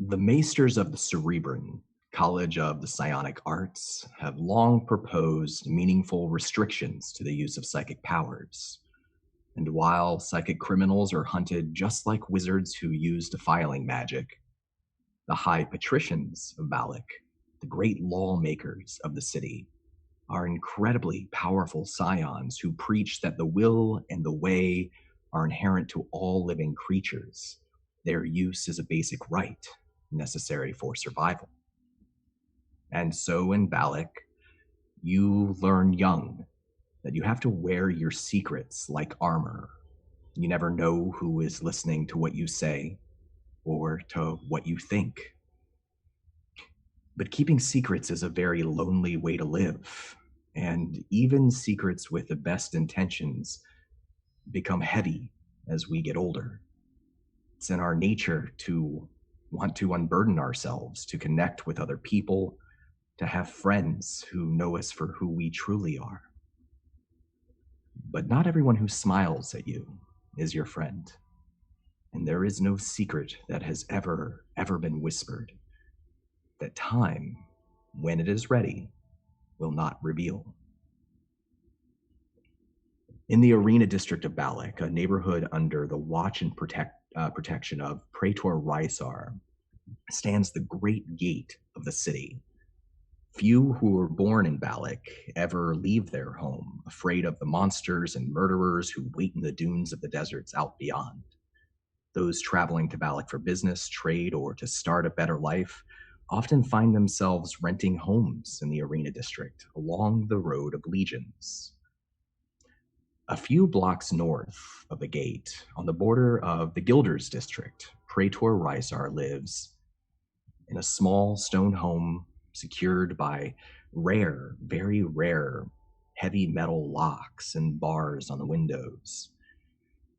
The maesters of the Cerebran, College of the Psionic Arts, have long proposed meaningful restrictions to the use of psychic powers. And while psychic criminals are hunted just like wizards who use defiling magic, the high patricians of Balic, the great lawmakers of the city, are incredibly powerful scions who preach that the will and the way are inherent to all living creatures. Their use is a basic right necessary for survival. And so in Balic, you learn young that you have to wear your secrets like armor. You never know who is listening to what you say or to what you think. But keeping secrets is a very lonely way to live, and even secrets with the best intentions become heavy as we get older. It's in our nature to want to unburden ourselves, to connect with other people, to have friends who know us for who we truly are. But not everyone who smiles at you is your friend. And there is no secret that has ever been whispered that time, when it is ready, will not reveal. In the Arena District of Balic, a neighborhood under the watch and protection of Praetor Rysar, stands the great gate of the city. Few who were born in Balic ever leave their home, afraid of the monsters and murderers who wait in the dunes of the deserts out beyond. Those traveling to Balic for business, trade, or to start a better life often find themselves renting homes in the Arena District along the Road of Legions. A few blocks north of the gate, on the border of the Guilders District, Praetor Rysar lives in a small stone home secured by rare, very rare, heavy metal locks and bars on the windows.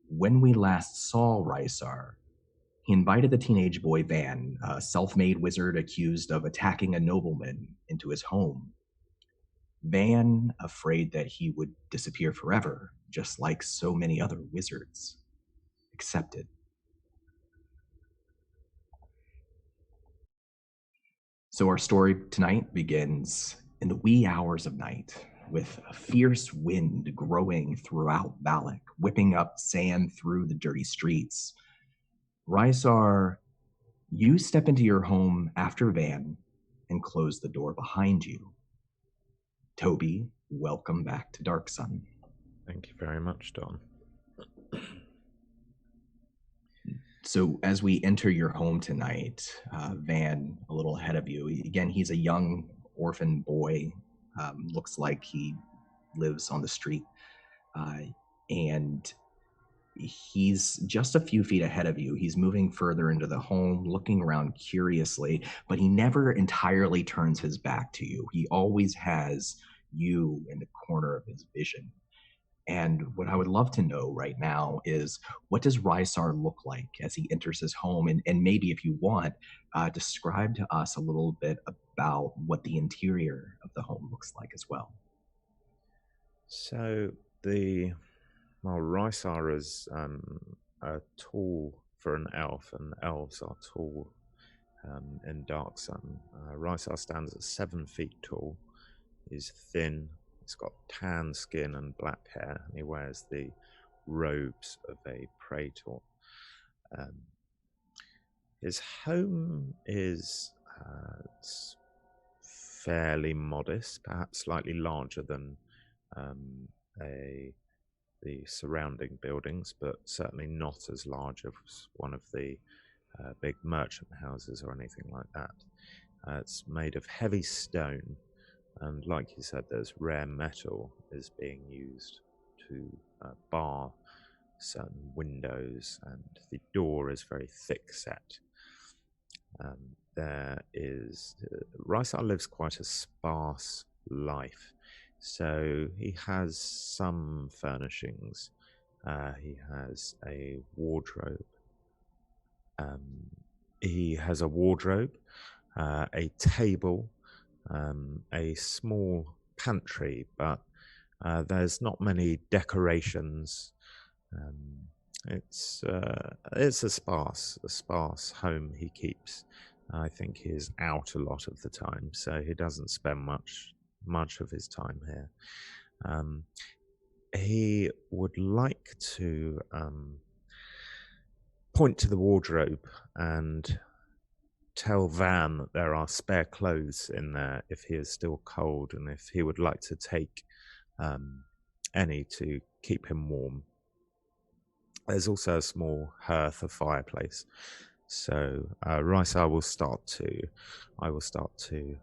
When we last saw Rysar, he invited the teenage boy Van, a self-made wizard accused of attacking a nobleman, into his home. Van, afraid that he would disappear forever, just like so many other wizards, accepted. So our story tonight begins in the wee hours of night, with a fierce wind growing throughout Balic, whipping up sand through the dirty streets. Rysar, you step into your home after Van and close the door behind you. Toby, welcome back to Dark Sun. Thank you very much, Don. So as we enter your home tonight, Van, a little ahead of you, again, he's a young orphan boy, looks like he lives on the street, and he's just a few feet ahead of you. He's moving further into the home, looking around curiously, but he never entirely turns his back to you. He always has you in the corner of his vision. And what I would love to know right now is, what does Rysar look like as he enters his home? And maybe if you want, describe to us a little bit about what the interior of the home looks like as well. So Rysar is tall for an elf, and elves are tall in Dark Sun. Rysar stands at 7 feet tall. He's thin. He's got tan skin and black hair, and he wears the robes of a praetor. His home is fairly modest, perhaps slightly larger than the surrounding buildings, but certainly not as large as one of the big merchant houses or anything like that. It's made of heavy stone, and like you said, there's rare metal is being used to bar certain windows, and the door is very thick set. Rysar lives quite a sparse life, so he has some furnishings. He has a wardrobe. A table, a small pantry, but there's not many decorations. It's a sparse home he keeps. I think he is out a lot of the time, so he doesn't spend much of his time here. He would like to point to the wardrobe and tell Van that there are spare clothes in there if he is still cold, and if he would like to take any to keep him warm. There's also a small hearth, a fireplace. So Rysar I will start to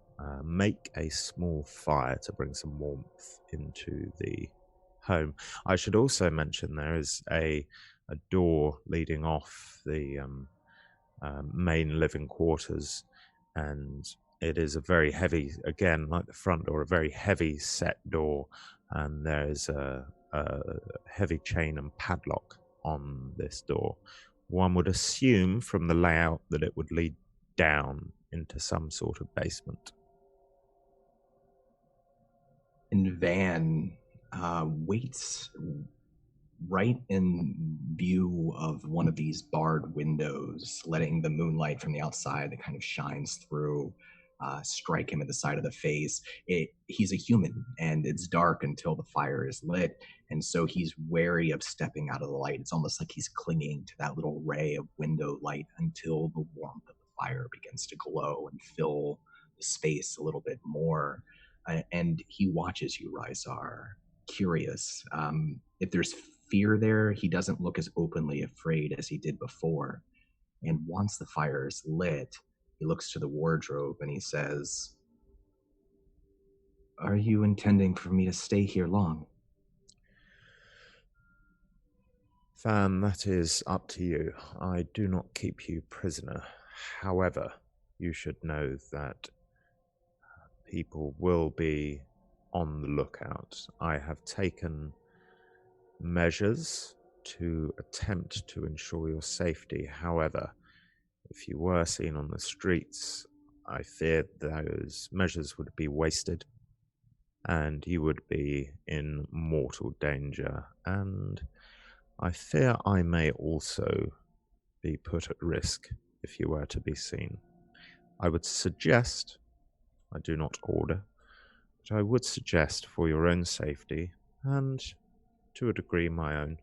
make a small fire to bring some warmth into the home. I should also mention there is a door leading off the main living quarters, and it is a very heavy, again, like the front door, a very heavy set door, and there's a heavy chain and padlock on this door. One would assume from the layout that it would lead down into some sort of basement. And Van waits right in view of one of these barred windows, letting the moonlight from the outside that kind of shines through strike him at the side of the face. He's a human, and it's dark until the fire is lit, and so he's wary of stepping out of the light. It's almost like he's clinging to that little ray of window light until the warmth of the fire begins to glow and fill the space a little bit more. And he watches you, Rysar, curious. If there's fear there, he doesn't look as openly afraid as he did before. And once the fire is lit, he looks to the wardrobe and he says, "Are you intending for me to stay here long?" Van, that is up to you. I do not keep you prisoner. However, you should know that people will be on the lookout. I have taken measures to attempt to ensure your safety. However, if you were seen on the streets, I feared those measures would be wasted and you would be in mortal danger, and I fear I may also be put at risk if you were to be seen. I would suggest, I do not order, but I would suggest for your own safety, and to a degree my own,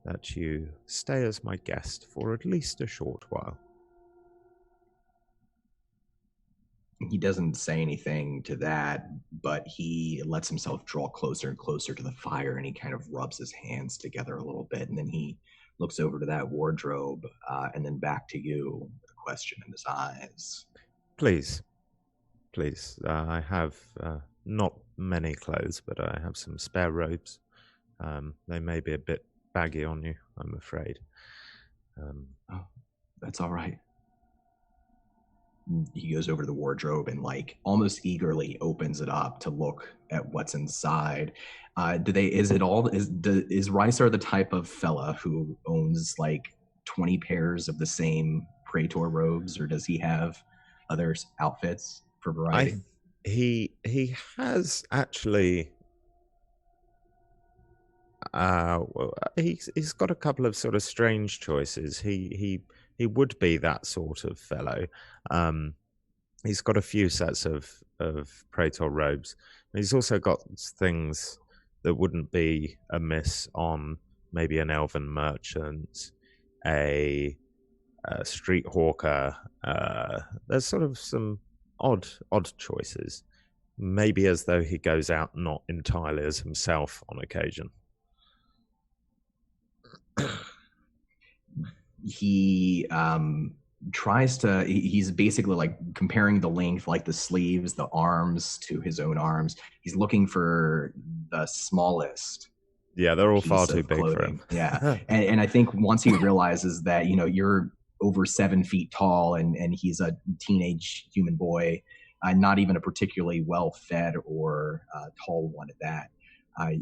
that you stay as my guest for at least a short while. He doesn't say anything to that, but he lets himself draw closer and closer to the fire, and he kind of rubs his hands together a little bit, and then he looks over to that wardrobe and then back to you with a question in his eyes. Please, I have not many clothes, but I have some spare robes. They may be a bit baggy on you, I'm afraid. Oh, that's all right. He goes over to the wardrobe and like almost eagerly opens it up to look at what's inside. Is Rysar the type of fella who owns like 20 pairs of the same Praetor robes, or does he have other outfits for variety? He has actually he's got a couple of sort of strange choices. He would be that sort of fellow. He's got a few sets of Praetor robes. He's also got things that wouldn't be amiss on maybe an elven merchant, a street hawker. There's sort of some odd choices. Maybe as though he goes out not entirely as himself on occasion. He he's basically like comparing the length, like the sleeves, the arms to his own arms. He's looking for the smallest. Yeah, they're all far too big for him. Yeah. and I think once he realizes that, you're over 7 feet tall and he's a teenage human boy, not even a particularly well-fed or tall one at that,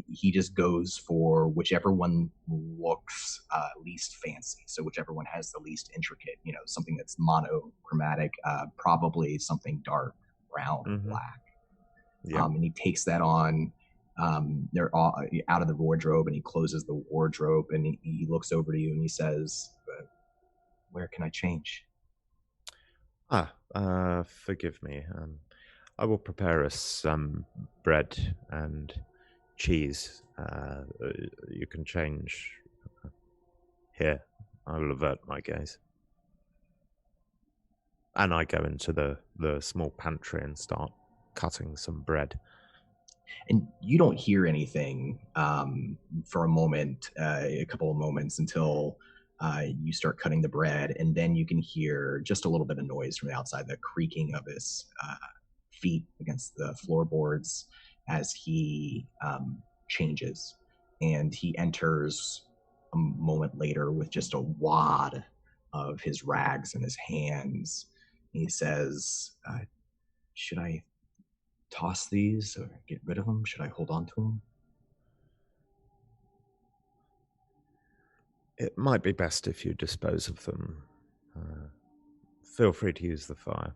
he just goes for whichever one looks least fancy. So whichever one has the least intricate, something that's monochromatic, probably something dark, brown, or black. Yeah. And he takes that on. They're all out of the wardrobe, and he closes the wardrobe, and he looks over to you and he says, "Where can I change?" Forgive me. I will prepare us some bread and cheese. You can change here. I will avert my gaze. And I go into the small pantry and start cutting some bread. And you don't hear anything for a moment, a couple of moments until you start cutting the bread, and then you can hear just a little bit of noise from the outside, the creaking of his feet against the floorboards as he changes. And he enters a moment later with just a wad of his rags in his hands. He says, should I toss these or get rid of them? Should I hold on to them? It might be best if you dispose of them. Feel free to use the fire.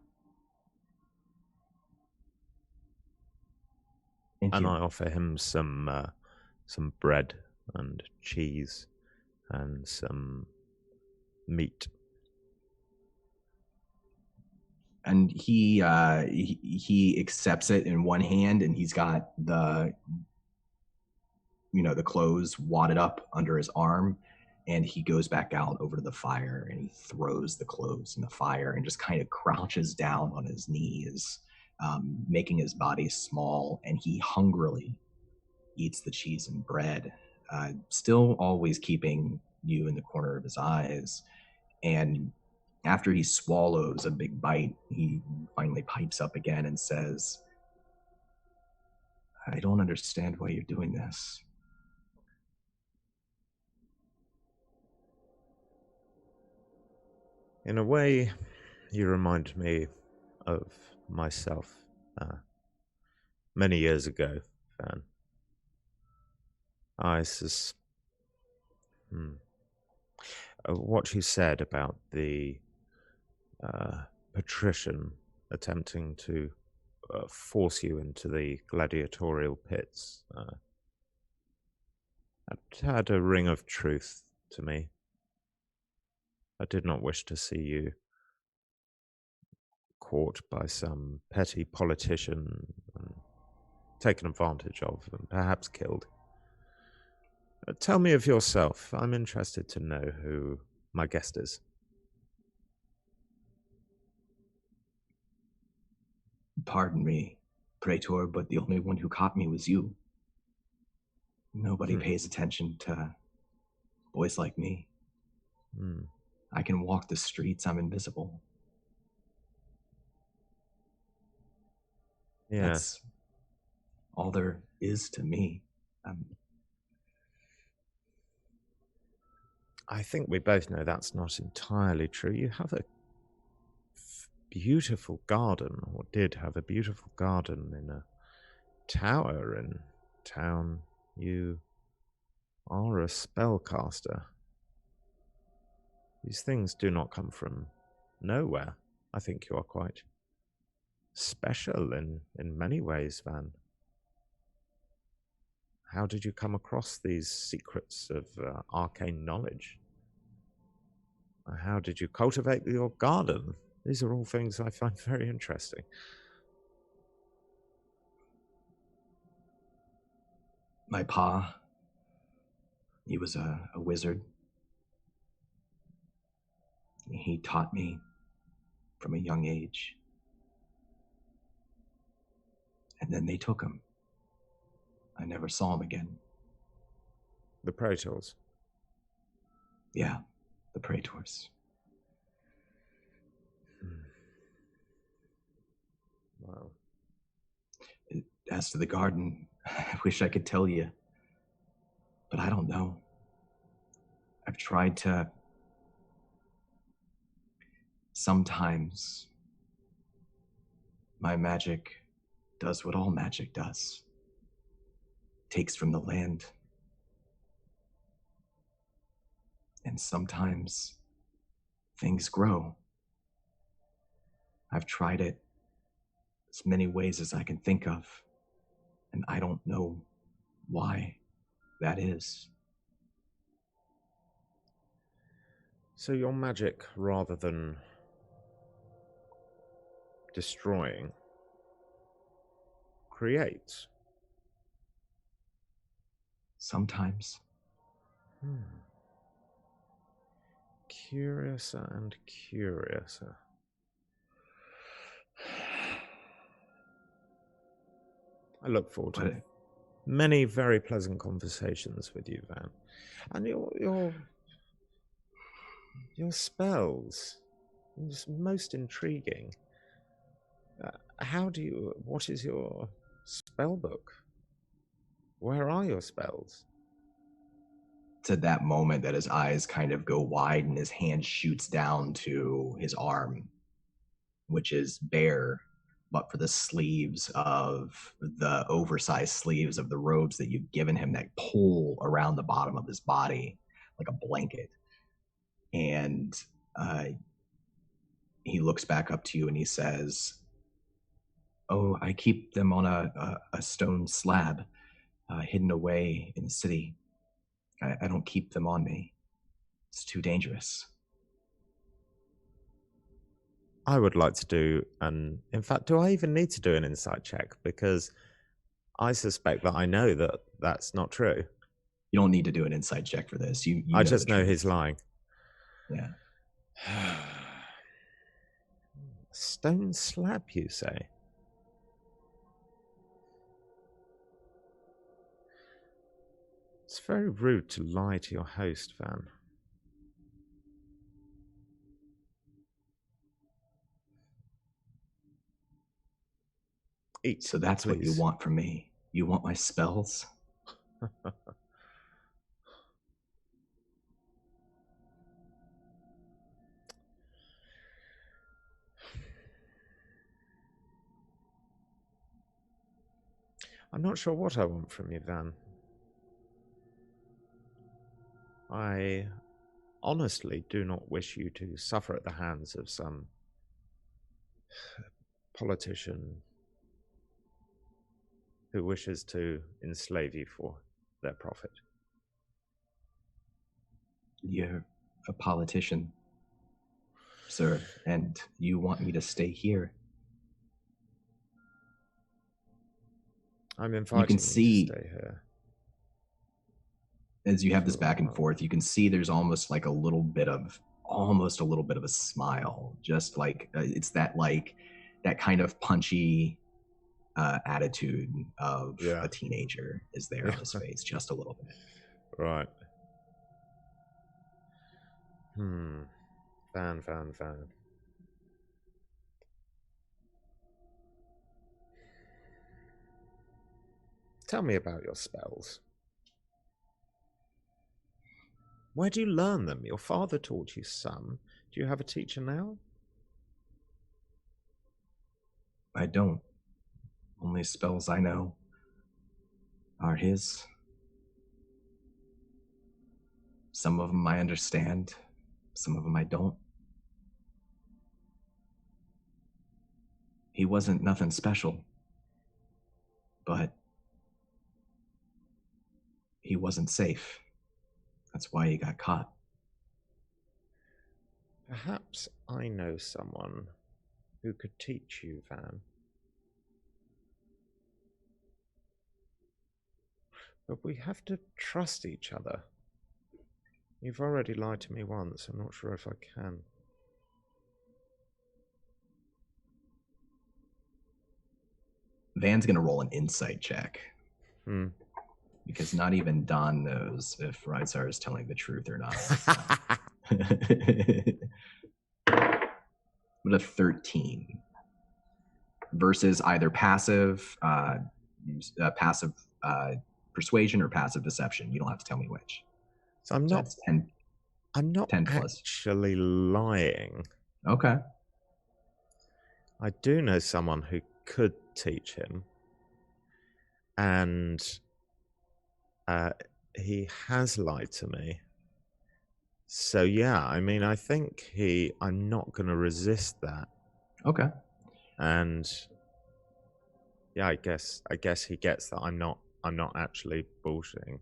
Thank And you. I offer him some bread and cheese and some meat. And he accepts it in one hand, and he's got the clothes wadded up under his arm, and he goes back out over to the fire and he throws the clothes in the fire and just kind of crouches down on his knees, making his body small, and he hungrily eats the cheese and bread, still always keeping you in the corner of his eyes. And after he swallows a big bite, he finally pipes up again and says, I don't understand why you're doing this. In a way, you remind me of myself many years ago, Van. What you said about the patrician attempting to force you into the gladiatorial pits it had a ring of truth to me. I did not wish to see you caught by some petty politician and taken advantage of and perhaps killed. Tell me of yourself. I'm interested to know who my guest is. Pardon me, Praetor, but the only one who caught me was you. Nobody pays attention to boys like me. I can walk the streets, I'm invisible. Yes. That's all there is to me. I think we both know that's not entirely true. You have a beautiful garden, or did have a beautiful garden in a tower in town. You are a spellcaster. These things do not come from nowhere. I think you are quite special in many ways, Van. How did you come across these secrets of arcane knowledge? How did you cultivate your garden? These are all things I find very interesting. My pa, he was a wizard. He taught me from a young age. And then they took him. I never saw him again. The Praetors? Yeah, the Praetors. Wow. As to the garden, I wish I could tell you, but I don't know. I've tried to. Sometimes my magic does what all magic does. Takes from the land. And sometimes things grow. I've tried it as many ways as I can think of, and I don't know why that is. So your magic, rather than destroying creates. Sometimes. Curiouser and curiouser. I look forward to many very pleasant conversations with you, Van. And your spells, it's most intriguing. What is your spell book? Where are your spells? It's at that moment that his eyes kind of go wide and his hand shoots down to his arm, which is bare, but for the sleeves of the oversized sleeves of the robes that you've given him that pull around the bottom of his body like a blanket. And he looks back up to you and he says, "Oh, I keep them on a stone slab hidden away in the city. I don't keep them on me. It's too dangerous." I would like to do in fact, do I even need to do an insight check? Because I suspect that I know that that's not true. You don't need to do an insight check for this. I just know he's lying. Yeah. Stone slab, you say? It's very rude to lie to your host, Van. Eat. So that's please. what you want from me. You want my spells? I'm not sure what I want from you, Van. I honestly do not wish you to suffer at the hands of some politician who wishes to enslave you for their profit. You're a politician, sir, and you want me to stay here. I'm inviting you to stay here. As you have this back and forth, you can see there's almost a little bit of a smile. Just like it's that kind of punchy attitude of a teenager is there on his face, just a little bit. Right. Van. Tell me about your spells. Where do you learn them? Your father taught you some. Do you have a teacher now? I don't. Only spells I know are his. Some of them I understand, some of them I don't. He wasn't nothing special, but he wasn't safe. That's why he got caught. Perhaps I know someone who could teach you, Van. But we have to trust each other. You've already lied to me once. I'm not sure if I can. Van's going to roll an insight check. Because not even Don knows if Rysar is telling the truth or not. With a 13 versus either passive persuasion or passive deception. You don't have to tell me which. So I'm not. That's 10. I'm not 10 plus. Actually lying. Okay. I do know someone who could teach him, and he has lied to me. So yeah, I mean, I think I'm not going to resist that. Okay. And yeah, I guess he gets that I'm not actually bullshitting.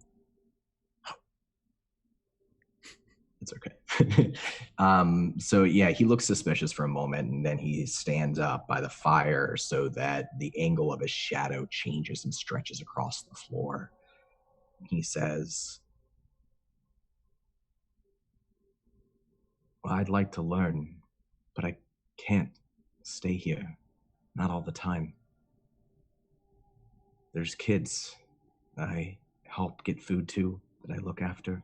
It's okay. So yeah, he looks suspicious for a moment, and then he stands up by the fire so that the angle of his shadow changes and stretches across the floor. He says, "Well, I'd like to learn, but I can't stay here. Not all the time. There's kids I help get food to, that I look after.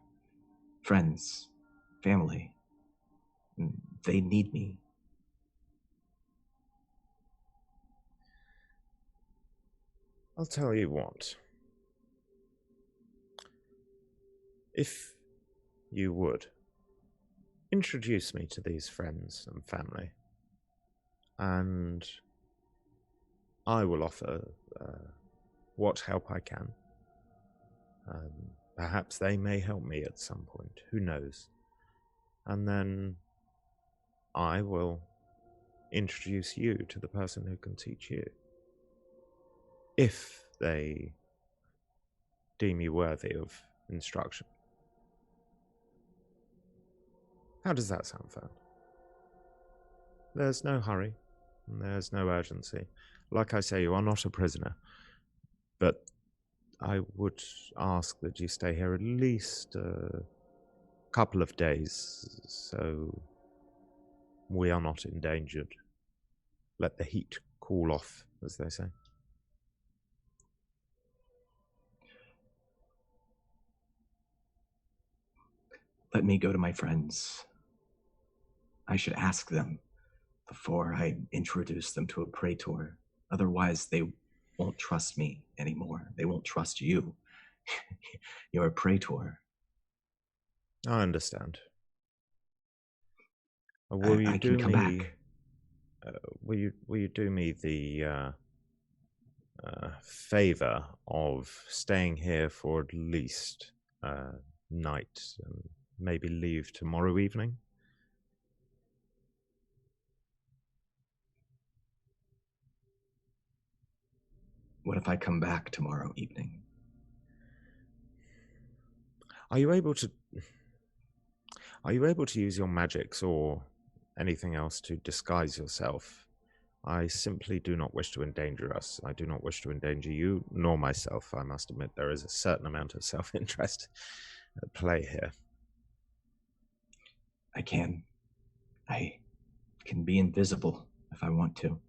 Friends, family. And they need me." I'll tell you what. If you would, introduce me to these friends and family, and I will offer what help I can. Perhaps they may help me at some point, who knows? And then I will introduce you to the person who can teach you, if they deem you worthy of instruction. How does that sound, Fern? There's no hurry, and there's no urgency. Like I say, you are not a prisoner, but I would ask that you stay here at least a couple of days, so we are not endangered. Let the heat cool off, as they say. Let me go to my friends. I should ask them before I introduce them to a praetor. Otherwise, they won't trust me anymore. They won't trust you. You're a praetor. I understand. I can come back. Will you do me the favor of staying here for at least a night, and maybe leave tomorrow evening? What if I come back tomorrow evening? Are you able to use your magics or anything else to disguise yourself? I simply do not wish to endanger us. I do not wish to endanger you, nor myself. I must admit there is a certain amount of self-interest at play here. I can be invisible if I want to.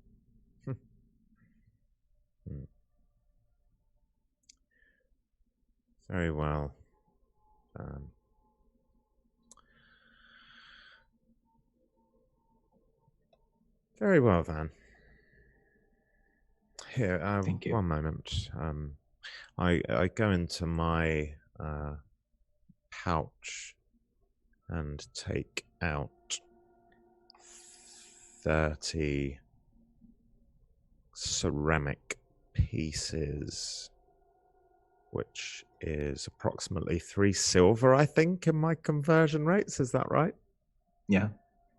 Very well. Very well, Van. Here, Thank you. one moment. I go into my pouch and take out 30 ceramic pieces, which is approximately 3 silver, I think, in my conversion rates. Is that right? Yeah.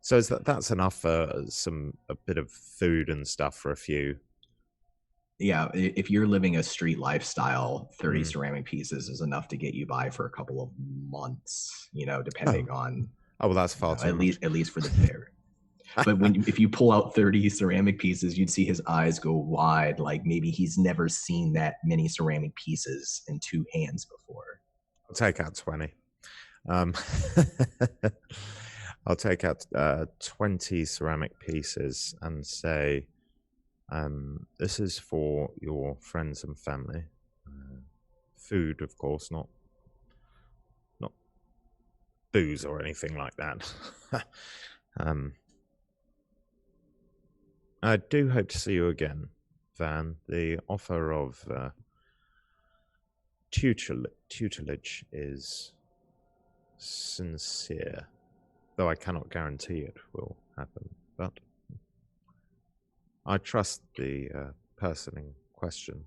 So that's enough for a bit of food and stuff for a few. Yeah, if you're living a street lifestyle, 30 ceramic pieces is enough to get you by for a couple of months, depending on... Oh, well, that's far too much. At least for the bear. But if you pull out 30 ceramic pieces, you'd see his eyes go wide, like maybe he's never seen that many ceramic pieces in 2 hands before. I'll take out 20. I'll take out 20 ceramic pieces and say, this is for your friends and family. Food, of course, not booze or anything like that. I do hope to see you again, Van. The offer of tutelage is sincere, though I cannot guarantee it will happen. But I trust the person in question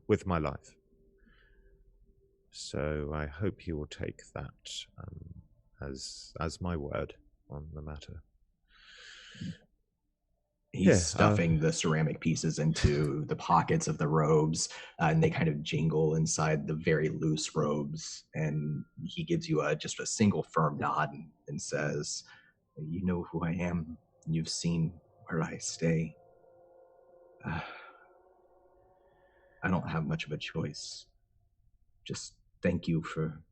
with my life. So I hope you will take that as my word on the matter. He's stuffing the ceramic pieces into the pockets of the robes, and they kind of jingle inside the very loose robes. And he gives you just a single firm nod and says, "You know who I am. You've seen where I stay. I don't have much of a choice. Just thank you for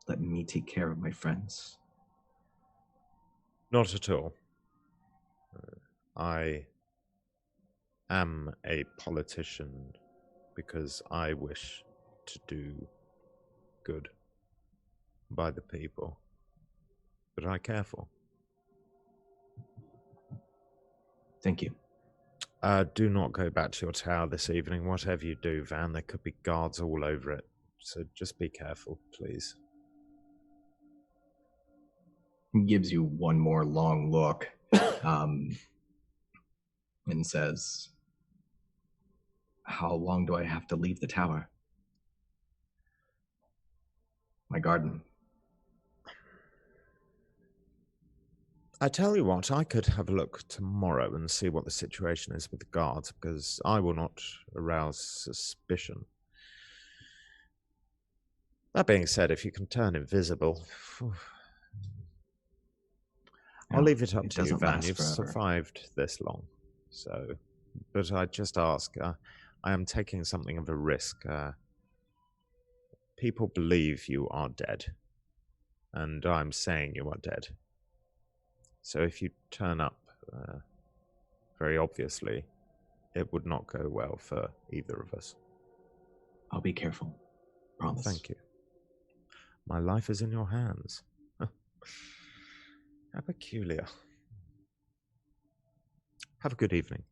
letting me take care of my friends." Not at all. I am a politician because I wish to do good by the people that I care for. Thank you. Do not go back to your tower this evening. Whatever you do, Van, there could be guards all over it. So just be careful, please. He gives you one more long look and says, "How long do I have to leave the tower? My garden." I tell you what, I could have a look tomorrow and see what the situation is with the guards, because I will not arouse suspicion. That being said, if you can turn invisible, I'll leave it up to you, Van. You've survived this long. So, but I just ask, I am taking something of a risk. People believe you are dead, and I'm saying you are dead. So if you turn up, very obviously, it would not go well for either of us. I'll be careful. Promise. Thank you. My life is in your hands. How peculiar. Have a good evening.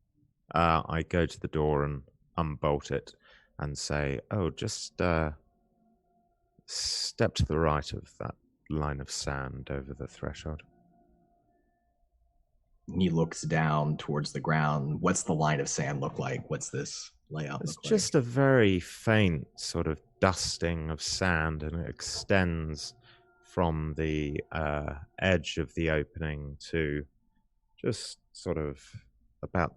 I go to the door and unbolt it and say, "Oh, just step to the right of that line of sand over the threshold." He looks down towards the ground. What's the line of sand look like? What's this layout It's look like? just a very faint sort of dusting of sand, and it extends from the edge of the opening to just sort of about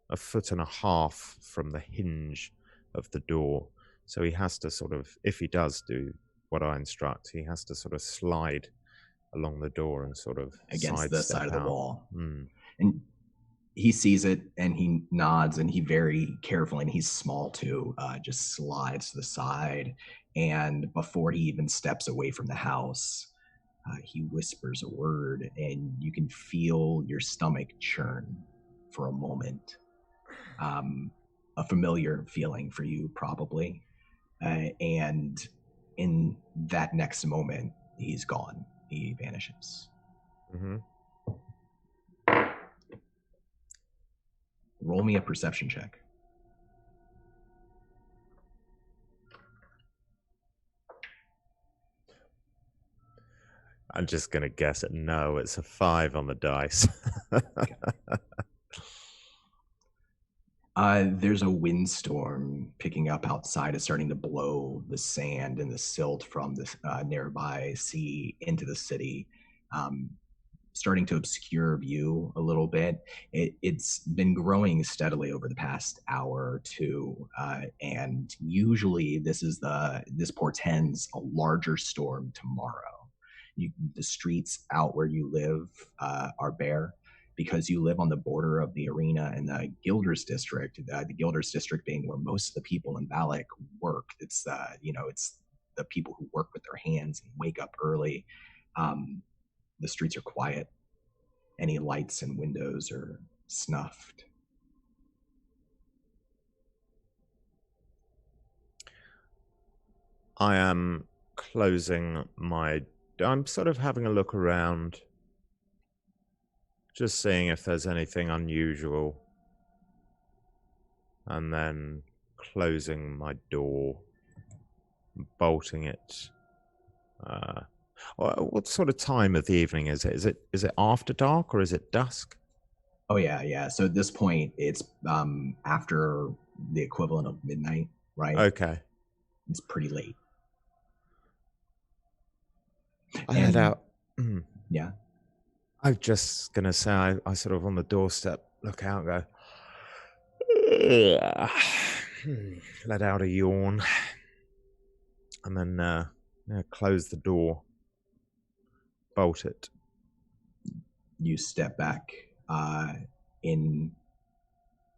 1.5 feet from the hinge of the door. So he has to sort of, if he does do what I instruct, he has to sort of slide along the door and sort of against the side of the wall. And he sees it and he nods, and he very carefully, and he's small too, just slides to the side. And before he even steps away from the house, he whispers a word, and you can feel your stomach churn for a moment. A familiar feeling for you, probably. And in that next moment, he's gone. He vanishes. Mm-hmm. Roll me a perception check. I'm just going to guess it. No, it's a 5 on the dice. There's a windstorm picking up outside. It's starting to blow the sand and the silt from the nearby sea into the city, starting to obscure view a little bit. It's been growing steadily over the past hour or two, and usually this portends a larger storm tomorrow. The streets out where you live are bare, because you live on the border of the arena and the Guilders district. The Guilders district being where most of the people in Balic work. It's it's the people who work with their hands and wake up early. The streets are quiet. Any lights and windows are snuffed. I am closing I'm sort of having a look around, just seeing if there's anything unusual, and then closing my door, bolting it. What sort of time of the evening is it? Is it after dark or is it dusk? Oh yeah. So at this point, it's after the equivalent of midnight, right? Okay. It's pretty late. I head out. Yeah. I'm just going to say, I sort of on the doorstep look out and go, let out a yawn, and then close the door, bolt it. You step back in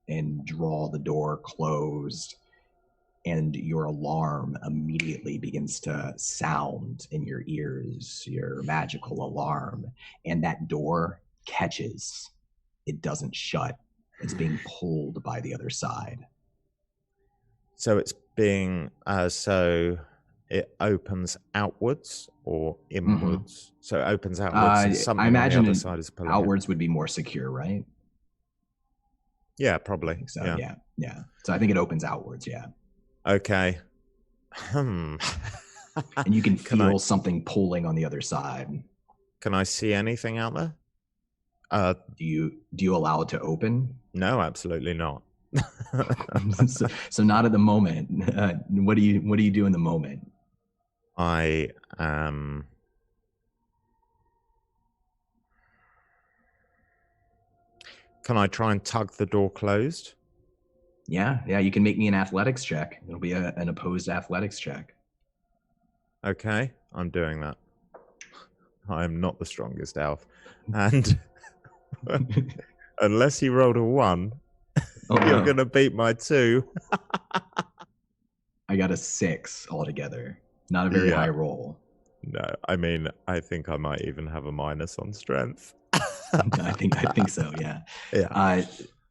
and draw the door closed, and your alarm immediately begins to sound in your ears, your magical alarm, and that door catches. It doesn't shut. It's being pulled by the other side. So it's being, so it opens outwards or inwards? Mm-hmm. So it opens outwards and something I imagine on the other side is pulling outwards would be more secure, right? Yeah, probably. So yeah. So I think it opens outwards, yeah. Okay. And you can feel something pulling on the other side. Can I see anything out there? Do you allow it to open? No, absolutely not. so not at the moment. What do you do in the moment? I Can I try and tug the door closed? Yeah, you can make me an athletics check. It'll be an opposed athletics check. Okay, I'm doing that. I am not the strongest elf. And unless he rolled a 1, you're going to beat my 2. I got a 6 altogether. Not a very high roll. No, I mean, I think I might even have a minus on strength. I think so, yeah. Yeah.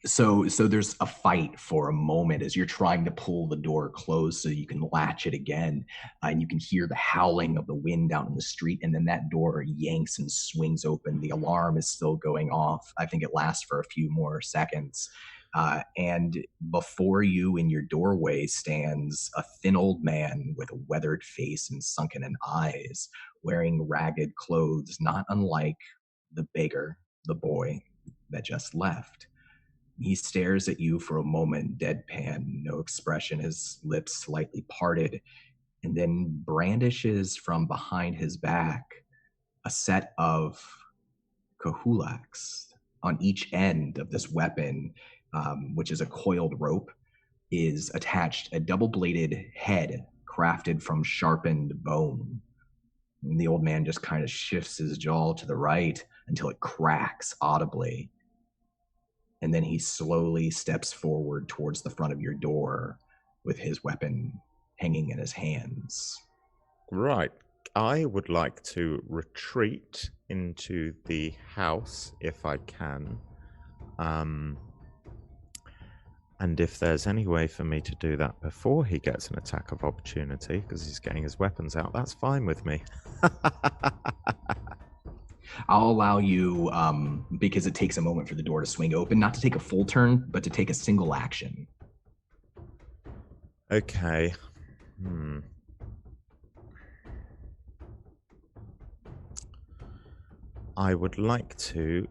So there's a fight for a moment as you're trying to pull the door closed so you can latch it again, and you can hear the howling of the wind down in the street, and then that door yanks and swings open. The alarm is still going off. I think it lasts for a few more seconds. And before you in your doorway stands a thin old man with a weathered face and sunken eyes, wearing ragged clothes, not unlike the beggar, the boy that just left. He stares at you for a moment, deadpan, no expression, his lips slightly parted, and then brandishes from behind his back a set of kahulaks. On each end of this weapon, which is a coiled rope, is attached a double-bladed head crafted from sharpened bone. And the old man just kind of shifts his jaw to the right until it cracks audibly. And then he slowly steps forward towards the front of your door with his weapon hanging in his hands. Right. I would like to retreat into the house if I can. And if there's any way for me to do that before he gets an attack of opportunity, because he's getting his weapons out, that's fine with me. I'll allow you, because it takes a moment for the door to swing open, not to take a full turn, but to take a single action. Okay. I would like to,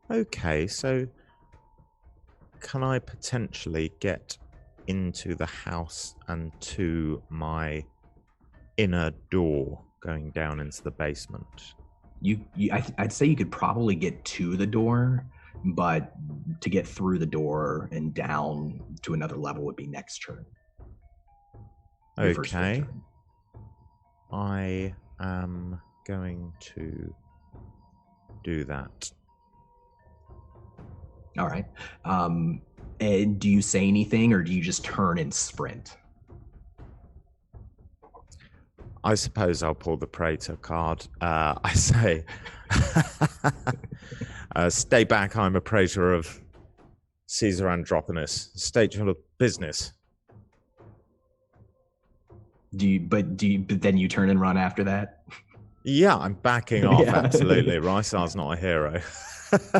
okay, so can I potentially get into the house and to my inner door going down into the basement? I'd say you could probably get to the door, but to get through the door and down to another level would be next turn. Okay. I am going to do that. All right. And do you say anything, or do you just turn and sprint? I suppose I'll pull the Praetor card. I say, stay back, I'm a Praetor of Caesar Androponus. State your business. But then you turn and run after that? Yeah, I'm backing off, absolutely. Rysar's not a hero.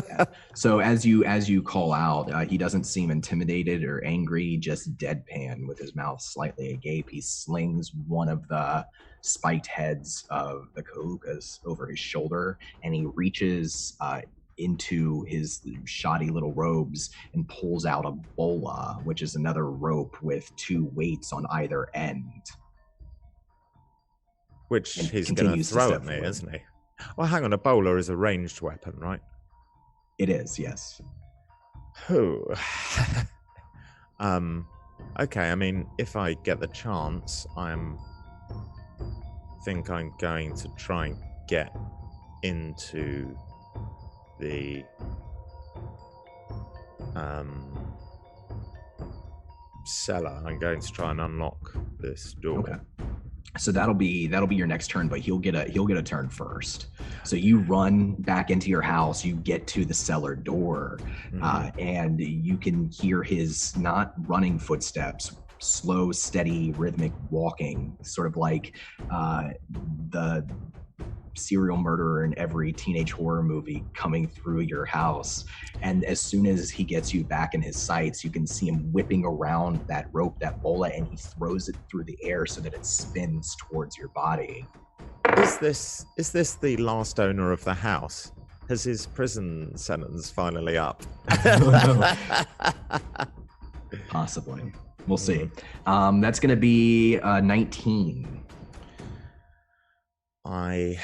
Yeah. So as you call out, he doesn't seem intimidated or angry, just deadpan with his mouth slightly agape. He slings one of the spiked heads of the kahukas over his shoulder, and he reaches into his shoddy little robes and pulls out a bola, which is another rope with 2 weights on either end. Which he's going to throw at me, isn't he? Well, hang on. A bowler is a ranged weapon, right? It is, yes. Oh. Okay. I mean, if I get the chance, think I'm going to try and get into the cellar. I'm going to try and unlock this door. Okay. So that'll be your next turn, but he'll get a turn first. So you run back into your house, you get to the cellar door, and you can hear his not running footsteps, slow, steady, rhythmic walking, sort of like the serial murderer in every teenage horror movie coming through your house. And as soon as he gets you back in his sights, you can see him whipping around that rope, that bola, and he throws it through the air so that it spins towards your body. Is this the last owner of the house? Has his prison sentence finally up? Possibly. We'll see. That's going to be 19. I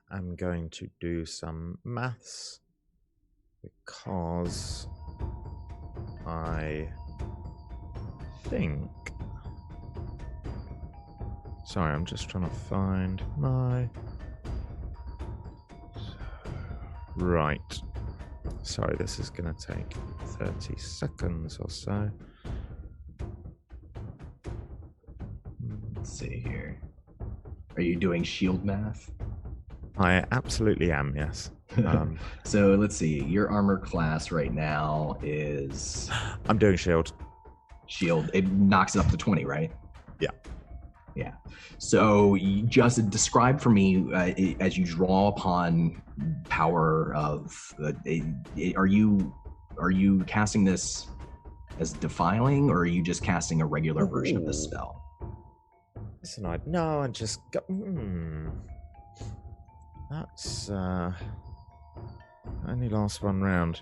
am going to do some maths because I think... Sorry, I'm just trying to find my... Right. Sorry, this is going to take 30 seconds or so. Let's see here. Are you doing shield math? I absolutely am, yes. So let's see. Your armor class right now is... I'm doing shield. Shield. It knocks it up to 20, right? Yeah. Yeah. So you just describe for me as you draw upon power of... are you casting this as defiling, or are you just casting a regular version of the spell? Listen, I just got... That's... only lasts one round.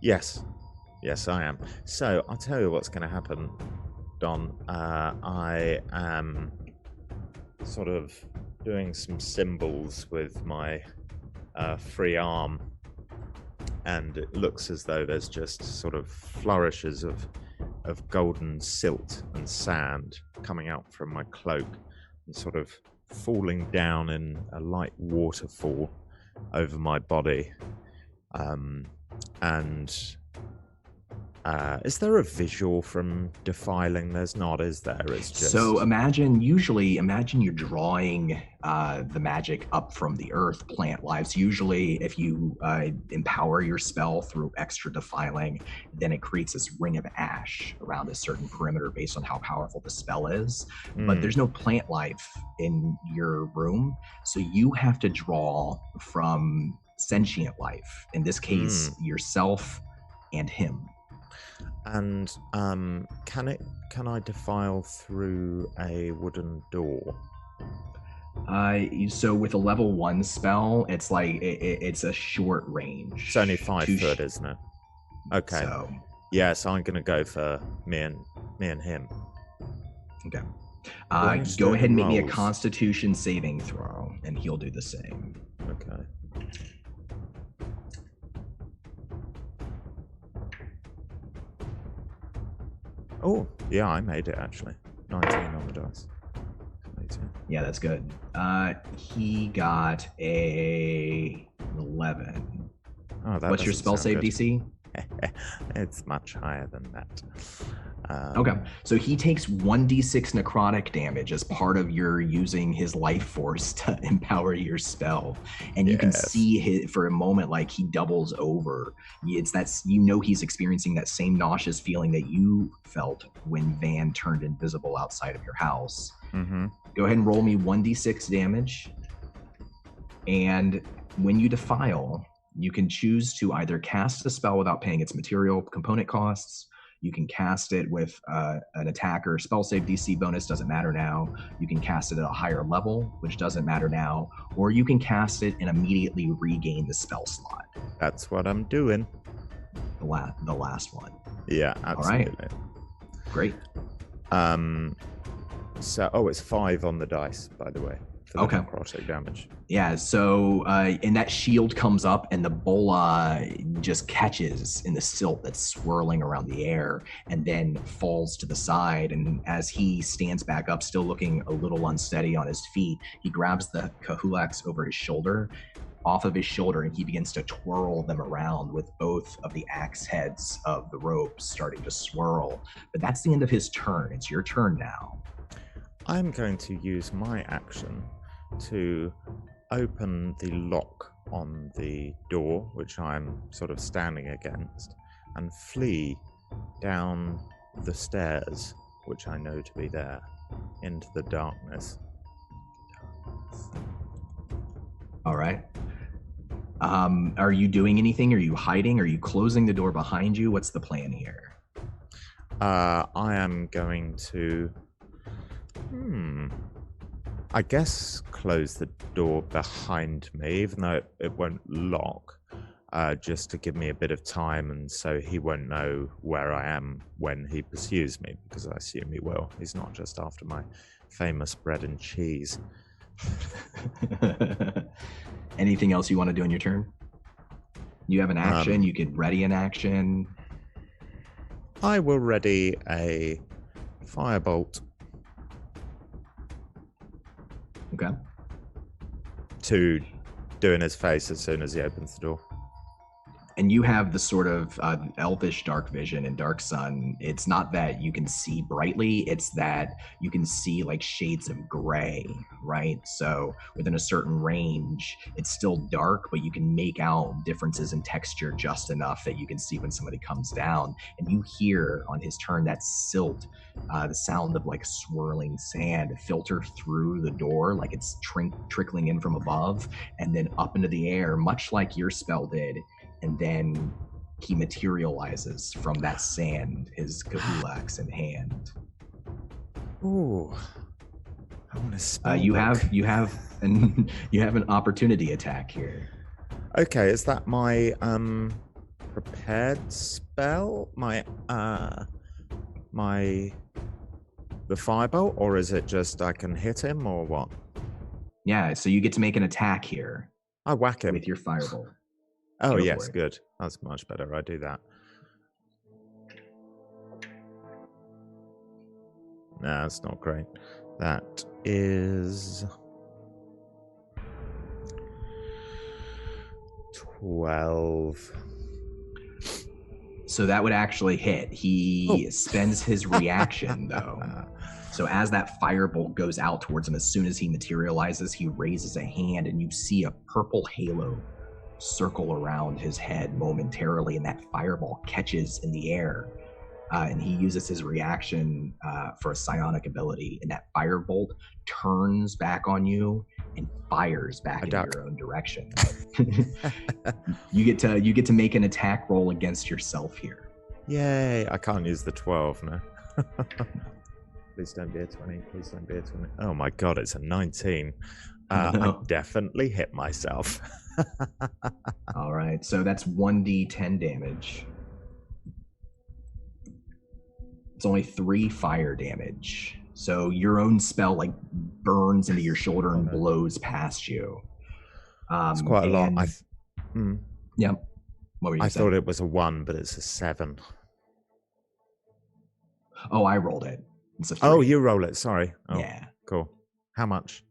Yes. Yes, I am. So, I'll tell you what's going to happen, Don. I am sort of doing some symbols with my free arm, and it looks as though there's just sort of flourishes of golden silt and sand coming out from my cloak and sort of falling down in a light waterfall over my body. Is there a visual from defiling? There's not, is there? It's just... So imagine you're drawing the magic up from the earth, plant lives. Usually if you empower your spell through extra defiling, then it creates this ring of ash around a certain perimeter based on how powerful the spell is. But there's no plant life in your room, so you have to draw from sentient life. In this case, yourself and him. And can I defile through a wooden door? So with a level 1 spell, it's like it's a short range. It's only 5 foot, isn't it? Okay. So, yes, I'm gonna go for me and him. Okay. Go ahead and make me a Constitution saving throw, and he'll do the same. Okay. Oh, yeah, I made it, actually. 19 on the dice. 18. Yeah, that's good. He got a 11. Oh, What's your spell save good. DC? It's much higher than that. Okay, so he takes 1d6 necrotic damage as part of your using his life force to empower your spell, and you can see for a moment like he doubles over. It's that he's experiencing that same nauseous feeling that you felt when Van turned invisible outside of your house. Go ahead and roll me 1d6 damage, and when you defile, you can choose to either cast a spell without paying its material component costs. You can cast it with an attacker spell save DC bonus, doesn't matter now. You can cast it at a higher level, which doesn't matter now. Or you can cast it and immediately regain the spell slot. That's what I'm doing. The last one. Yeah, absolutely. All right. Great. So, it's 5 on the dice, by the way. for the necrotic damage. Yeah, so and that shield comes up and the bola just catches in the silt that's swirling around the air and then falls to the side. And as he stands back up, still looking a little unsteady on his feet, he grabs the kahulax over his shoulder, off of his shoulder, and he begins to twirl them around with both of the axe heads of the ropes starting to swirl. But that's the end of his turn. It's your turn now. I'm going to use my action to open the lock on the door, which I'm sort of standing against, and flee down the stairs, which I know to be there, into the darkness. All right. Are you doing anything? Are you hiding? Are you closing the door behind you? What's the plan here? I am going to... I guess close the door behind me, even though it won't lock, just to give me a bit of time, and so he won't know where I am when he pursues me, because I assume he will. He's not just after my famous bread and cheese. Anything else you want to do in your turn? You have an action. You could ready an action. I will ready a firebolt. Okay. To do in his face as soon as he opens the door. And you have the sort of elvish dark vision and dark sun. It's not that you can see brightly, it's that you can see like shades of gray, right? So within a certain range, it's still dark, but you can make out differences in texture just enough that you can see when somebody comes down. And you hear on his turn that silt, the sound of like swirling sand filter through the door, like it's trickling in from above and then up into the air, much like your spell did. And then he materializes from that sand, his kahulax in hand. Ooh, I want to spell. You have an opportunity attack here. Okay, is that my prepared spell? My the firebolt, or is it just I can hit him, or what? Yeah, so you get to make an attack here. I whack him with your firebolt. Oh, yes, good. That's much better. I do that. No, that's not great. That is 12. So that would actually hit. He spends his reaction, though. So as that firebolt goes out towards him, as soon as he materializes, he raises a hand, and you see a purple halo circle around his head momentarily, and that fireball catches in the air, and he uses his reaction for a psionic ability, and that firebolt turns back on you and fires back in your own direction. You get to make an attack roll against yourself here. Yay! I can't use the 12 now. Please don't be a 20. Please don't be a 20. Oh my god, it's a 19. I definitely hit myself. All right, so that's 1d10 damage. It's only 3 fire damage. So your own spell like burns into your shoulder and blows past you. It's quite a lot. Yeah. What were you saying? I thought it was a 1, but it's a 7. Oh, I rolled it. It's a 3. Oh, you roll it. Sorry. Oh, yeah. Cool. How much?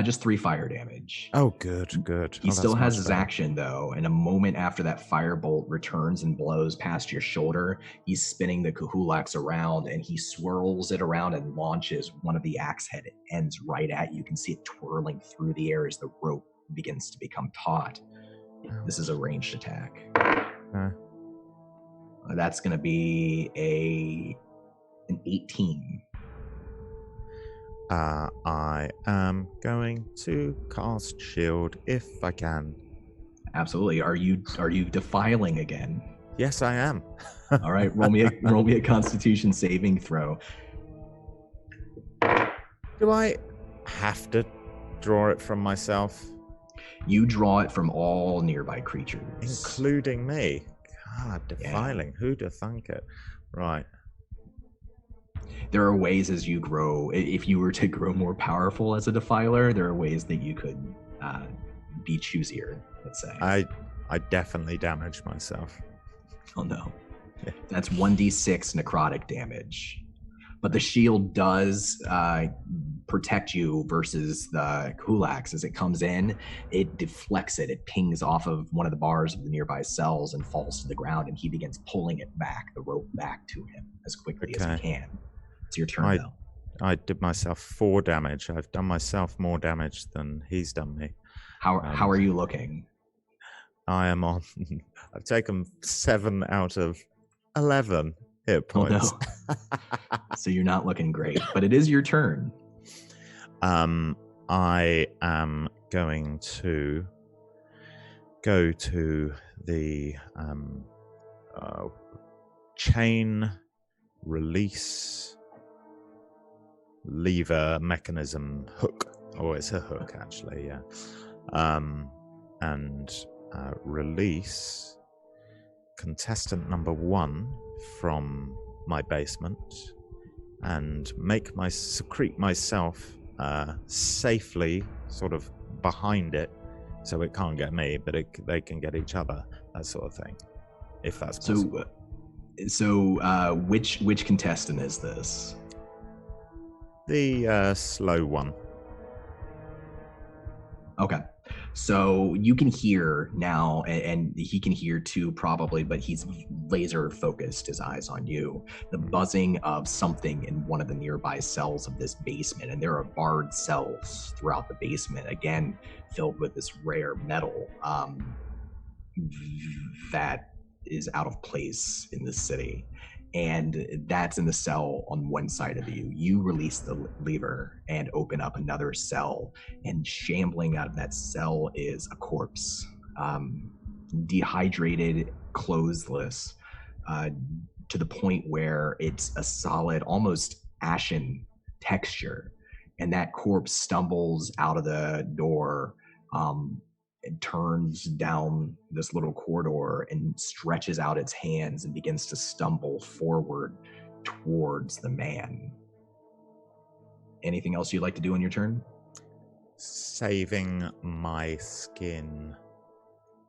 Just 3 fire damage. Oh, good. He still has his action, though, and a moment after that firebolt returns and blows past your shoulder, he's spinning the kahulax around, and he swirls it around and launches one of the axe head ends right at you. You can see it twirling through the air as the rope begins to become taut. This is a ranged attack. That's going to be an 18. I am going to cast shield if I can. Absolutely. Are you defiling again? Yes, I am. All right, roll me a Constitution saving throw. Do I have to draw it from myself? You draw it from all nearby creatures, including me. God, defiling. Yeah. Who'd have thunk it? Right. There are ways as you grow, if you were to grow more powerful as a defiler, there are ways that you could be choosier, let's say. I definitely damaged myself. Oh no. That's 1d6 necrotic damage. But the shield does protect you versus the Kulaks. As it comes in, it deflects it. It pings off of one of the bars of the nearby cells and falls to the ground, and he begins pulling it back, the rope back to him as quickly as he can. It's your turn, though. I did myself 4 damage. I've done myself more damage than he's done me. How are you looking? I am on... I've taken 7 out of 11 hit points. Oh, no. So you're not looking great, but it is your turn. I am going to go to the chain release lever mechanism hook. Oh, it's a hook, actually, yeah. And release contestant number 1 from my basement and secrete myself safely sort of behind it so it can't get me, but they can get each other, that sort of thing, if that's possible. So which contestant is this? The slow one. Okay. So you can hear now, and he can hear too, probably, but he's laser focused, his eyes on you, the buzzing of something in one of the nearby cells of this basement. And there are barred cells throughout the basement, again, filled with this rare metal that is out of place in the city. And that's in the cell on one side of you. You release the lever and open up another cell, and shambling out of that cell is a corpse, dehydrated, clothesless, to the point where it's a solid, almost ashen texture. And that corpse stumbles out of the door, it turns down this little corridor and stretches out its hands and begins to stumble forward towards the man. Anything else you'd like to do on your turn? Saving my skin.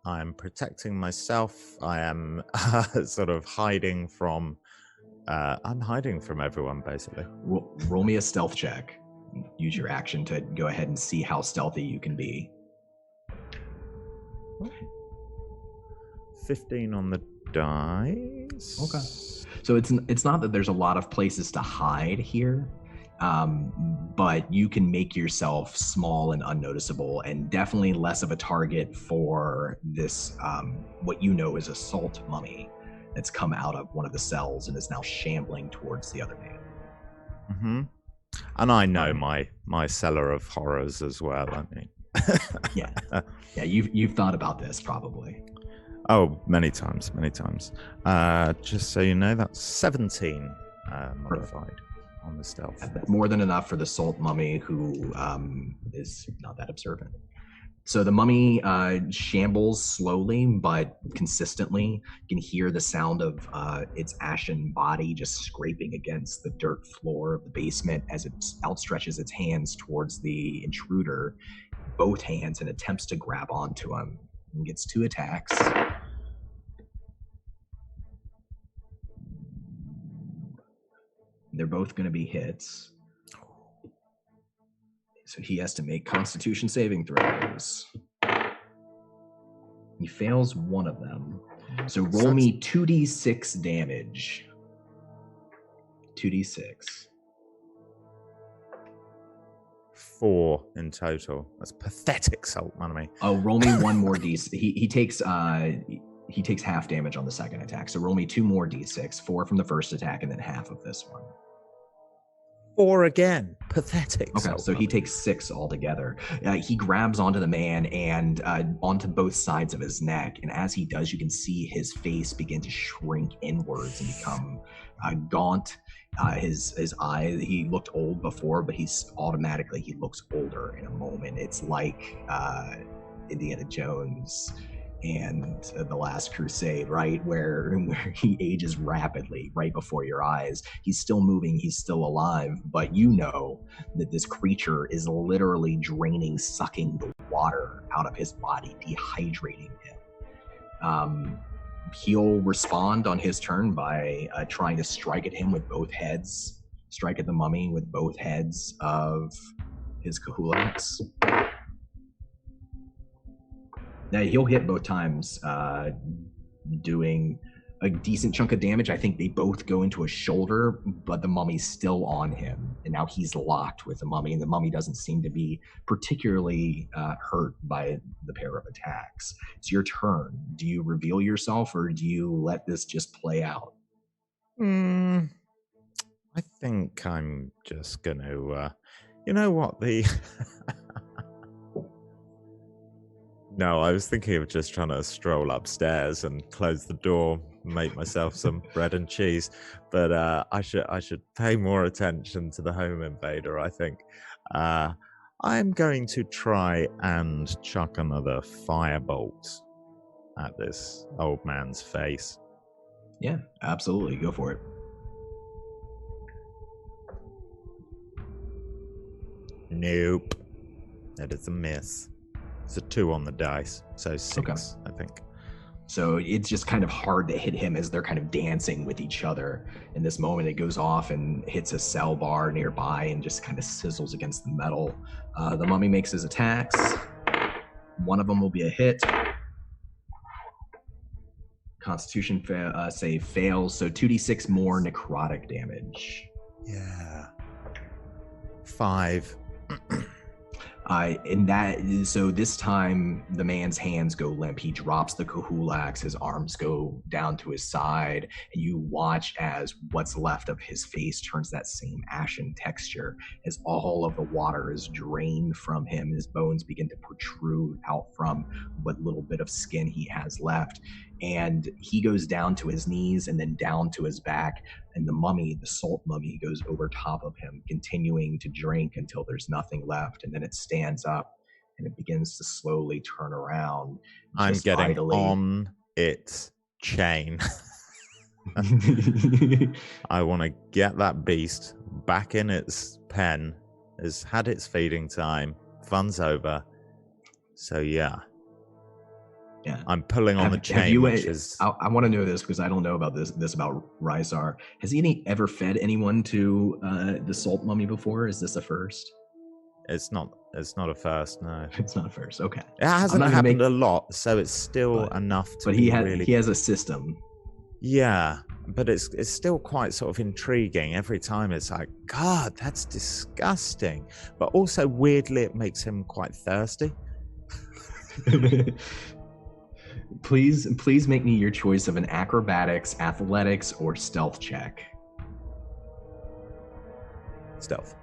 I'm protecting myself. I am sort of hiding from... I'm hiding from everyone, basically. Roll me a stealth check. Use your action to go ahead and see how stealthy you can be. 15 on the dice. Okay. So it's not that there's a lot of places to hide here, but you can make yourself small and unnoticeable, and definitely less of a target for this, what you know is a salt mummy that's come out of one of the cells and is now shambling towards the other man. Mm-hmm. And I know my cellar of horrors as well, I mean. Yeah, you've thought about this probably. Oh, many times. Just so you know, that's 17 modified on the stealth. That's more than enough for the salt mummy, who is not that observant. So the mummy shambles slowly but consistently. You can hear the sound of its ashen body just scraping against the dirt floor of the basement as it outstretches its hands towards the intruder, both hands, and attempts to grab onto him. And gets 2 attacks. They're both going to be hits. So he has to make Constitution saving throws. He fails one of them. So roll me 2d6 damage. 2d6. 4 in total. That's pathetic, salt mummy. Oh, roll me one more d6. He takes half damage on the second attack. So roll me 2 more d6. 4 from the first attack and then half of this one. 4 again. Pathetic. Okay, so he takes 6 altogether. He grabs onto the man and onto both sides of his neck. And as he does, you can see his face begin to shrink inwards and become gaunt. His eye, he looked old before, but he looks older in a moment. It's like Indiana Jones and The Last Crusade, right? Where he ages rapidly right before your eyes. He's still moving, he's still alive, but you know that this creature is literally sucking the water out of his body, dehydrating him. He'll respond on his turn by trying to strike at him with both heads, strike at the mummy with both heads of his kahulaks. Now, he'll hit both times, doing a decent chunk of damage. I think they both go into a shoulder, but the mummy's still on him. And now he's locked with the mummy, and the mummy doesn't seem to be particularly hurt by the pair of attacks. It's your turn. Do you reveal yourself, or do you let this just play out? I think I'm just going to... you know what, No, I was thinking of just trying to stroll upstairs and close the door, make myself some bread and cheese. But I should pay more attention to the home invader, I think. I'm going to try and chuck another firebolt at this old man's face. Yeah, absolutely. Go for it. Nope. That is a miss. It's a 2 on the dice, so 6, okay. I think. So it's just kind of hard to hit him as they're kind of dancing with each other. In this moment, it goes off and hits a cell bar nearby and just kind of sizzles against the metal. The mummy makes his attacks. One of them will be a hit. Constitution save fails, so 2d6 more necrotic damage. Yeah. 5. So this time the man's hands go limp. He drops the kahulaks, his arms go down to his side, and you watch as what's left of his face turns that same ashen texture as all of the water is drained from him. His bones begin to protrude out from what little bit of skin he has left, and he goes down to his knees and then down to his back, and the mummy, the salt mummy, goes over top of him, continuing to drink until there's nothing left, and then it stands up and it begins to slowly turn around. I'm getting idly on its chain. I want to get that beast back in its pen. It's had its feeding time. Fun's over. So yeah. Yeah. I'm pulling on the chain. I want to know this because I don't know about this about Rysar. Has he ever fed anyone to the salt mummy before? Is this a first? It's not a first, no. It's not a first, okay. It hasn't happened a lot, so it's still enough to be really... But he has a system. Yeah, but it's still quite sort of intriguing. Every time it's like, God, that's disgusting. But also, weirdly, it makes him quite thirsty. Please make me your choice of an acrobatics, athletics, or stealth check. Stealth.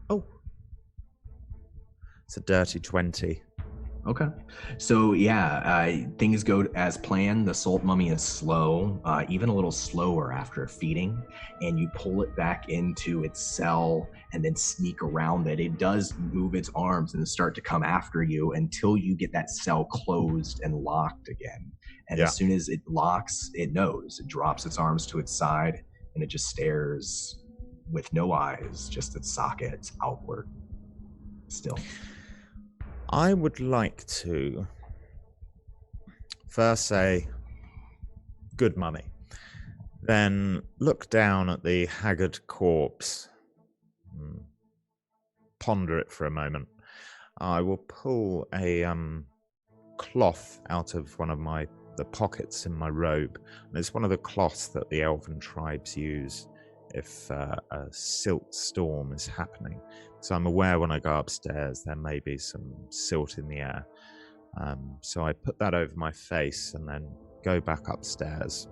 Oh. It's a dirty 20. Okay. So yeah, things go as planned. The salt mummy is slow, even a little slower after feeding, and you pull it back into its cell and then sneak around it. It does move its arms and start to come after you until you get that cell closed and locked again. And as soon as it locks, it knows. It drops its arms to its side and it just stares with no eyes, just its sockets outward still. I would like to first say, good mummy, then look down at the haggard corpse, ponder it for a moment. I will pull a cloth out of one of the pockets in my robe, and it's one of the cloths that the elven tribes use if a silt storm is happening. So I'm aware when I go upstairs there may be some silt in the air. So I put that over my face and then go back upstairs.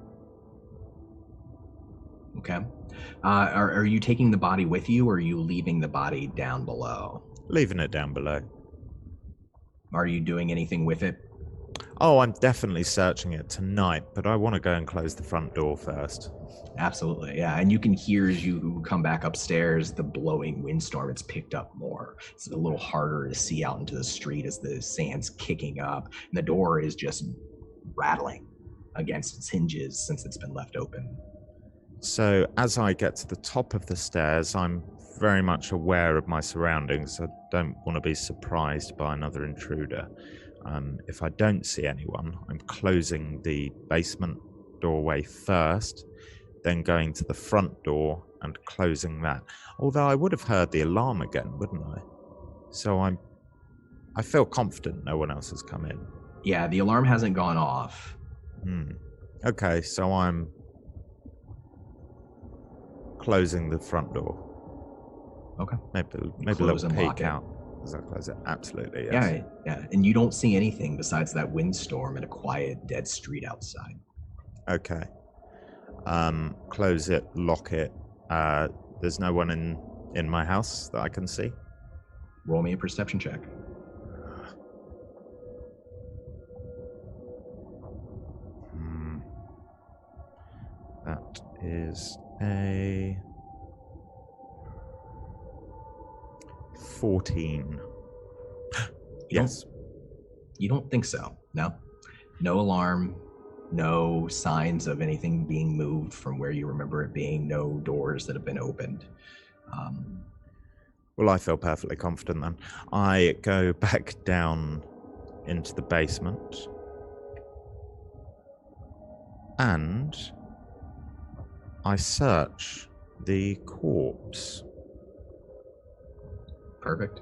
Okay. Are you taking the body with you, or are you leaving the body down below? Leaving it down below. Are you doing anything with it? Oh, I'm definitely searching it tonight, but I want to go and close the front door first. Absolutely, yeah. And you can hear as you come back upstairs, the blowing windstorm. It's picked up more. It's a little harder to see out into the street as the sand's kicking up, and the door is just rattling against its hinges since it's been left open. So as I get to the top of the stairs, I'm very much aware of my surroundings. I don't want to be surprised by another intruder. If I don't see anyone, I'm closing the basement doorway first, then going to the front door and closing that. Although I would have heard the alarm again, wouldn't I? So I feel confident no one else has come in. Yeah, the alarm hasn't gone off. Okay, so I'm closing the front door. Okay. Maybe a little peek out as I close it. Absolutely, yes. Yeah. And you don't see anything besides that windstorm and a quiet, dead street outside. Okay. Close it, lock it. There's no one in my house that I can see. Roll me a perception check. That is a 14. Yes. You don't think so? No. No alarm, no signs of anything being moved from where you remember it being, no doors that have been opened. Well, I feel perfectly confident then. I go back down into the basement and I search the corpse. Perfect.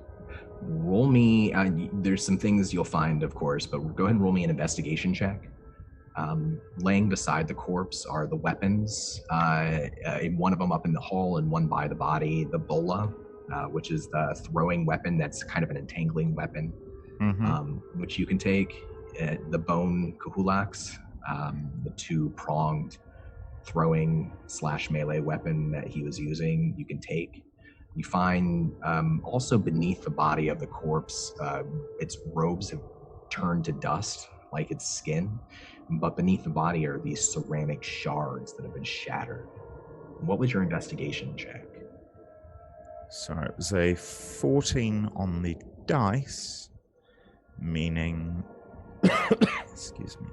Roll me, there's some things you'll find, of course, but go ahead and roll me an investigation check. Laying beside the corpse are the weapons, one of them up in the hall and one by the body, the bola, which is the throwing weapon that's kind of an entangling weapon, which you can take, the bone kuhulax, the two-pronged throwing / melee weapon that he was using, you can take. You find also beneath the body of the corpse, its robes have turned to dust like its skin, but beneath the body are these ceramic shards that have been shattered. What was your investigation check? So it was a 14 on the dice, meaning excuse me,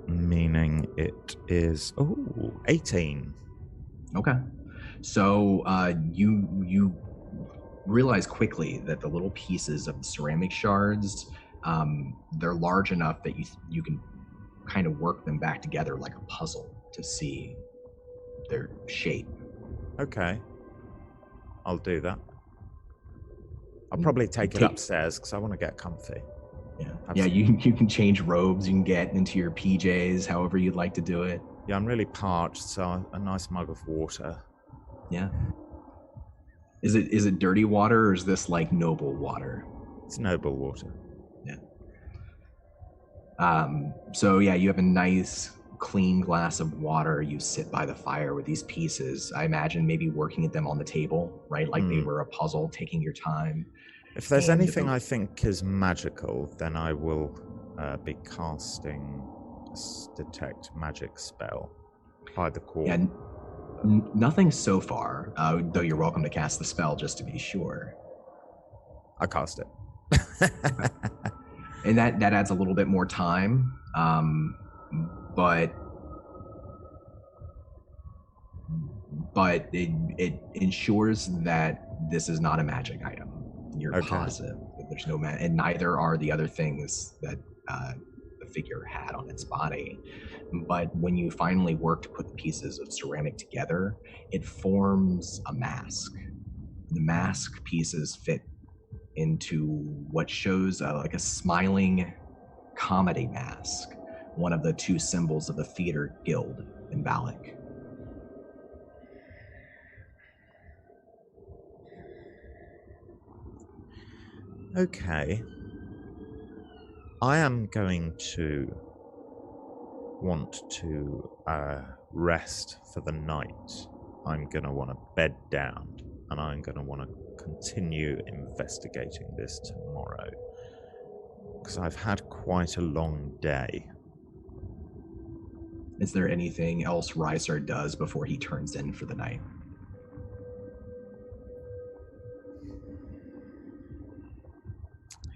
meaning it is 18. Okay. So you realize quickly that the little pieces of the ceramic shards, they're large enough that you can kind of work them back together like a puzzle to see their shape. Okay. I'll do that. I'll probably take it upstairs because I want to get comfy. Yeah, you can change robes, you can get into your PJs, however you'd like to do it. Yeah, I'm really parched, so a nice mug of water. Yeah. Is it dirty water or is this like noble water? It's noble water. Yeah. So yeah, you have a nice clean glass of water. You sit by the fire with these pieces. I imagine maybe working at them on the table, right? Like they were a puzzle, taking your time. If there's anything I think is magical, then I will be casting a detect magic spell by the corpse. Yeah, nothing so far, though you're welcome to cast the spell just to be sure. I cast it. And that adds a little bit more time, but it ensures that this is not a magic item. You're positive that there's no and neither are the other things that the figure had on its body. But when you finally work to put the pieces of ceramic together, it forms a mask. The mask pieces fit into what shows like a smiling comedy mask, one of the two symbols of the theater guild in Balic. Okay. I am going to want to rest for the night. I'm going to want to bed down, and I'm going to want to continue investigating this tomorrow. because I've had quite a long day. Is there anything else Rysar does before he turns in for the night?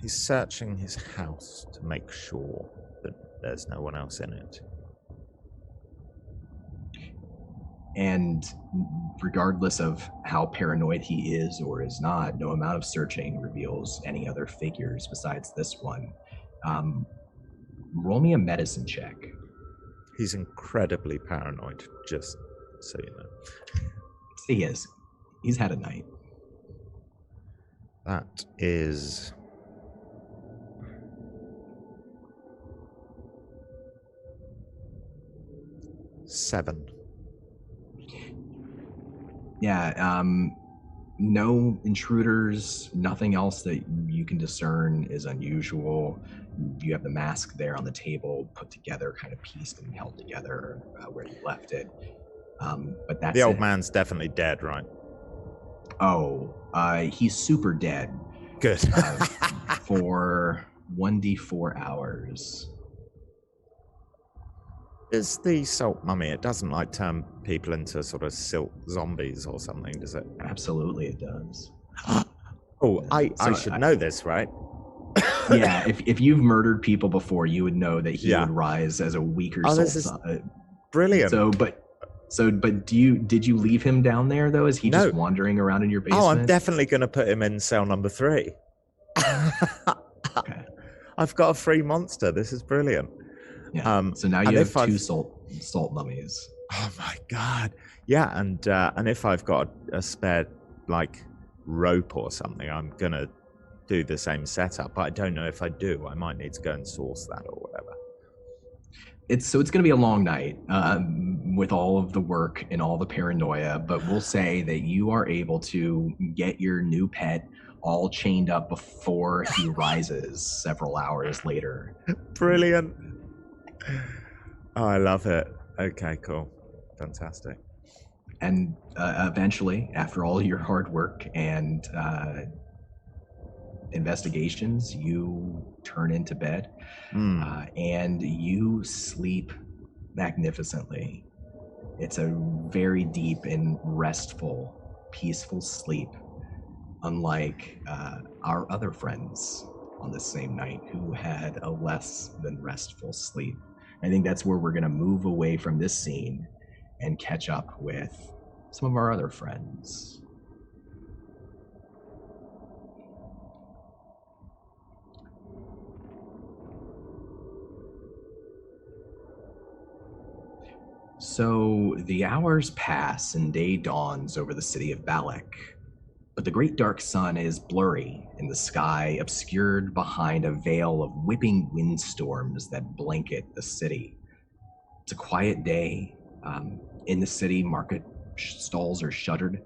He's searching his house to make sure that there's no one else in it. And regardless of how paranoid he is or is not, no amount of searching reveals any other figures besides this one. Roll me a medicine check. He's incredibly paranoid, just so you know. He is. He's had a night. That is... 7. Yeah, no intruders, nothing else that you can discern is unusual. You have the mask there on the table, put together, kind of pieced and held together where you left it. But that's the old man's definitely dead, right? Oh, he's super dead. Good. For 1d4 hours. Is the salt mummy, it doesn't like turn people into sort of silt zombies or something, does it? Absolutely it does. Oh, I should know this, right? Yeah, if you've murdered people before, you would know that he would rise as a weaker soul. This is brilliant. But did you leave him down there though? Is he just wandering around in your basement? Oh, I'm definitely going to put him in cell number 3. Okay. I've got a free monster. This is brilliant. Yeah. So now you have 2 salt mummies. Oh my god. Yeah, and if I've got a spare like rope or something, I'm gonna do the same setup. But I don't know if I do. I might need to go and source that or whatever. It's going to be a long night with all of the work and all the paranoia. But we'll say that you are able to get your new pet all chained up before he rises several hours later. Brilliant. Oh, I love it. Okay, cool. Fantastic. And eventually, after all your hard work and investigations, you turn into bed and you sleep magnificently. It's a very deep and restful, peaceful sleep, unlike our other friends on the same night who had a less than restful sleep. I think that's where we're going to move away from this scene and catch up with some of our other friends. So the hours pass and day dawns over the city of Balic, but the great dark sun is blurry in the sky, obscured behind a veil of whipping windstorms that blanket the city. It's a quiet day. In the city, market stalls are shuttered,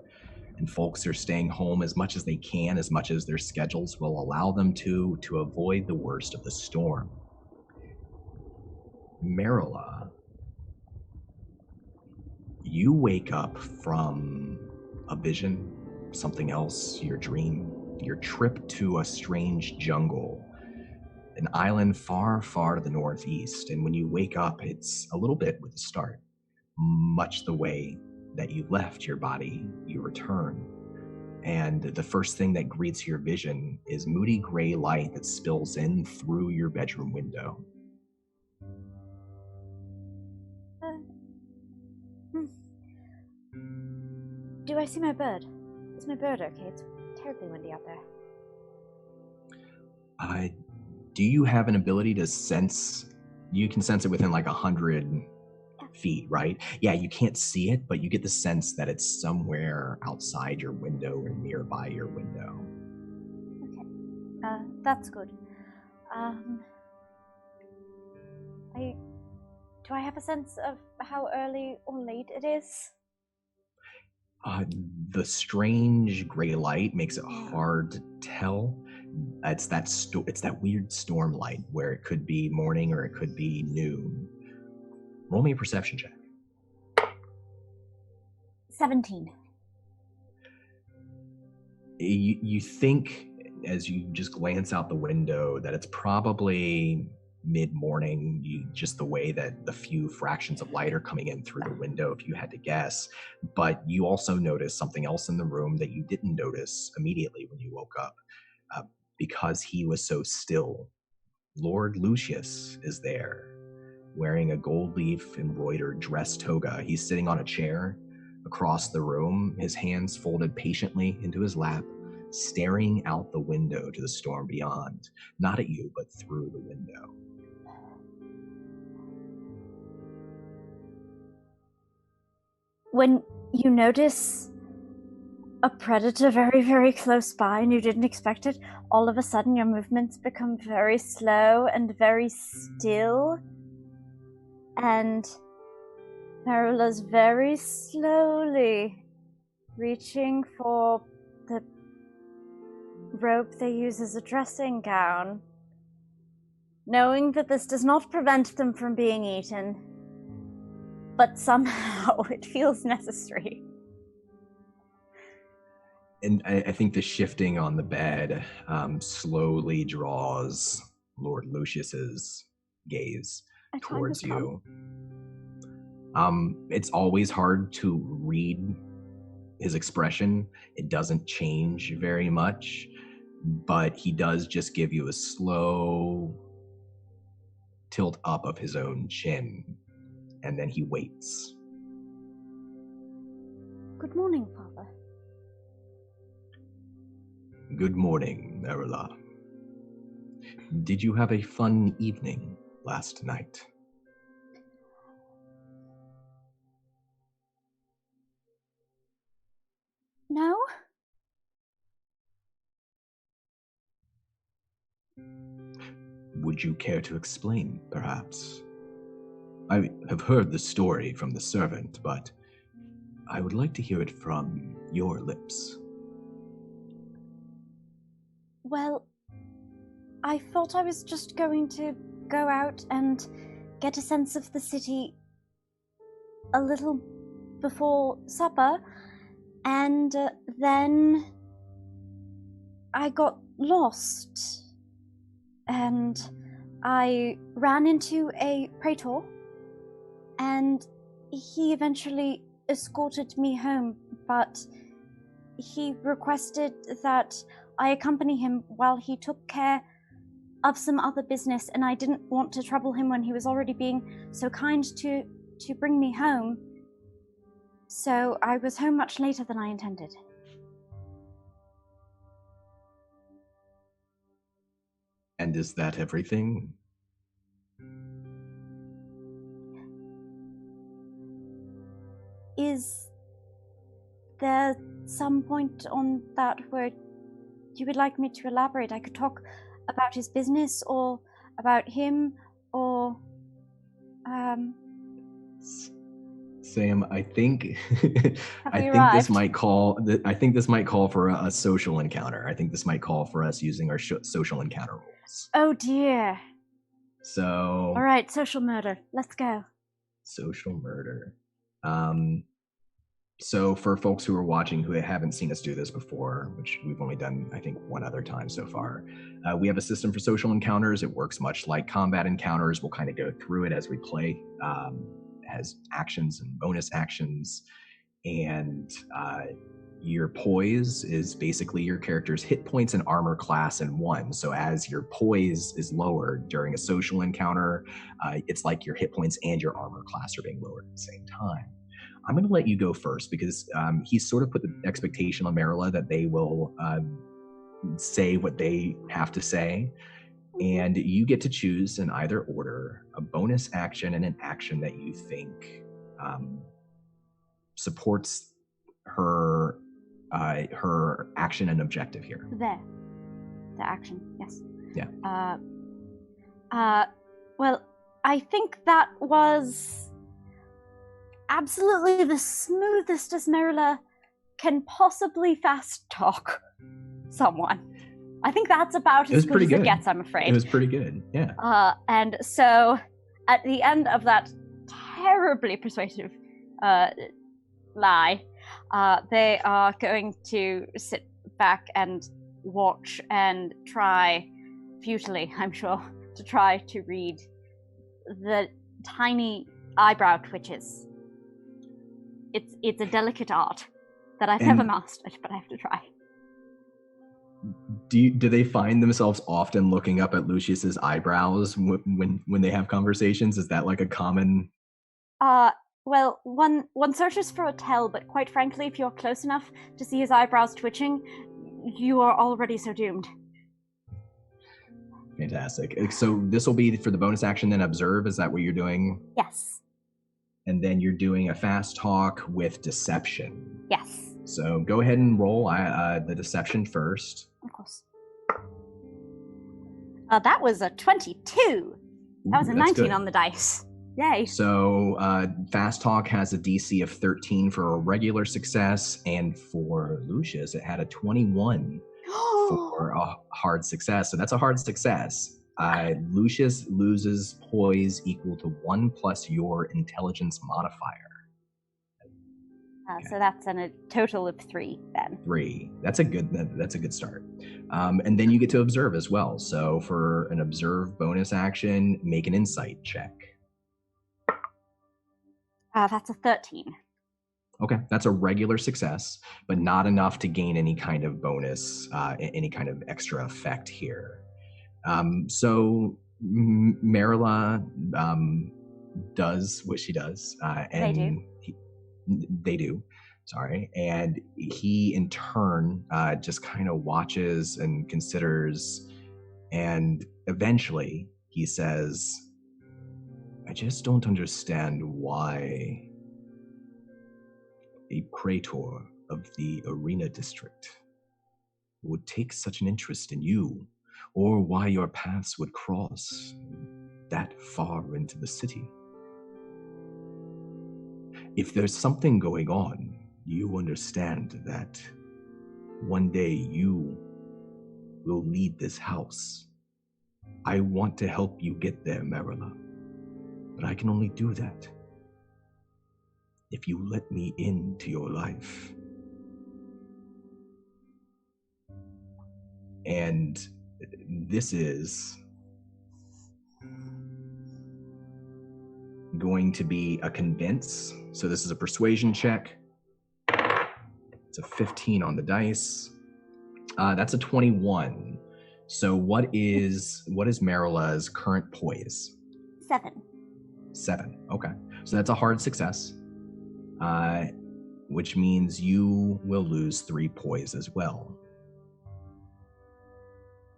and folks are staying home as much as they can, as much as their schedules will allow them to avoid the worst of the storm. Merula, you wake up from a vision, something else, your dream, your trip to a strange jungle, an island far, far to the northeast. And when you wake up, it's a little bit with a start. Much the way that you left your body, you return. And the first thing that greets your vision is moody gray light that spills in through your bedroom window. Do I see my bird? Is my bird okay? It's terribly windy out there. Do you have an ability to sense? You can sense it within like 100 feet, right? Yeah, you can't see it, but you get the sense that it's somewhere outside your window or nearby your window. Okay, that's good. Do I have a sense of how early or late it is? The strange gray light makes it hard to tell. It's that weird storm light where it could be morning or it could be noon. Roll me a perception check. 17. You think as you just glance out the window, that it's probably mid-morning, just the way that the few fractions of light are coming in through the window, if you had to guess. But you also notice something else in the room that you didn't notice immediately when you woke up, because he was so still. Lord Lucius is there, wearing a gold leaf embroidered dress toga. He's sitting on a chair across the room, his hands folded patiently into his lap, staring out the window to the storm beyond. Not at you, but through the window. When you notice a predator very, very close by and you didn't expect it, all of a sudden your movements become very slow and very still. And Merula's very slowly reaching for the rope they use as a dressing gown, knowing that this does not prevent them from being eaten, but somehow it feels necessary. And I think the shifting on the bed slowly draws Lord Lucius's gaze towards you. It's always hard to read his expression. It doesn't change very much, but he does just give you a slow tilt up of his own chin, and then he waits. Good morning, Father. Good morning, Merula. Did you have a fun evening last night? No? Would you care to explain, perhaps? I have heard the story from the servant, but I would like to hear it from your lips. Well, I thought I was just going to go out and get a sense of the city a little before supper, and then I got lost, and I ran into a praetor, and he eventually escorted me home, but he requested that I accompany him while he took care of some other business, and I didn't want to trouble him when he was already being so kind to bring me home. So I was home much later than I intended. And is that everything? Is there some point on that where you would like me to elaborate? I could talk about his business, or about him, or Sam, I think arrived? I think this might call for a social encounter. I think this might call for us using our social encounter rules. Oh dear. So. All right, social murder. Let's go. Social murder. So for folks who are watching who haven't seen us do this before, which we've only done, I think, one other time so far, we have a system for social encounters. It works much like combat encounters. We'll kind of go through it as we play. It has actions and bonus actions. And your poise is basically your character's hit points and armor class in one. So as your poise is lowered during a social encounter, it's like your hit points and your armor class are being lowered at the same time. I'm going to let you go first because he's sort of put the expectation on Merula that they will say what they have to say. And you get to choose in either order a bonus action and an action that you think supports her action and objective here. The action, yes. Yeah. Well, I think that was absolutely the smoothest as Merula can possibly fast talk someone. I think that's about as good as it gets, I'm afraid. It was pretty good, yeah. And so, at the end of that terribly persuasive lie, they are going to sit back and watch and try, futilely, I'm sure, to try to read the tiny eyebrow twitches. It's a delicate art that I've never mastered, but I have to try. Do they find themselves often looking up at Lucius's eyebrows when they have conversations? Is that like a common? Well, one searches for a tell, but quite frankly, if you're close enough to see his eyebrows twitching, you are already so doomed. Fantastic. So this will be for the bonus action, then observe. Is that what you're doing? Yes. And then you're doing a fast talk with deception. Yes. So go ahead and roll the deception first. Of course. That was a 22. That was a 19 good. On the dice. Yay. So fast talk has a DC of 13 for a regular success, and for Lucius, it had a 21 for a hard success. So that's a hard success. Lucius loses poise equal to 1 plus your intelligence modifier. Okay. So that's a total of 3 then. 3. That's a good start. And then you get to observe as well. So for an observe bonus action, make an insight check. That's a 13. Okay, that's a regular success, but not enough to gain any kind of bonus, any kind of extra effect here. So Merula does what she does, and they do. Sorry, and he in turn just kind of watches and considers, and eventually he says, "I just don't understand why a praetor of the arena district would take such an interest in you, or why your paths would cross that far into the city. If there's something going on, you understand that one day you will lead this house. I want to help you get there, Merula, but I can only do that if you let me into your life." And this is going to be a convince. So this is a persuasion check. It's a 15 on the dice. That's a 21. So what is Merula's current poise? 7. Okay. So that's a hard success. Which means you will lose 3 poise as well.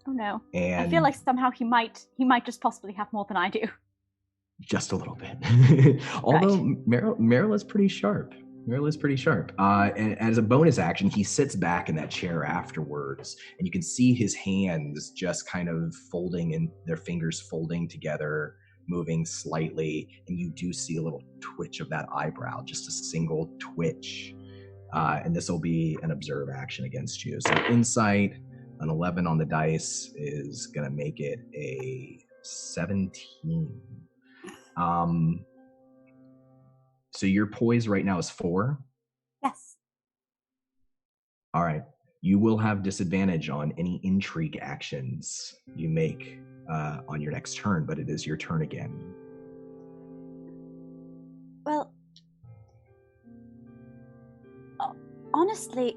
Oh no. And I feel like somehow he might just possibly have more than I do. Just a little bit. Although Merula's pretty sharp. And as a bonus action, he sits back in that chair afterwards, and you can see his hands just kind of folding, and their fingers folding together, moving slightly, and you do see a little twitch of that eyebrow, just a single twitch. And this will be an observe action against you. So insight, an 11 on the dice is going to make it a 17. So your poise right now is 4? Yes. All right. You will have disadvantage on any intrigue actions you make on your next turn, but it is your turn again. Well, honestly,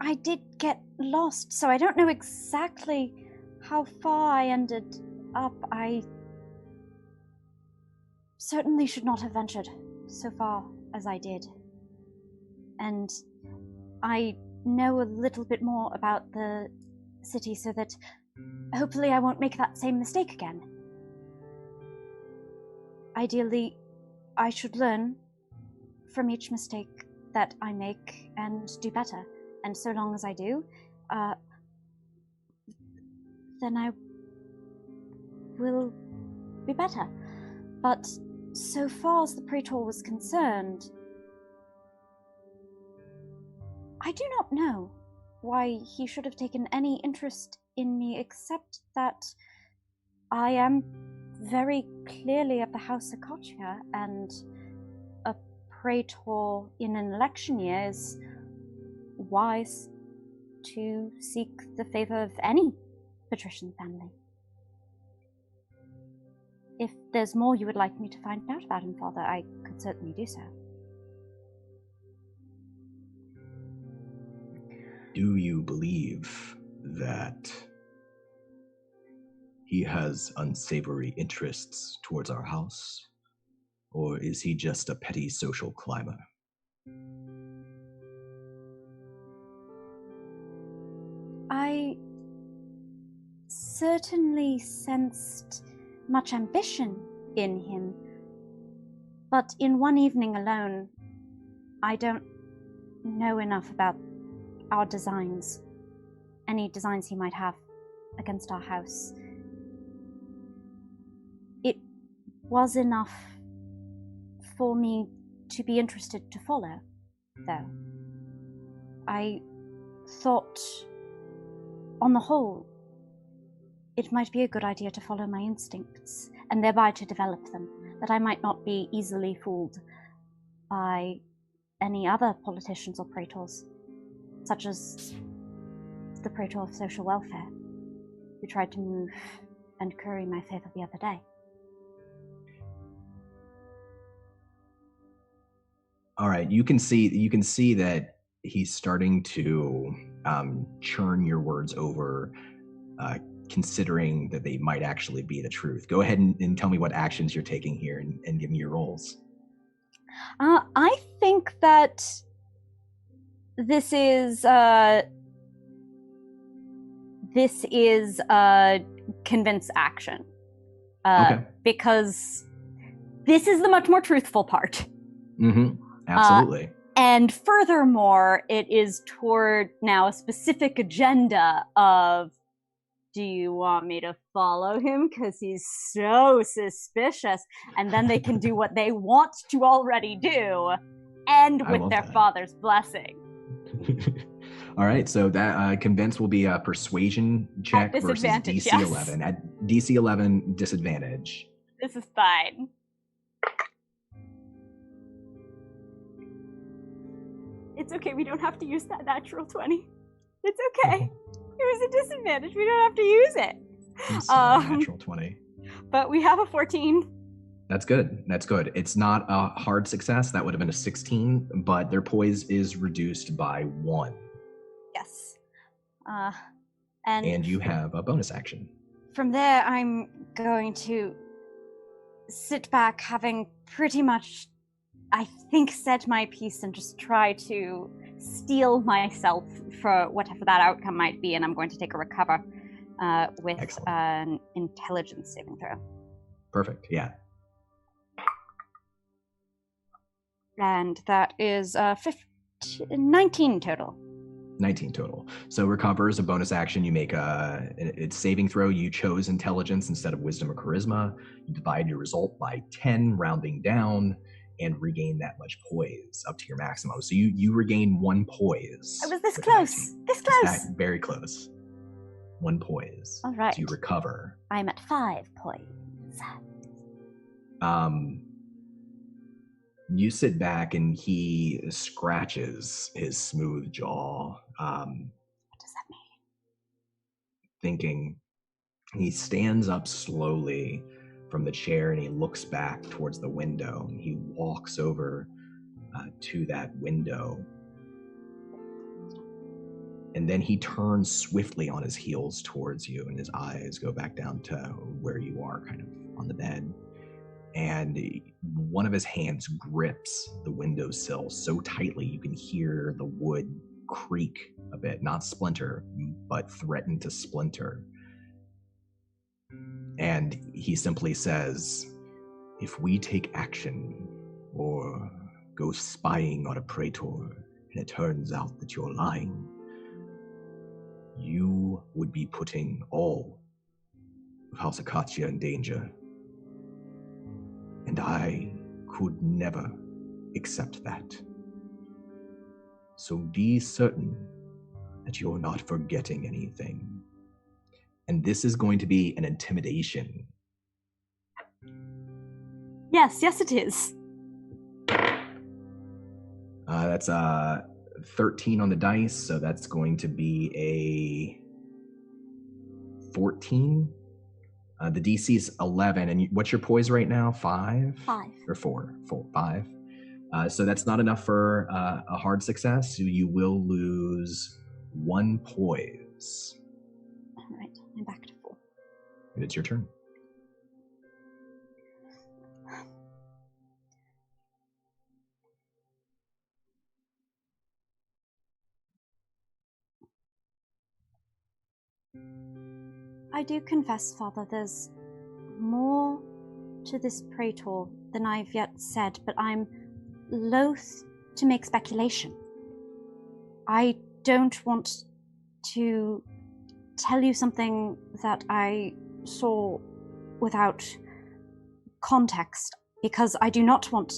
I did get lost, so I don't know exactly how far I ended up. I certainly should not have ventured so far as I did. And I know a little bit more about the city so that hopefully I won't make that same mistake again. Ideally, I should learn from each mistake that I make and do better. And so long as I do, then I will be better. But so far as the praetor was concerned, I do not know why he should have taken any interest in me, except that I am very clearly of the House Akasha, and a praetor in an election year is wise to seek the favor of any patrician family. If there's more you would like me to find out about him, Father, I could certainly do so. Do you believe that he has unsavory interests towards our house? Or is he just a petty social climber? I certainly sensed much ambition in him, but in one evening alone, I don't know enough about our designs, any designs he might have against our house. It was enough for me to be interested to follow, though. I thought, on the whole, it might be a good idea to follow my instincts, and thereby to develop them, that I might not be easily fooled by any other politicians or praetors, such as the praetor of social welfare, who tried to move and curry my favor the other day. All right, you can see that he's starting to churn your words over, considering that they might actually be the truth. Go ahead and tell me what actions you're taking here, and give me your rolls. I think that this is a convince action, Okay. because this is the much more truthful part. Mm-hmm. Absolutely. And furthermore, it is toward now a specific agenda of, do you want me to follow him? Because he's so suspicious. And then they can do what they want to already do, and with their father's blessing. All right, so that convince will be a persuasion check versus DC 11. At DC 11, disadvantage. This is fine. It's okay, we don't have to use that natural 20. It's okay. It was a disadvantage, we don't have to use it. Natural 20. But we have a 14. That's good. That's good. It's not a hard success. That would have been a 16, but their poise is reduced by 1. Yes. And you have a bonus action. From there, I'm going to sit back, having pretty much, I think, said my piece, and just try to steel myself for whatever that outcome might be, and I'm going to take a recover with Excellent. an intelligence saving throw. Perfect, yeah. And that is 19 total. 19 total. So recover is a bonus action. You make it's saving throw. You chose intelligence instead of wisdom or charisma. You divide your result by 10, rounding down, and regain that much poise up to your maximum. So you regain 1 poise. I was this close. This close. Very close. 1 poise. All right. To recover. I'm at 5 poise. You sit back and he scratches his smooth jaw. What does that mean? Thinking. He stands up slowly from the chair and he looks back towards the window. He walks over to that window. And then he turns swiftly on his heels towards you, and his eyes go back down to where you are, kind of on the bed. And one of his hands grips the windowsill so tightly you can hear the wood creak a bit, not splinter, but threaten to splinter. And he simply says, if we take action or go spying on a praetor and it turns out that you're lying, you would be putting all of House Akasha in danger. And I could never accept that. So be certain that you're not forgetting anything. And this is going to be an intimidation. Yes, it is. That's 13 on the dice, so that's going to be a 14. The DC is 11, and what's your poise right now? 5? 5. Or 4? 5. So that's not enough for a hard success. So you will lose 1 poise. All right, I'm back to 4. And it's your turn. I do confess, Father, there's more to this praetor than I've yet said, but I'm loath to make speculation. I don't want to tell you something that I saw without context, because I do not want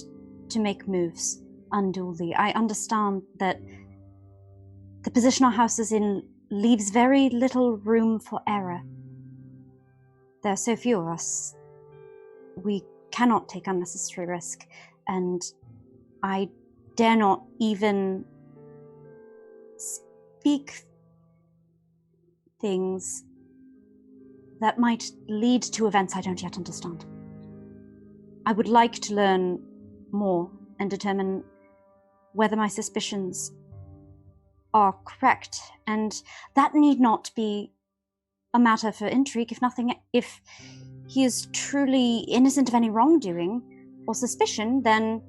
to make moves unduly. I understand that the position our house is in leaves very little room for error. There are so few of us. We cannot take unnecessary risk, and I dare not even speak things that might lead to events I don't yet understand. I would like to learn more and determine whether my suspicions are correct, and that need not be a matter for intrigue. If he is truly innocent of any wrongdoing or suspicion, then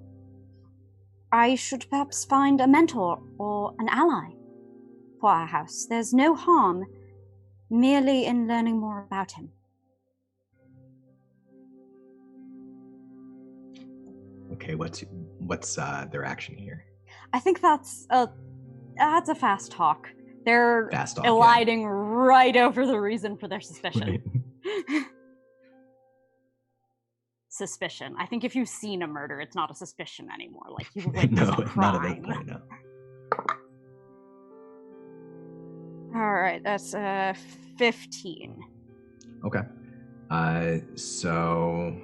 I should perhaps find a mentor or an ally for our house. There's no harm merely in learning more about him. Okay, what's their action here? I think that's a fast talk. They're fast talk, eliding right over the reason for their suspicion. Right. Suspicion. I think if you've seen a murder, it's not a suspicion anymore. Like you witnessed No, a crime. not at that point, no. All right, that's 15. Okay. So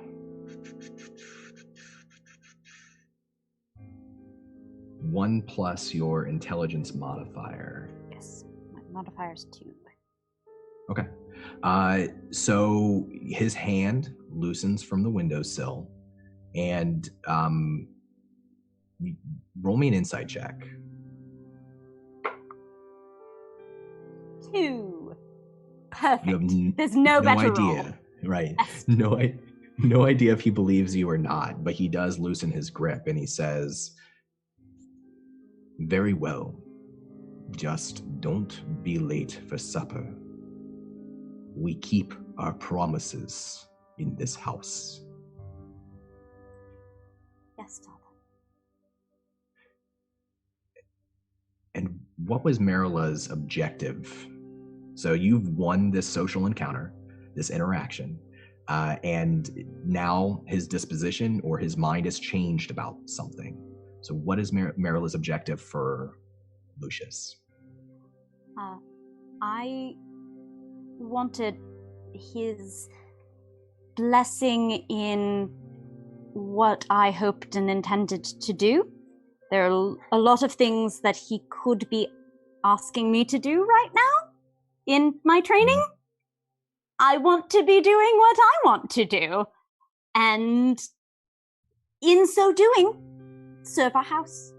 1 plus your intelligence modifier. Yes, my modifier's 2. Okay. So his hand loosens from the windowsill, and roll me an insight check. 2. Perfect. You have There's no better idea, roll. right? Yes. No idea if he believes you or not, but he does loosen his grip, and he says, "Very well. Just don't be late for supper. We keep our promises in this house." Yes, Father. And what was Merula's objective? So you've won this social encounter, this interaction, and now his disposition or his mind has changed about something. So what is Merula's objective for Lucius? I wanted his blessing in what I hoped and intended to do. There are a lot of things that he could be asking me to do right now in my training. I want to be doing what I want to do. And in so doing, serve our house.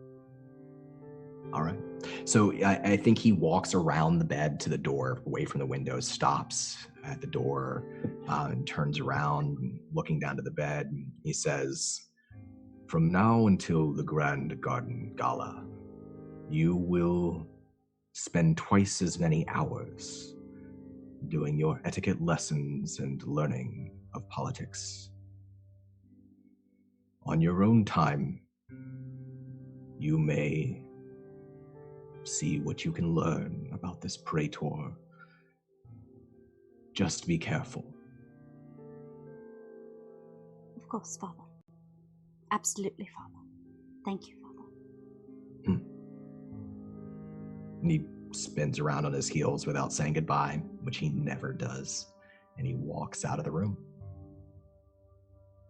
All right. So I think he walks around the bed to the door, away from the window, stops at the door, and turns around, looking down to the bed. He says, "From now until the Grand Garden Gala, you will spend twice as many hours doing your etiquette lessons and learning of politics. On your own time, you may see what you can learn about this praetor. Just be careful." Of course, Father. Absolutely, Father. Thank you, Father. And he spins around on his heels without saying goodbye, which he never does, and he walks out of the room.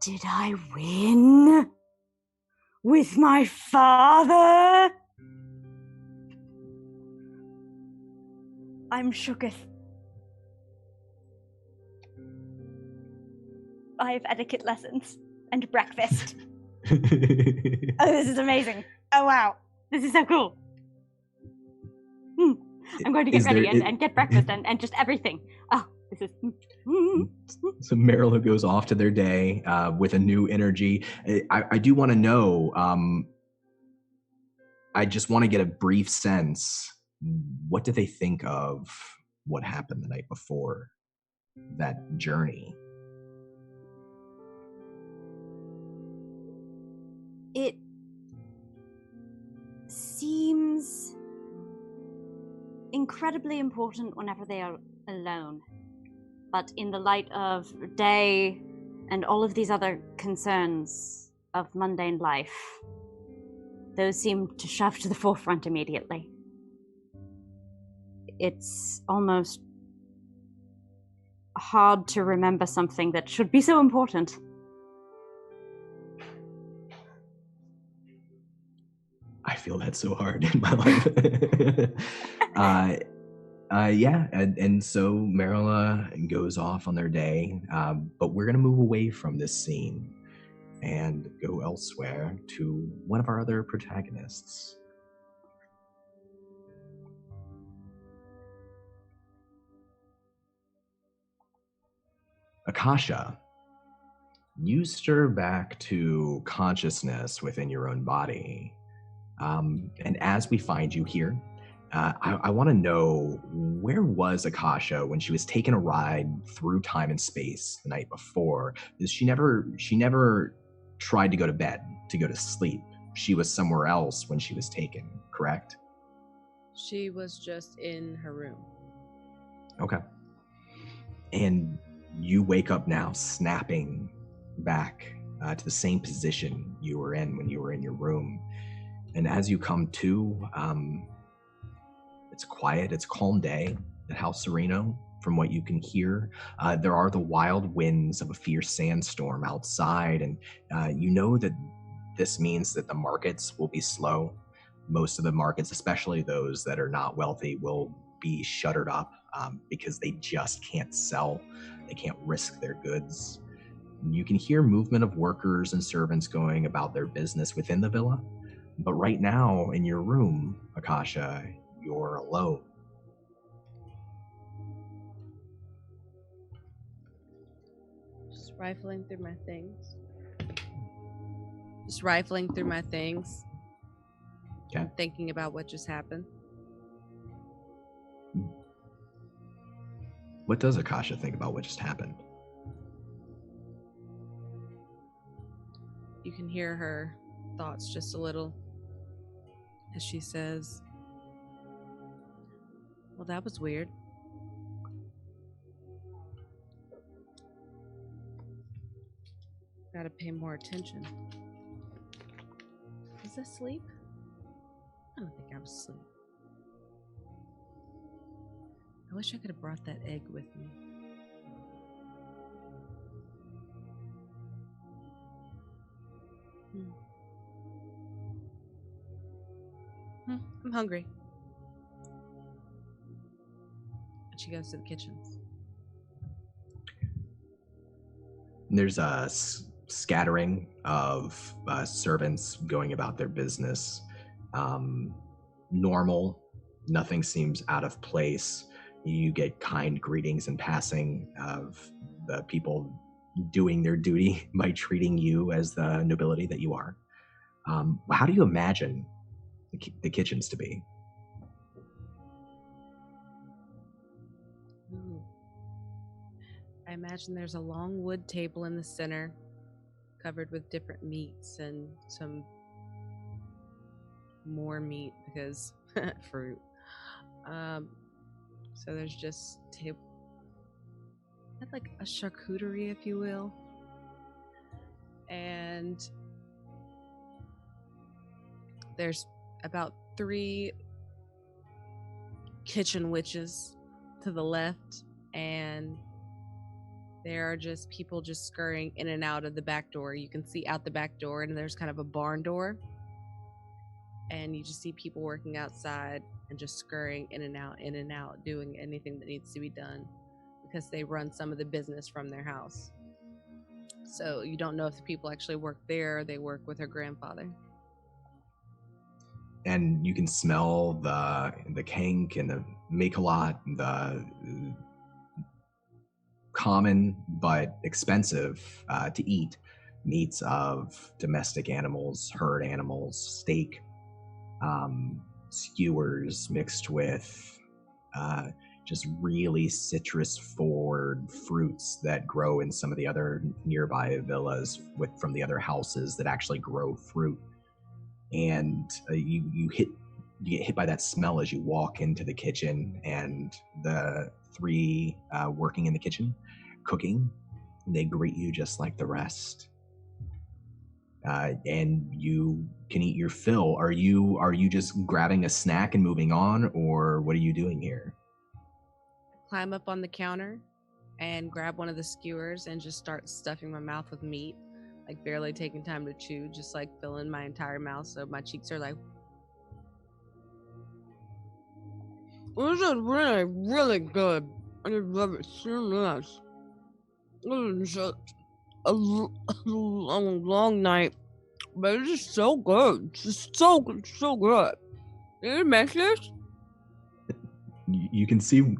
Did I win? With my father? I'm shooketh. I have etiquette lessons and breakfast. Oh, this is amazing. Oh, wow. This is so cool. I'm going to get ready and get breakfast and just everything. Oh, this is... So Merula goes off to their day with a new energy. I do want to know, I just want to get a brief sense. What do they think of what happened the night before that journey? It seems incredibly important whenever they are alone. But in the light of day and all of these other concerns of mundane life, those seem to shove to the forefront immediately. It's almost hard to remember something that should be so important. I feel that so hard in my life. Yeah, and so Merula goes off on their day, but we're going to move away from this scene and go elsewhere to one of our other protagonists. Akasha, you stir back to consciousness within your own body. And as we find you here, I want to know, where was Akasha when she was taking a ride through time and space the night before? She never tried to go to bed, to go to sleep. She was somewhere else when she was taken, correct? She was just in her room. Okay. And you wake up now snapping back to the same position you were in when you were in your room. And as you come to, it's quiet, it's calm day at House Sereno. From what you can hear, there are the wild winds of a fierce sandstorm outside, and you know that this means that the markets will be slow. Most of the markets, especially those that are not wealthy, will be shuttered up because they just can't sell. They can't risk their goods. You can hear movement of workers and servants going about their business within the villa. But right now, in your room, Akasha, you're alone. Just rifling through my things. Just rifling through my things. Okay. Thinking about what just happened. What does Akasha think about what just happened? You can hear her thoughts just a little as she says, well, that was weird. Gotta pay more attention. Was I asleep? I don't think I was asleep. I wish I could have brought that egg with me. I'm hungry. And she goes to the kitchens. There's a scattering of servants going about their business. Normal, nothing seems out of place. You get kind greetings and passing of the people doing their duty by treating you as the nobility that you are. How do you imagine the kitchens to be? Ooh. I imagine there's a long wood table in the center, covered with different meats and some more meat because fruit. So there's just like a charcuterie, if you will, and there's about 3 kitchen witches to the left, and there are just people just scurrying in and out of the back door. You can see out the back door, and there's kind of a barn door. and you just see people working outside and just scurrying in and out, doing anything that needs to be done because they run some of the business from their house. So you don't know if the people actually work there or they work with her grandfather. And you can smell the kank and the make-a-lot, the common but expensive to eat meats of domestic animals, herd animals, steak, skewers mixed with just really citrus-forward fruits that grow in some of the other nearby villas from the other houses that actually grow fruit. And you get hit by that smell as you walk into the kitchen, and the three working in the kitchen, cooking, they greet you just like the rest. And you can eat your fill. Are you just grabbing a snack and moving on, or what are you doing here? Climb up on the counter and grab one of the skewers and just start stuffing my mouth with meat, like barely taking time to chew, just like filling my entire mouth so my cheeks are like, this is really, really good. I just love it so much. It's a long night, but it's just so good. It's just so good, so good. Did you make this? You can see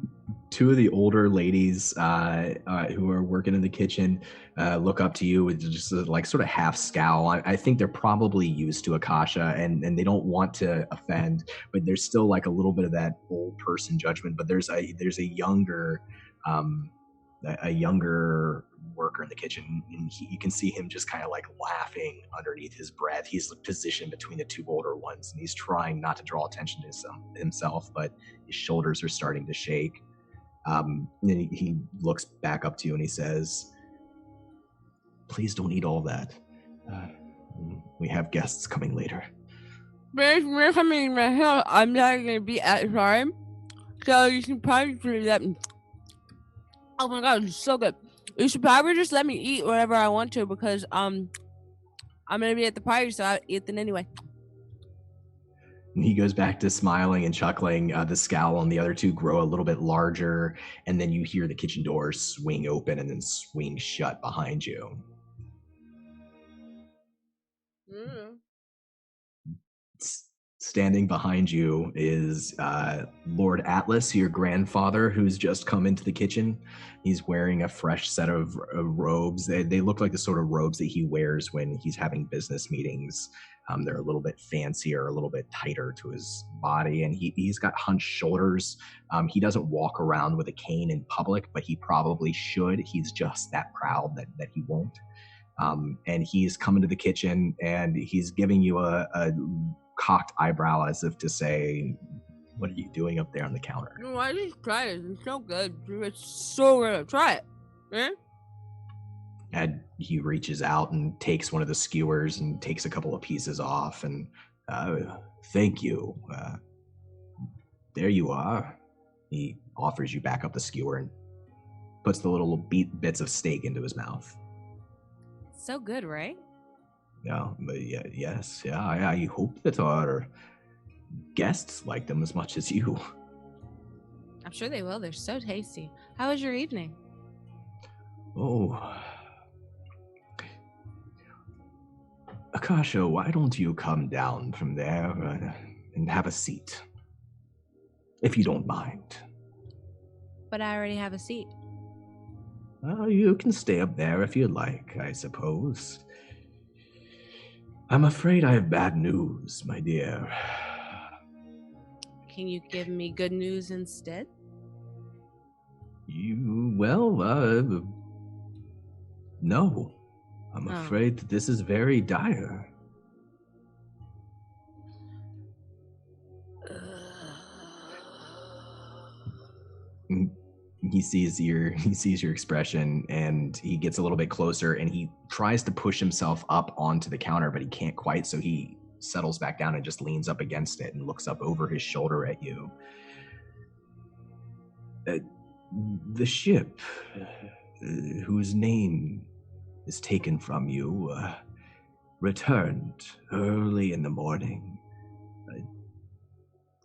two of the older ladies who are working in the kitchen look up to you with just a, like sort of half scowl. I think they're probably used to Akasha and they don't want to offend, but there's still like a little bit of that old person judgment. But there's a younger worker in the kitchen, and you can see him just kind of like laughing underneath his breath. He's positioned between the two older ones, and he's trying not to draw attention to himself, but his shoulders are starting to shake. And he looks back up to you and he says, please don't eat all that. We have guests coming later. We're coming right here. I'm not going to be at the time, so you can probably let me. Oh my god, it's so good. You should probably just let me eat whatever I want to because I'm gonna be at the party, so I'll eat it anyway. And he goes back to smiling and chuckling. The scowl on the other two grow a little bit larger, and then you hear the kitchen doors swing open and then swing shut behind you. Standing behind you is Lord Atlas, your grandfather, who's just come into the kitchen. He's wearing a fresh set of robes. They look like the sort of robes that he wears when he's having business meetings. They're a little bit fancier, a little bit tighter to his body, and he's got hunched shoulders. He doesn't walk around with a cane in public, but he probably should. He's just that proud that he won't. And he's come into the kitchen, and he's giving you a cocked eyebrow as if to say, what are you doing up there on the counter? No, I just tried it. It's so good. It's so good. Try it. Eh? And he reaches out and takes one of the skewers and takes a couple of pieces off, and thank you. There you are. He offers you back up the skewer and puts the little bits of steak into his mouth. So good, right? Yeah, but yes, I hope that our guests like them as much as you. I'm sure they will. They're so tasty. How was your evening? Oh. Akasha, why don't you come down from there and have a seat? If you don't mind. But I already have a seat. You can stay up there if you like, I suppose. I'm afraid I have bad news, my dear. Can you give me good news instead? No. I'm afraid that this is very dire. He sees your expression, and he gets a little bit closer, and he tries to push himself up onto the counter, but he can't quite, so he settles back down and just leans up against it and looks up over his shoulder at you. The ship, whose name is taken from you, returned early in the morning.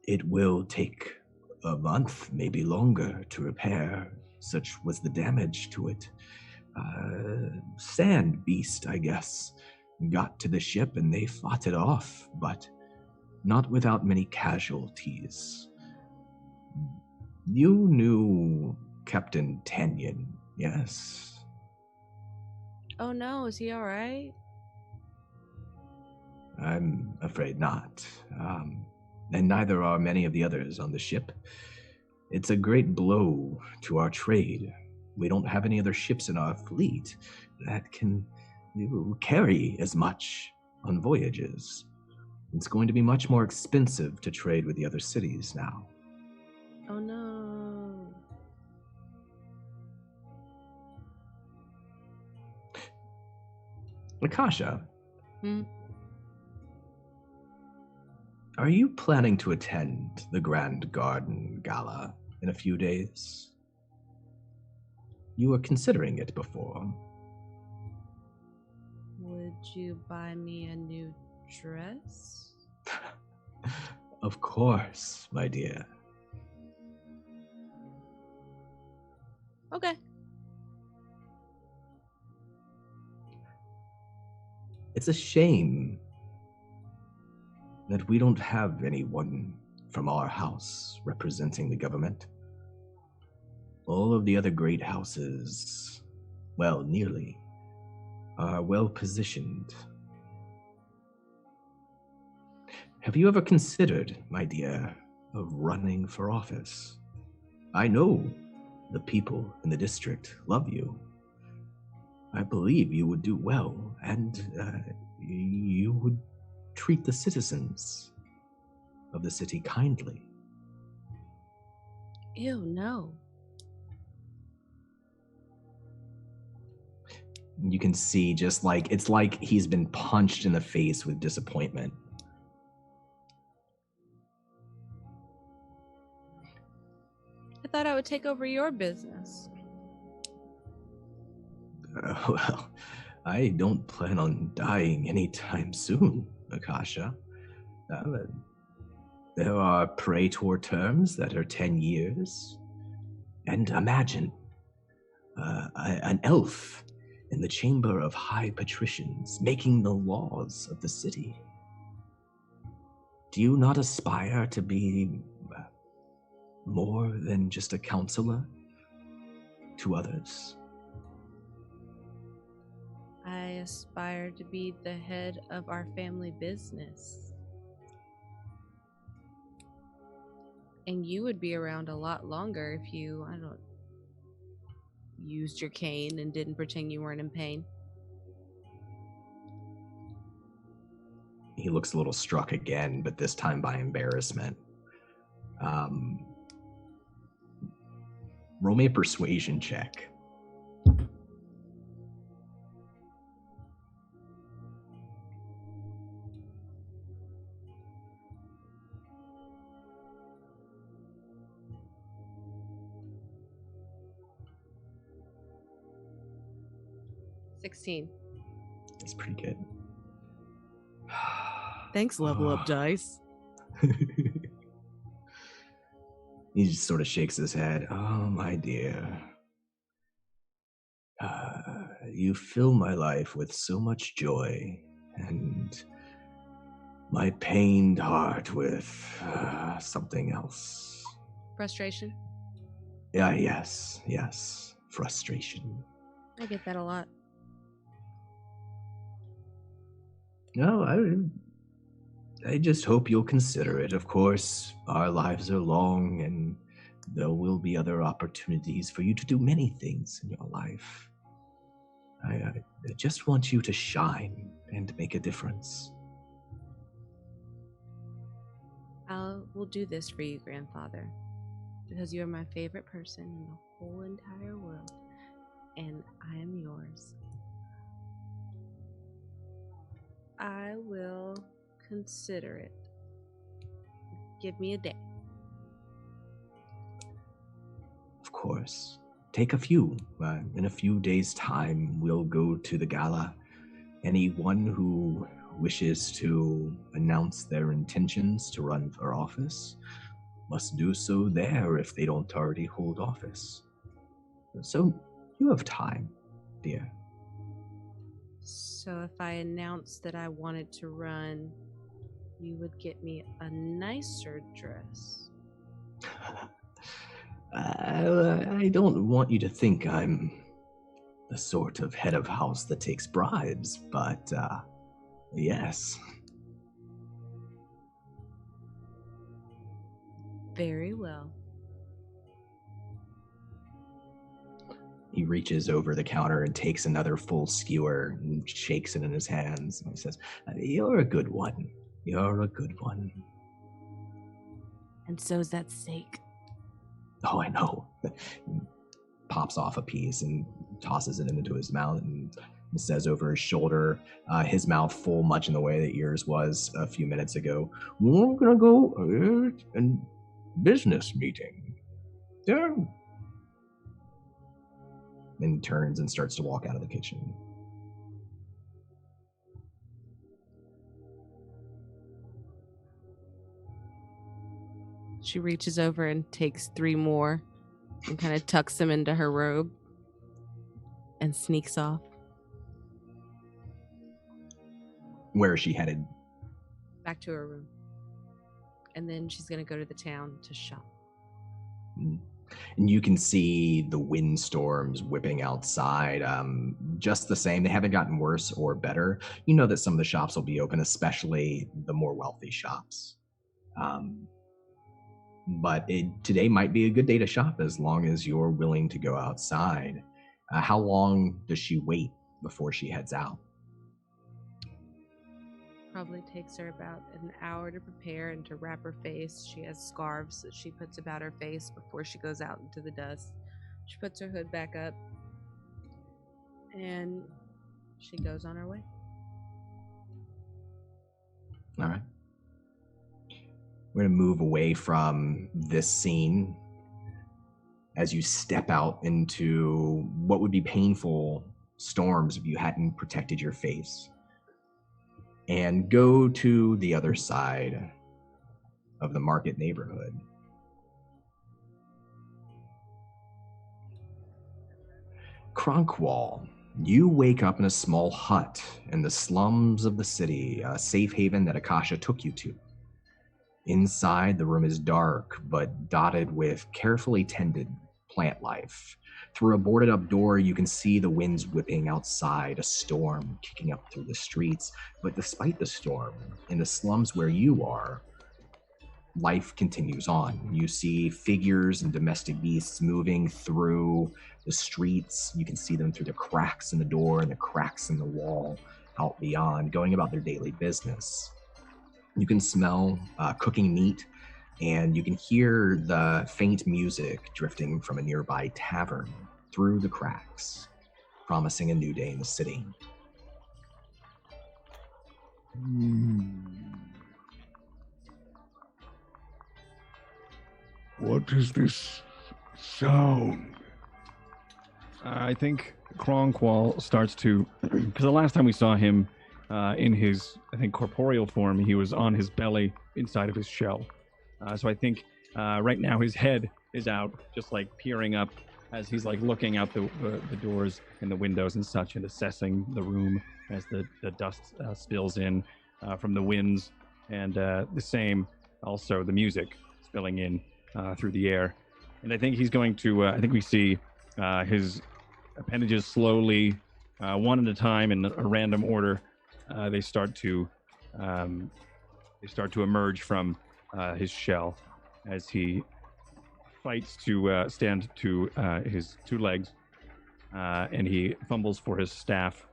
it will take a month, maybe longer, to repair. Such was the damage to it. Sand beast, I guess, got to the ship and they fought it off, but not without many casualties. You knew Captain Tanyan, yes? Oh no, is he alright? I'm afraid not. And neither are many of the others on the ship. It's a great blow to our trade. We don't have any other ships in our fleet that can carry as much on voyages. It's going to be much more expensive to trade with the other cities now. Oh no. Akasha, Hmm? are you planning to attend the Grand Garden Gala in a few days? You were considering it before. Would you buy me a new dress? Of course, my dear. Okay. It's a shame that we don't have anyone from our house representing the government. All of the other great houses, well, nearly, are well positioned. Have you ever considered, my dear, of running for office? I know the people in the district love you. I believe you would do well, and you would treat the citizens of the city kindly. Ew, no. You can see just like, it's like he's been punched in the face with disappointment. I thought I would take over your business. Well, I don't plan on dying anytime soon, Akasha. There are praetor terms that are 10 years. And imagine an elf in the chamber of high patricians making the laws of the city. Do you not aspire to be more than just a counselor to others? I aspire to be the head of our family business. And you would be around a lot longer if you, used your cane and didn't pretend you weren't in pain. He looks a little struck again, but this time by embarrassment. Roll me a persuasion check. $16. That's pretty good. Thanks, level up dice. He just sort of shakes his head. Oh, my dear. You fill my life with so much joy, and my pained heart with something else. Frustration? Yeah, yes. Frustration. I get that a lot. No, I just hope you'll consider it. Of course, our lives are long, and there will be other opportunities for you to do many things in your life. I just want you to shine and make a difference. I will do this for you, grandfather, because you are my favorite person in the whole entire world, and I am yours. I will consider it. Give me a day. Of course. Take a few. In a few days' time, we'll go to the gala. Anyone who wishes to announce their intentions to run for office must do so there if they don't already hold office. So you have time, dear. So if I announced that I wanted to run, you would get me a nicer dress. I don't want you to think I'm the sort of head of house that takes bribes, but yes. Very well. He reaches over the counter and takes another full skewer and shakes it in his hands. And he says, "You're a good one. You're a good one." And so's that steak. Oh, I know. Pops off a piece and tosses it into his mouth and says over his shoulder, his mouth full much in the way that yours was a few minutes ago, "We're gonna go and business meeting." Yeah. And turns and starts to walk out of the kitchen. She reaches over and takes 3 more and kind of tucks them into her robe and sneaks off. Where is she headed? Back to her room. And then she's going to go to the town to shop. And you can see the windstorms whipping outside. Just the same, they haven't gotten worse or better. You know that some of the shops will be open, especially the more wealthy shops. But today might be a good day to shop as long as you're willing to go outside. How long does she wait before she heads out? Probably takes her about an hour to prepare and to wrap her face. She has scarves that she puts about her face before she goes out into the dust. She puts her hood back up and she goes on her way. All right. We're going to move away from this scene as you step out into what would be painful storms if you hadn't protected your face, and go to the other side of the market neighborhood. Kronqual, you wake up in a small hut in the slums of the city, a safe haven that Akasha took you to. Inside, the room is dark, but dotted with carefully tended plant life. Through a boarded up door, you can see the winds whipping outside, a storm kicking up through the streets. But despite the storm, in the slums where you are, life continues on. You see figures and domestic beasts moving through the streets. You can see them through the cracks in the door and the cracks in the wall out beyond, going about their daily business. You can smell cooking meat, and you can hear the faint music drifting from a nearby tavern through the cracks, promising a new day in the city. What is this sound? I think Kronqual starts to, because the last time we saw him in his, I think, corporeal form, he was on his belly inside of his shell. So I think right now his head is out, just like peering up as he's like looking out the doors and the windows and such, and assessing the room as the dust spills in from the winds, and the same also the music spilling in through the air. And I think he's going to, I think we see his appendages slowly, one at a time in a random order, they start to emerge from his shell as he fights to stand to his 2 legs, and he fumbles for his staff,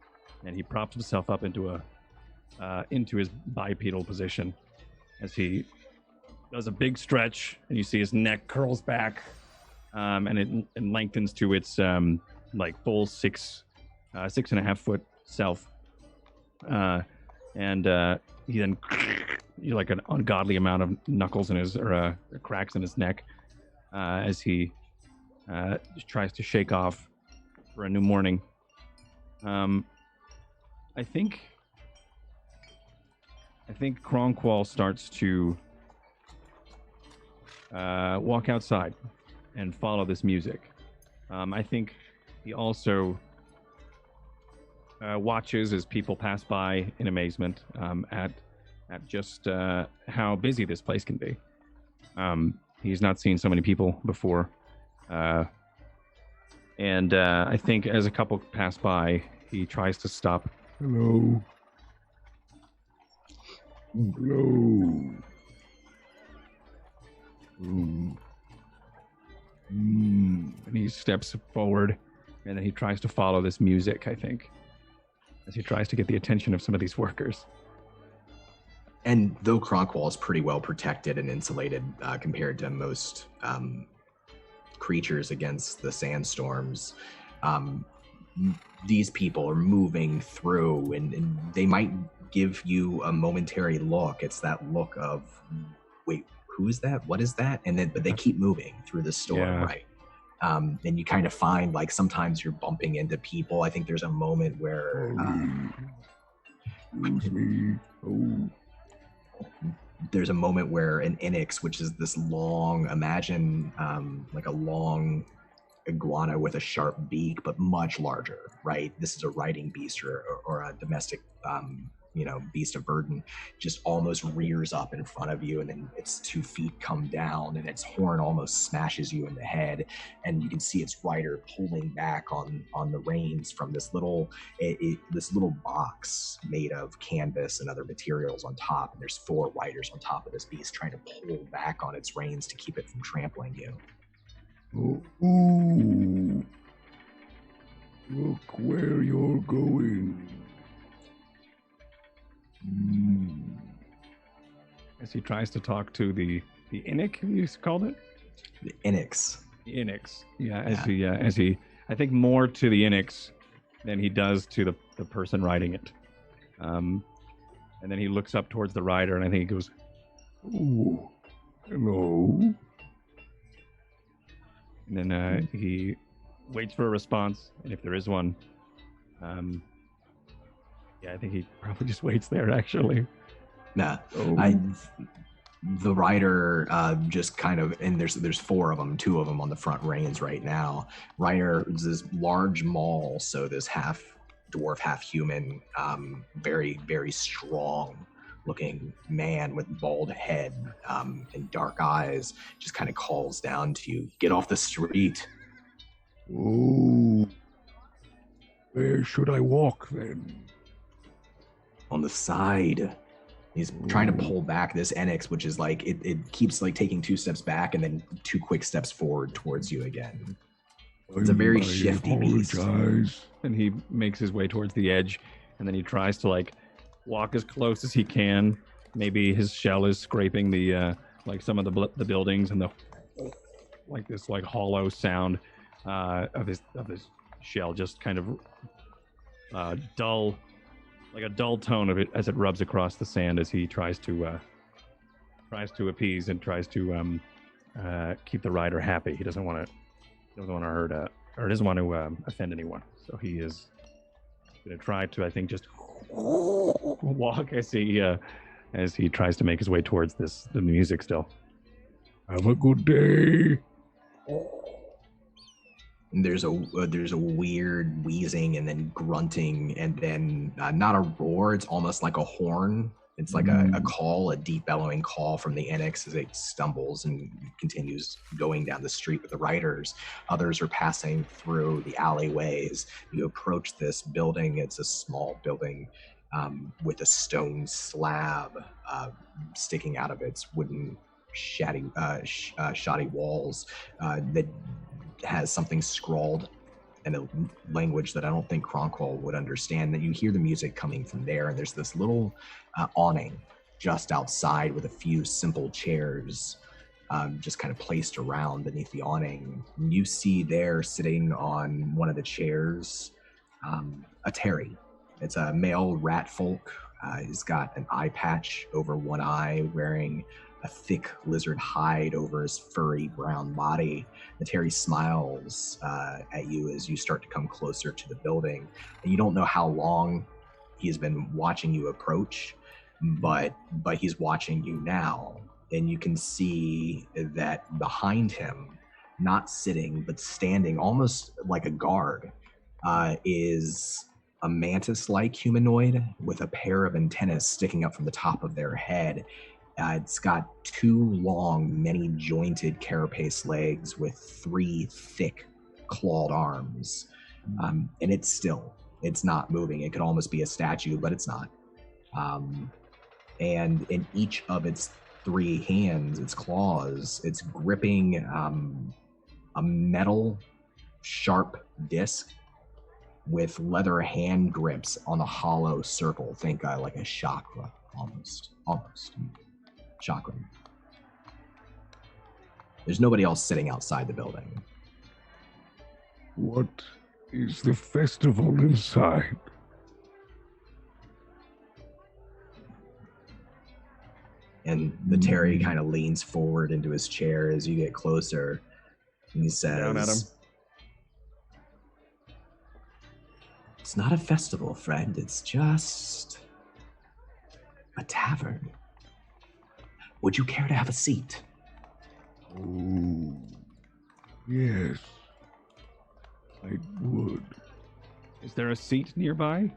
and he props himself up into his bipedal position as he does a big stretch, and you see his neck curls back, and it lengthens to its like full 6.5 foot self, and he then like an ungodly amount of knuckles in his or cracks in his neck as he tries to shake off for a new morning. I think think Kronqual starts to walk outside and follow this music. I think he also watches as people pass by in amazement at just how busy this place can be. He's not seen so many people before. And I think as a couple pass by, he tries to stop. Hello. Hello. And he steps forward, and then he tries to follow this music, I think, as he tries to get the attention of some of these workers. And though Kronqual is pretty well protected and insulated compared to most creatures against the sandstorms, these people are moving through, and they might give you a momentary look. It's that look of, wait, who is that? What is that? And then, but they keep moving through the storm, right? And you kind of find, like, sometimes you're bumping into people. I think there's a moment where Excuse me. Oh. There's a moment where an Inix, which is this long, imagine like a long iguana with a sharp beak, but much larger, right? This is a riding beast or a domestic, beast of burden, just almost rears up in front of you, and then its 2 feet come down, and its horn almost smashes you in the head, and you can see its rider pulling back on the reins from this little box made of canvas and other materials on top, and there's 4 riders on top of this beast trying to pull back on its reins to keep it from trampling you. Oh, ooh. Look where you're going. As he tries to talk to the Innik, you called it? The Inix. The Inix. Yeah, as he I think more to the Inix than he does to the person riding it. And then he looks up towards the rider, and I think he goes, "Ooh, hello." And then he waits for a response, and if there is one, I think he probably just waits there, actually. Nah, Oh. the rider just kind of, and there's 4 of them, 2 of them on the front reins right now. Rider is this large maul, so this half dwarf, half human, very, very strong looking man with bald head and dark eyes, just kind of calls down to you, "Get off the street." Oh. Where should I walk then? On the side. He's trying to pull back this Enix, which is like, it keeps like taking 2 steps back and then 2 quick steps forward towards you again. It's a very shifty beast. And he makes his way towards the edge, and then he tries to like walk as close as he can. Maybe his shell is scraping the like some of the buildings, and the like this like hollow sound of his shell, just kind of dull. Like a dull tone of it as it rubs across the sand as he tries to appease and tries to keep the rider happy. He doesn't want to hurt or doesn't want to offend anyone. So he is going to try to, I think, just walk as he tries to make his way towards the music still. Have a good day. And there's a weird wheezing and then grunting and then not a roar. It's almost like a horn. It's like a call, a deep bellowing call from the Enix as it stumbles and continues going down the street with the riders. Others are passing through the alleyways. You approach this building. It's a small building with a stone slab sticking out of its wooden shoddy walls that has something scrawled in a language that I don't think Kronqual would understand. That you hear the music coming from there, and there's this little awning just outside with a few simple chairs just kind of placed around beneath the awning. And you see there sitting on one of the chairs a Terry. It's a male rat folk. He's got an eye patch over one eye, wearing a thick lizard hide over his furry brown body. The Terry smiles at you as you start to come closer to the building. And you don't know how long he's been watching you approach, but he's watching you now, and you can see that behind him, not sitting but standing almost like a guard, is a mantis-like humanoid with a pair of antennas sticking up from the top of their head. It's got 2 long, many-jointed carapace legs with 3 thick, clawed arms. And it's still. It's not moving. It could almost be a statue, but it's not. And in each of its 3 hands, its claws, it's gripping a metal, sharp disc with leather hand grips on a hollow circle. Think like a chakra, almost. Chakra. There's nobody else sitting outside the building. What is the festival inside? And the Terry kind of leans forward into his chair as you get closer, and he says, Down at him. "It's not a festival, friend. It's just a tavern. Would you care to have a seat?" Oh, yes, I would. Is there a seat nearby?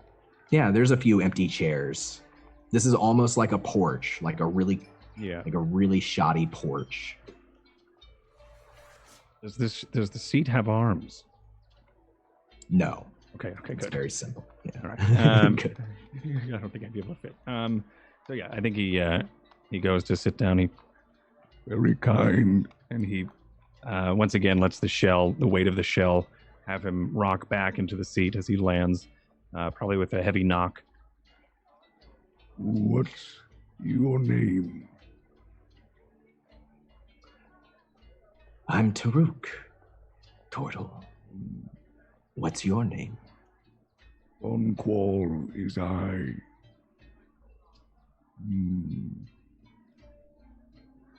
Yeah, there's a few empty chairs. This is almost like a porch, like a really shoddy porch. Does the seat have arms? No. Okay, It's good. very simple. Yeah. All right. Good. I don't think I'd be able to fit. So yeah, I think he goes to sit down. He Very kind. and he once again lets the weight of the shell, have him rock back into the seat as he lands, probably with a heavy knock. What's your name? I'm Taruk. Turtle. What's your name? Kronqual is I.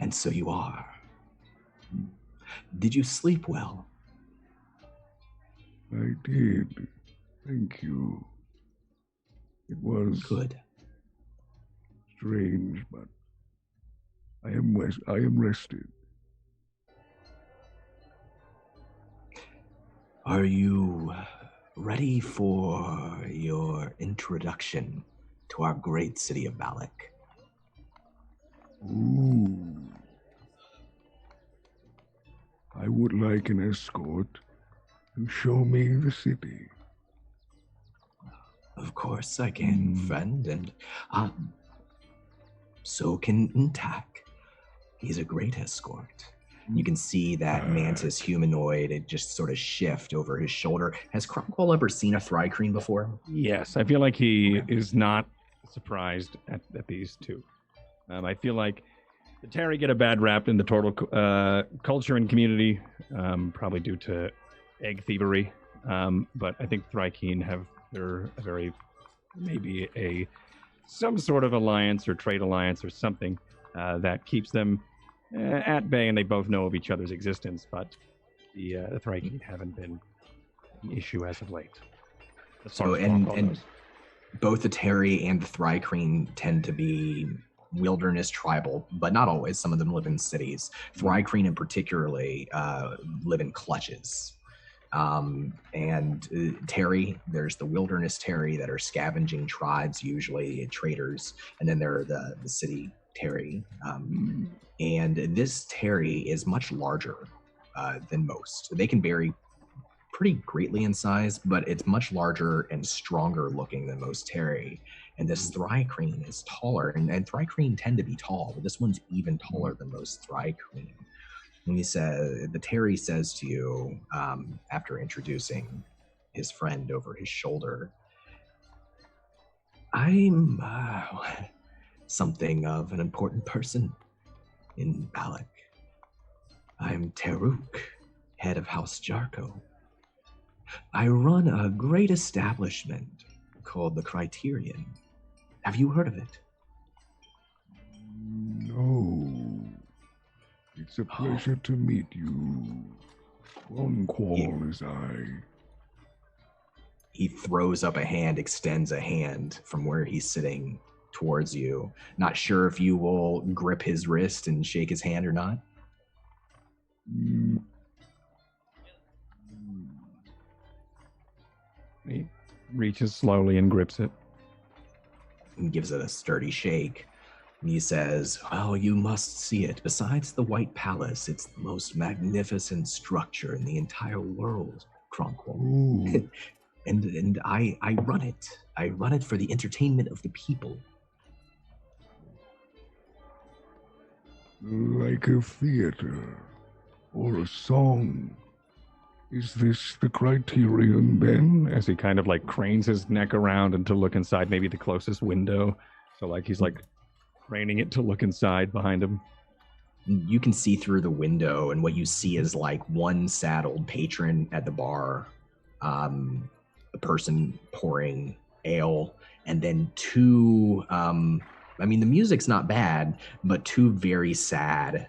And so you are. Did you sleep well? I did. Thank you. It was Good. strange, but I am rested. Are you ready for your introduction to our great city of Balic? Ooh. I would like an escort to show me the city. Of course I can, friend, and so can Nnn'tak. He's a great escort. You can see that mantis humanoid, it just sort of shift over his shoulder. Has Kronqual ever seen a thri-kreen before? Yes, I feel like he is not surprised at these two. I feel like the Terry get a bad rap in the turtle culture and community, probably due to egg thievery. But I think thri-kreen they're a very, maybe some sort of alliance or trade alliance or something that keeps them at bay, and they both know of each other's existence. But the thri-kreen haven't been an issue as of late. So, and both the Terry and the thri-kreen tend to be wilderness tribal, but not always. Some of them live in cities. Thri-kreen in particularly live in clutches. And Terry, there's the wilderness Terry that are scavenging tribes, usually traders, and then there are the city Terry. And this Terry is much larger than most. They can vary pretty greatly in size, but it's much larger and stronger looking than most Terry. And this thri-kreen is taller, and thri-kreen tend to be tall, but this one's even taller than most thri-kreen. And the Terry says to you, after introducing his friend over his shoulder, "I'm something of an important person in Balic. I'm Taruk, head of House Jarko. I run a great establishment called the Criterion. Have you heard of it?" No. It's a pleasure to meet you. Kronqual is I. He throws up a hand, extends a hand from where he's sitting towards you. Not sure if you will grip his wrist and shake his hand or not. He reaches slowly and grips it. And gives it a sturdy shake. And he says, "Well, you must see it. Besides the White Palace, it's the most magnificent structure in the entire world, Kronqual. and I run it. I run it for the entertainment of the people." Like a theater or a song. Is this the Criterion then? As he kind of like cranes his neck around and to look inside maybe the closest window. So like he's like craning it to look inside behind him. You can see through the window, and what you see is like one sad old patron at the bar, a person pouring ale, and then two, I mean, the music's not bad, but two very sad,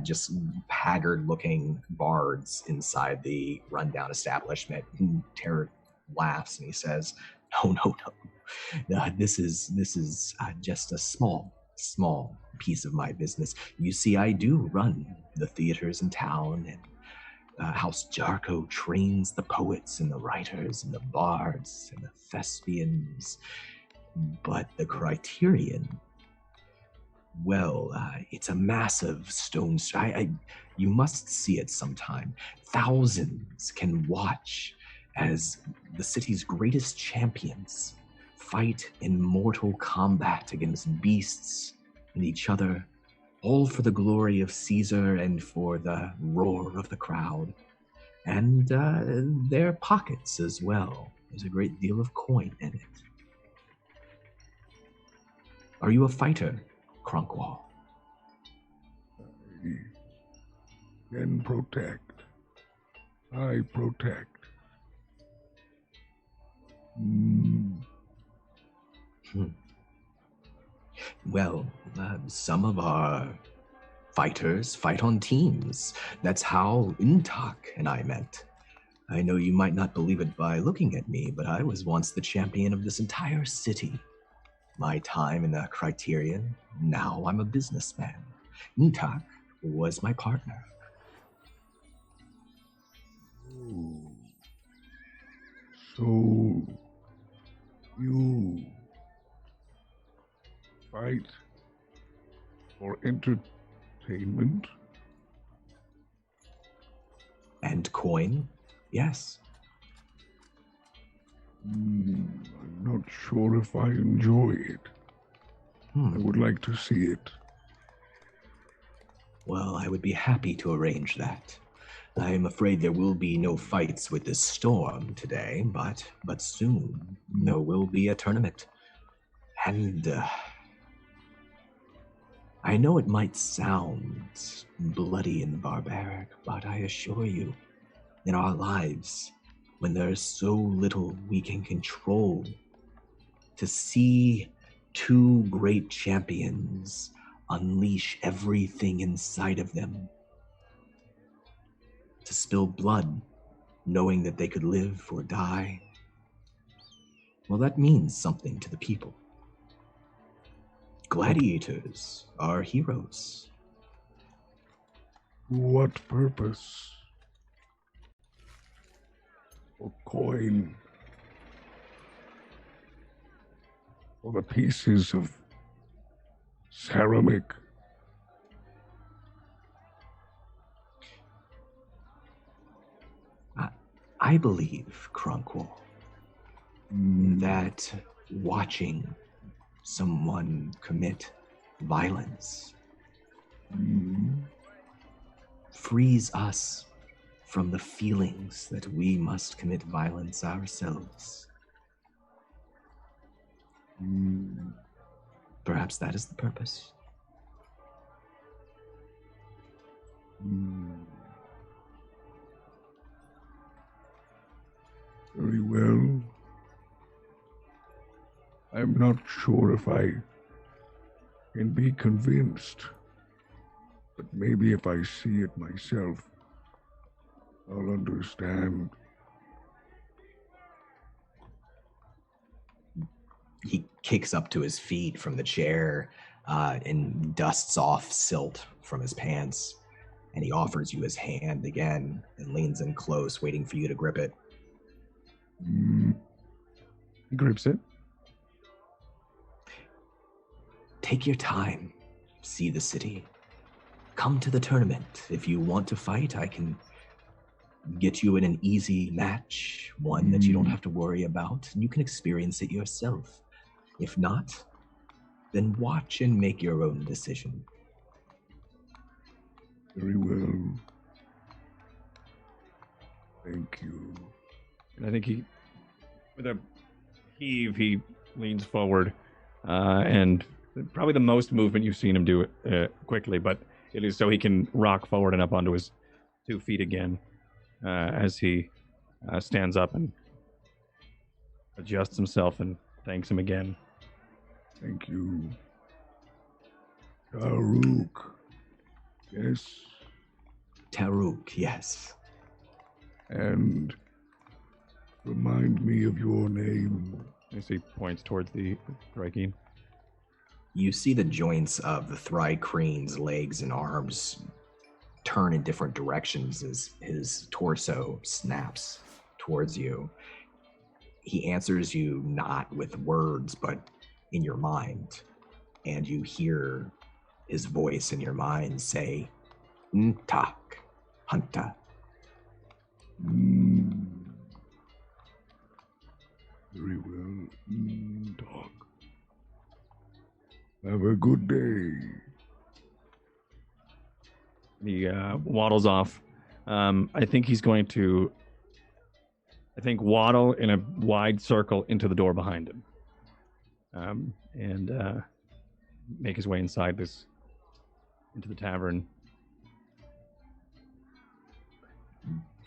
just haggard-looking bards inside the rundown establishment. And Taruk laughs and he says, "No. This is just a small piece of my business. You see, I do run the theaters in town, and House Jarko trains the poets and the writers and the bards and the thespians. But the Criterion, well, it's a massive stone. You must see it sometime. Thousands can watch as the city's greatest champions fight in mortal combat against beasts and each other, all for the glory of Caesar and for the roar of the crowd. And their pockets as well. There's a great deal of coin in it. Are you a fighter, Kronqual?" Then protect. I protect. Well, some of our fighters fight on teams. That's how Nnn'tak and I met. I know you might not believe it by looking at me, but I was once the champion of this entire city. My time in the Criterion, now I'm a businessman. Nnn'tak was my partner. So, you fight for entertainment? And coin, yes. I'm not sure if I enjoy it. I would like to see it. Well, I would be happy to arrange that. I'm afraid there will be no fights with this storm today, but soon there will be a tournament. And I know it might sound bloody and barbaric, but I assure you, in our lives, when there is so little we can control, to see two great champions unleash everything inside of them, to spill blood, knowing that they could live or die, well, that means something to the people. Gladiators are heroes. What purpose? For coin? For the pieces of ceramic? I believe, Kronqual, that watching someone commit violence frees us from the feelings that we must commit violence ourselves. Perhaps that is the purpose. Very well. I'm not sure if I can be convinced, but maybe if I see it myself, I'll understand. he kicks up to his feet from the chair and dusts off silt from his pants. And he offers you his hand again and leans in close, waiting for you to grip it. He grips it. Take your time. See the city. Come to the tournament. If you want to fight, I can get you in an easy match, one that you don't have to worry about, and you can experience it yourself. If not, then watch and make your own decision. Very well. Thank you. And I think he, with a heave, he leans forward, and probably the most movement you've seen him do quickly, but it is so he can rock forward and up onto his 2 feet again as he stands up and adjusts himself and thanks him again. Thank you. Taruk. Yes. Taruk, yes. And remind me of your name. As he points towards the thri-kreen. You see the joints of the thri-kreen's legs and arms turn in different directions as his torso snaps towards you. He answers you not with words, but in your mind. And you hear his voice in your mind say, Nnn'tak, hunter. Very well. Nnn'tak. Have a good day. He waddles off. I think he's going to, waddle in a wide circle into the door behind him. And make his way inside into the tavern.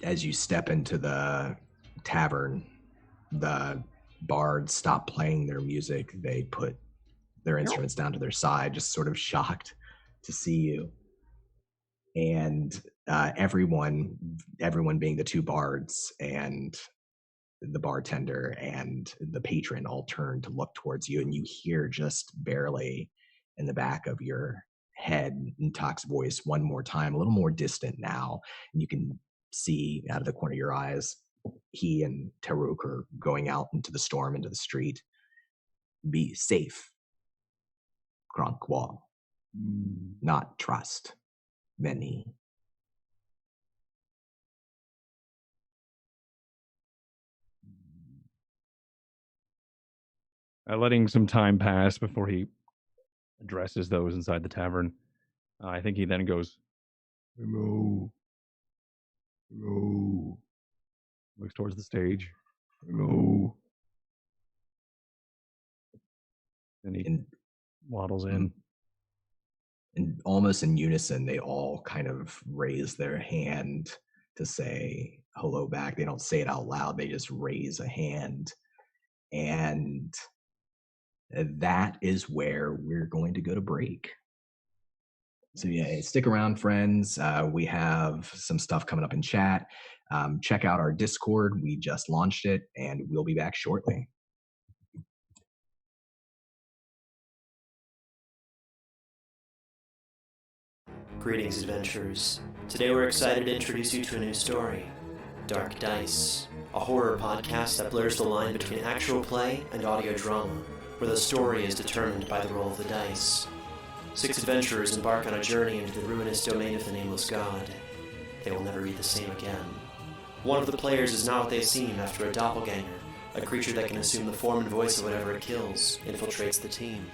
As you step into the tavern, the bards stop playing their music. They put their instruments down to their side, just sort of shocked to see you. And everyone being the 2 bards and the bartender and the patron all turn to look towards you, and you hear just barely in the back of your head Nnn'tak's voice one more time, a little more distant now, and you can see out of the corner of your eyes he and Taruk are going out into the storm, into the street. Be safe, Kronqual. Not trust many. Letting some time pass before he addresses those inside the tavern. I think he then goes, Hello. Hello. looks towards the stage, Hello. and he And waddles in. And almost in unison, they all kind of raise their hand to say hello back. They don't say it out loud. They just raise a hand. And that is where we're going to go to break. So yeah, stick around, friends. We have some stuff coming up in chat. Check out our Discord. We just launched it, and we'll be back shortly. Greetings, adventurers. Today we're excited to introduce you to a new story, Dark Dice, a horror podcast that blurs the line between actual play and audio drama, where the story is determined by the roll of the dice. 6 adventurers embark on a journey into the ruinous domain of the Nameless God. They will never be the same again. One of the players is not what they seem after a doppelganger, a creature that can assume the form and voice of whatever it kills, infiltrates the team.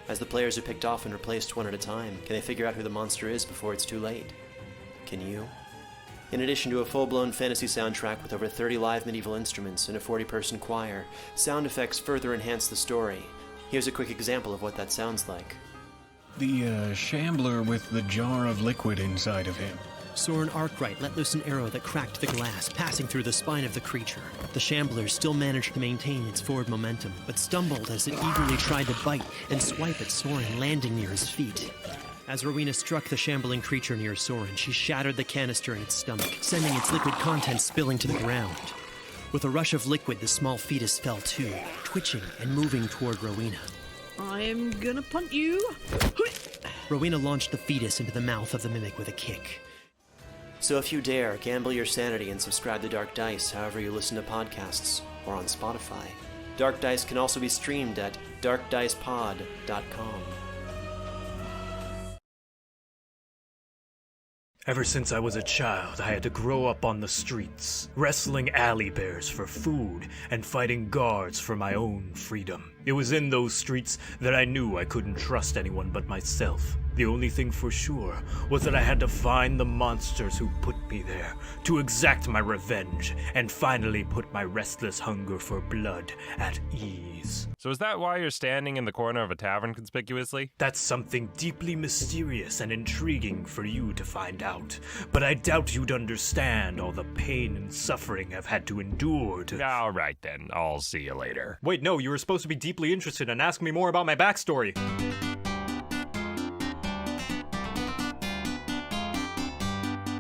As the players are picked off and replaced one at a time, can they figure out who the monster is before it's too late? Can you? In addition to a full-blown fantasy soundtrack with over 30 live medieval instruments and a 40-person choir, sound effects further enhance the story. Here's a quick example of what that sounds like. The shambler with the jar of liquid inside of him. Soren Arkwright let loose an arrow that cracked the glass, passing through the spine of the creature. The shambler still managed to maintain its forward momentum, but stumbled as it eagerly tried to bite and swipe at Soren, landing near his feet. As Rowena struck the shambling creature near Soren, she shattered the canister in its stomach, sending its liquid contents spilling to the ground. With a rush of liquid, the small fetus fell too, twitching and moving toward Rowena. I am gonna punt you. Rowena launched the fetus into the mouth of the mimic with a kick. So if you dare, gamble your sanity and subscribe to Dark Dice however you listen to podcasts, or on Spotify. Dark Dice can also be streamed at darkdicepod.com. Ever since I was a child, I had to grow up on the streets, wrestling alley bears for food and fighting guards for my own freedom. It was in those streets that I knew I couldn't trust anyone but myself. The only thing for sure was that I had to find the monsters who put me there, to exact my revenge, and finally put my restless hunger for blood at ease. So is that why you're standing in the corner of a tavern conspicuously? That's something deeply mysterious and intriguing for you to find out, but I doubt you'd understand all the pain and suffering I've had to endure to— Alright then, I'll see you later. Wait, no, you were supposed to be deeply interested and ask me more about my backstory.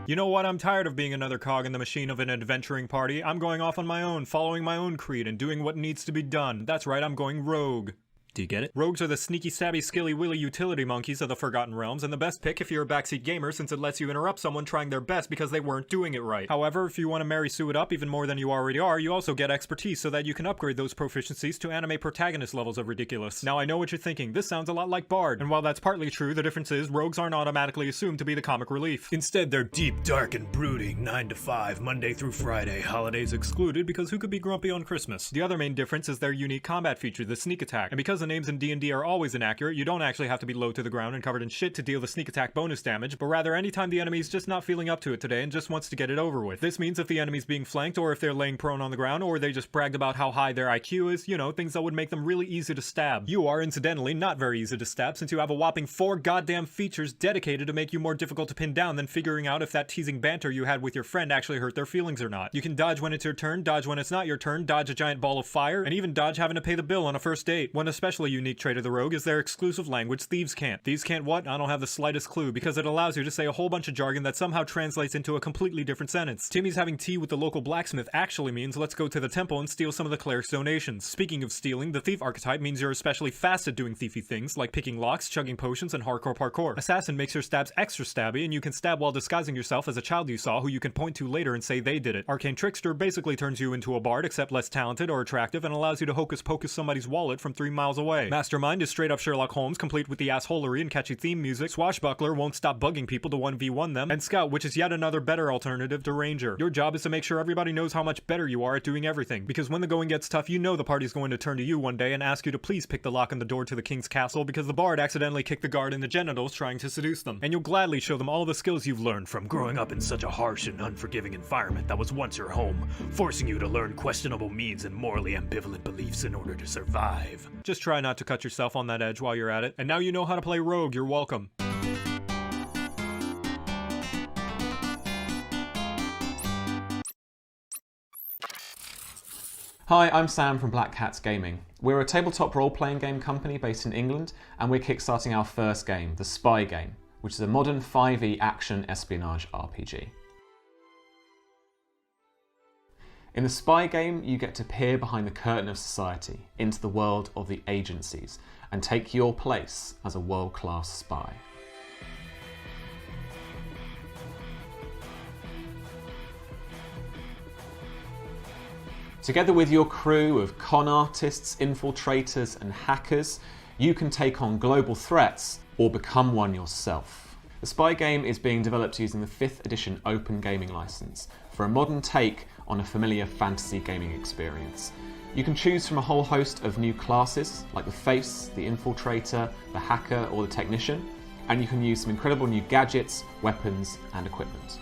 You know what? I'm tired of being another cog in the machine of an adventuring party. I'm going off on my own, following my own creed and doing what needs to be done. That's right, I'm going rogue. Do you get it? Rogues are the sneaky, stabby, skilly-willy utility monkeys of the Forgotten Realms, and the best pick if you're a backseat gamer since it lets you interrupt someone trying their best because they weren't doing it right. However, if you want to Mary Sue it up even more than you already are, you also get expertise so that you can upgrade those proficiencies to anime protagonist levels of ridiculous. Now I know what you're thinking, this sounds a lot like Bard, and while that's partly true, the difference is rogues aren't automatically assumed to be the comic relief. Instead, they're deep, dark, and brooding, 9 to 5, Monday through Friday, holidays excluded because who could be grumpy on Christmas? The other main difference is their unique combat feature, the sneak attack, and because the names in D&D are always inaccurate, you don't actually have to be low to the ground and covered in shit to deal the sneak attack bonus damage, but rather anytime the enemy's just not feeling up to it today and just wants to get it over with. This means if the enemy's being flanked, or if they're laying prone on the ground, or they just bragged about how high their IQ is, you know, things that would make them really easy to stab. You are, incidentally, not very easy to stab since you have a whopping 4 goddamn features dedicated to make you more difficult to pin down than figuring out if that teasing banter you had with your friend actually hurt their feelings or not. You can dodge when it's your turn, dodge when it's not your turn, dodge a giant ball of fire, and even dodge having to pay the bill on a first date. One especially unique trait of the rogue is their exclusive language thieves can't. Thieves can't what? I don't have the slightest clue, because it allows you to say a whole bunch of jargon that somehow translates into a completely different sentence. Timmy's having tea with the local blacksmith actually means let's go to the temple and steal some of the cleric's donations. Speaking of stealing, the thief archetype means you're especially fast at doing thiefy things, like picking locks, chugging potions, and hardcore parkour. Assassin makes your stabs extra stabby, and you can stab while disguising yourself as a child you saw who you can point to later and say they did it. Arcane Trickster basically turns you into a bard, except less talented or attractive, and allows you to hocus pocus somebody's wallet from 3 miles away. Mastermind is straight up Sherlock Holmes, complete with the assholery and catchy theme music. Swashbuckler won't stop bugging people to 1v1 them, and Scout, which is yet another better alternative to Ranger. Your job is to make sure everybody knows how much better you are at doing everything, because when the going gets tough, you know the party's going to turn to you one day and ask you to please pick the lock on the door to the king's castle because the bard accidentally kicked the guard in the genitals trying to seduce them. And you'll gladly show them all the skills you've learned from growing up in such a harsh and unforgiving environment that was once your home, forcing you to learn questionable means and morally ambivalent beliefs in order to survive. Just try not to cut yourself on that edge while you're at it, and now you know how to play rogue. You're welcome. Hi, I'm Sam from Black Cats Gaming. We're a tabletop role-playing game company based in England, and we're kickstarting our first game, The Spy Game, which is a modern 5e action espionage RPG. In The Spy Game, you get to peer behind the curtain of society into the world of the agencies and take your place as a world-class spy. Together with your crew of con artists, infiltrators, and hackers, you can take on global threats or become one yourself. The Spy Game is being developed using the 5th edition Open Gaming License for a modern take on a familiar fantasy gaming experience. You can choose from a whole host of new classes, like the Face, the Infiltrator, the Hacker, or the Technician, and you can use some incredible new gadgets, weapons, and equipment.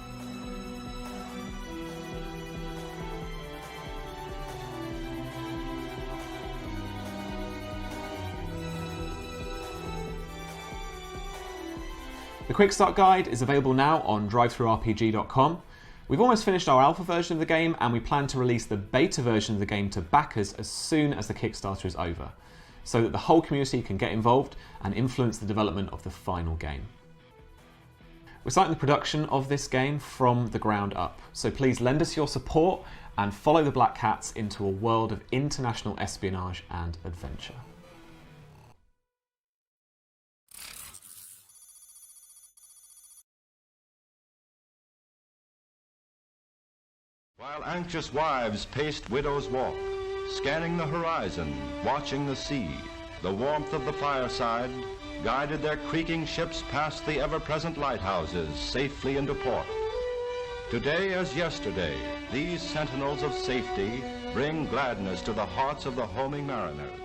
The Quick Start Guide is available now on drivethrurpg.com. We've almost finished our alpha version of the game, and we plan to release the beta version of the game to backers as soon as the Kickstarter is over, so that the whole community can get involved and influence the development of the final game. We're starting the production of this game from the ground up, so please lend us your support and follow the Black Cats into a world of international espionage and adventure. While anxious wives paced Widow's Walk, scanning the horizon, watching the sea, the warmth of the fireside guided their creaking ships past the ever-present lighthouses safely into port. Today as yesterday, these sentinels of safety bring gladness to the hearts of the homing mariners.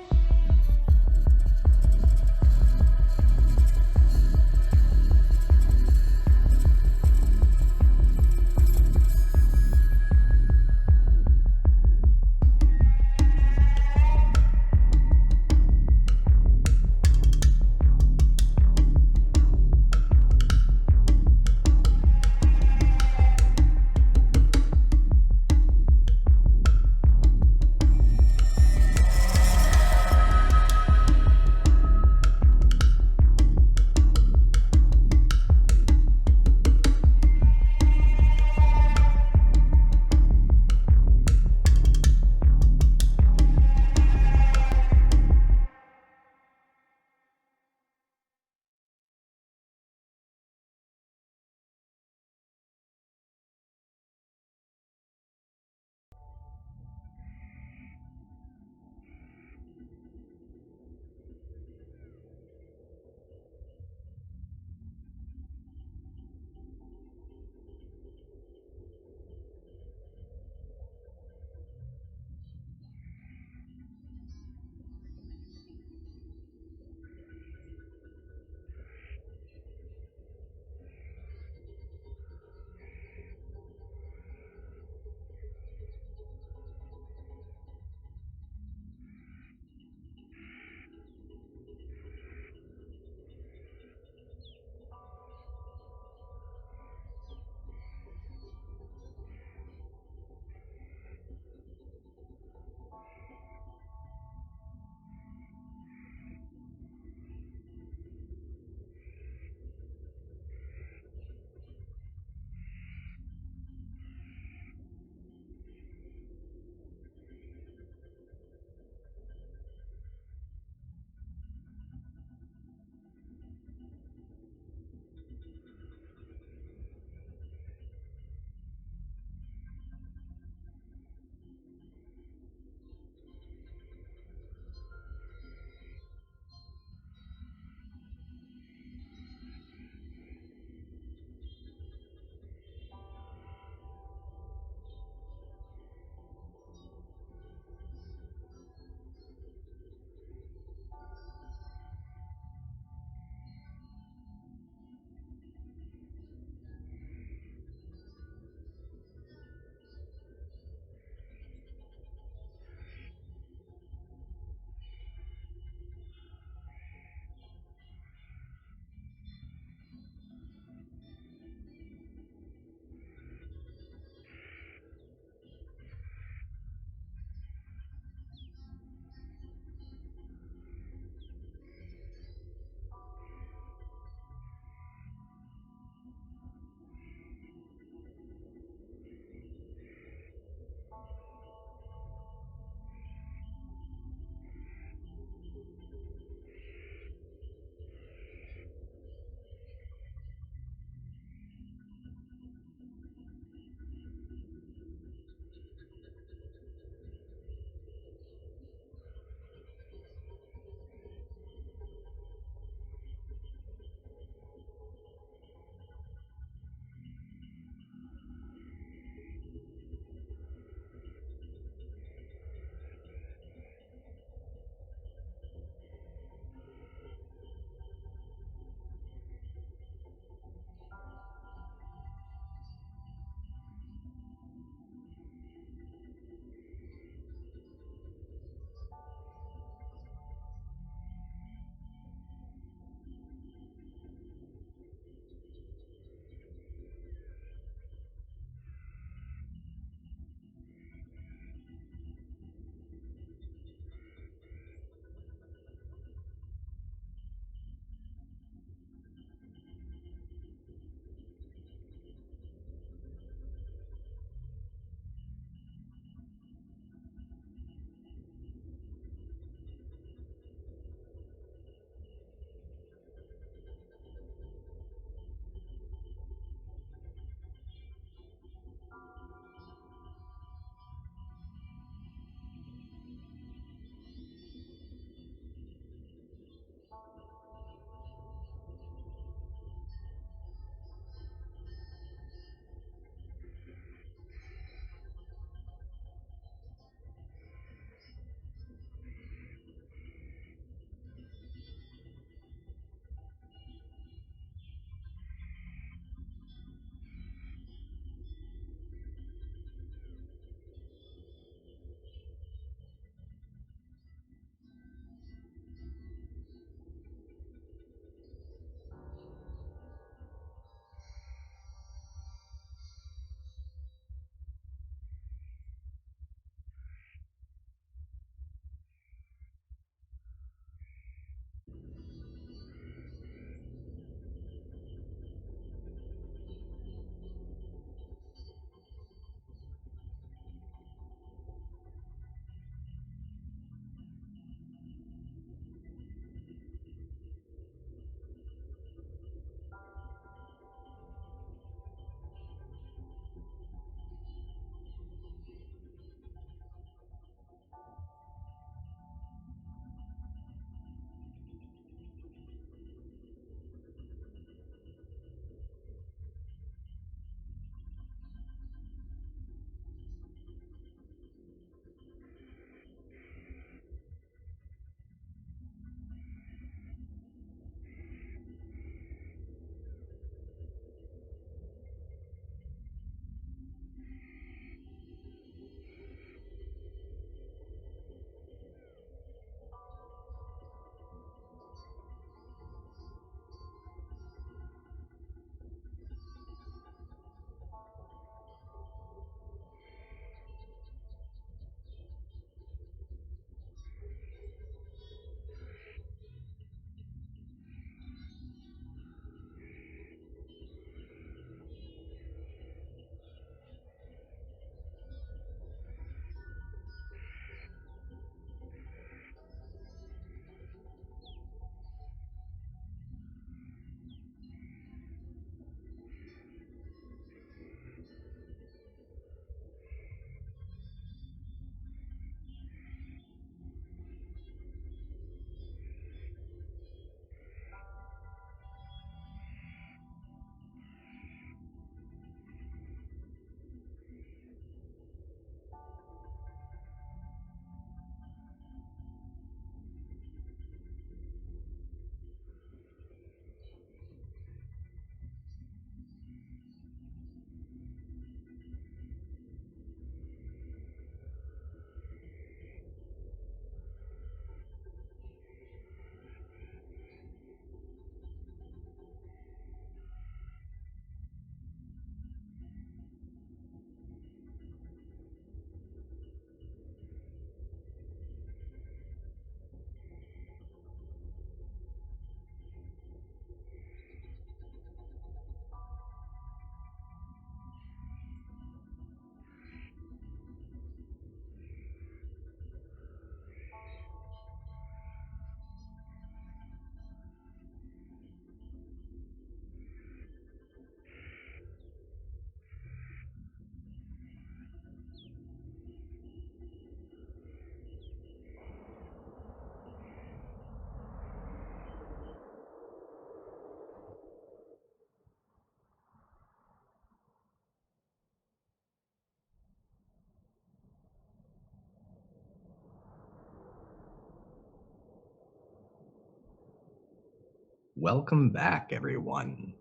welcome back, everyone.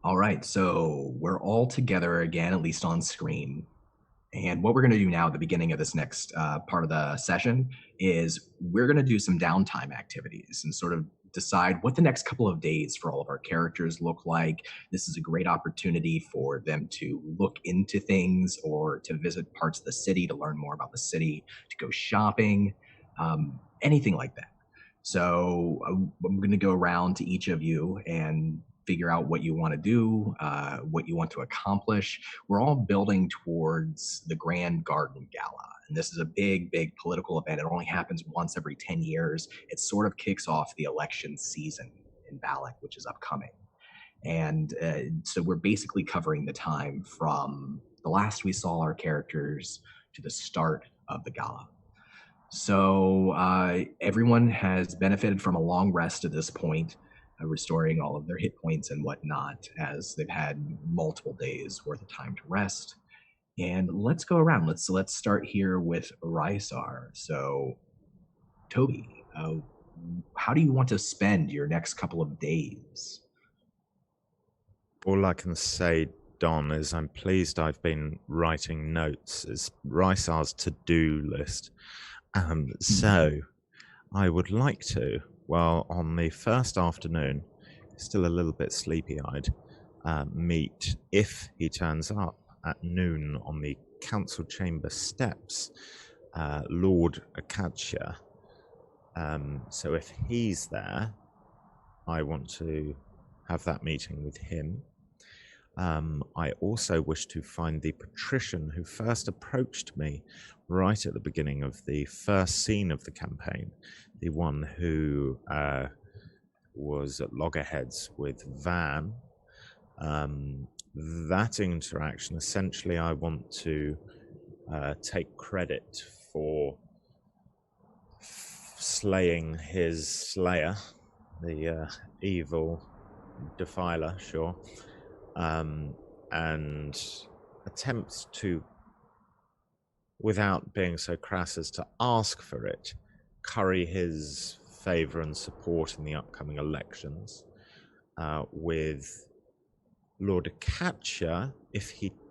All right, so we're all together again, at least on screen. And what we're going to do now at the beginning of this next part of the session is we're going to do some downtime activities and sort of decide what the next couple of days for all of our characters look like. This is a great opportunity for them to look into things or to visit parts of the city, to learn more about the city, to go shopping, anything like that. So I'm going to go around to each of you and figure out what you want to do, what you want to accomplish. We're all building towards the Grand Garden Gala. And this is a big, big political event. It only happens once every 10 years. It sort of kicks off the election season in Balic, which is upcoming. And so we're basically covering the time from the last we saw our characters to the start of the gala. So everyone has benefited from a long rest at this point, restoring all of their hit points and whatnot, as they've had multiple days worth of time to rest. And let's go around. Let's start here with Rysar. So, Toby, how do you want to spend your next couple of days? All I can say, Don, is I'm pleased I've been writing notes. It's Rysar's to-do list. So I would like to, well, on the first afternoon, still a little bit sleepy-eyed, meet, if he turns up at noon on the council chamber steps, Lord Akasha. So if he's there, I want to have that meeting with him. I also wish to find the patrician who first approached me right at the beginning of the first scene of the campaign, the one who was at loggerheads with Van. That interaction, essentially, I want to take credit for slaying his slayer, the evil defiler, sure, and attempts to, without being so crass as to ask for it, curry his favor and support in the upcoming elections with Lord Akasha.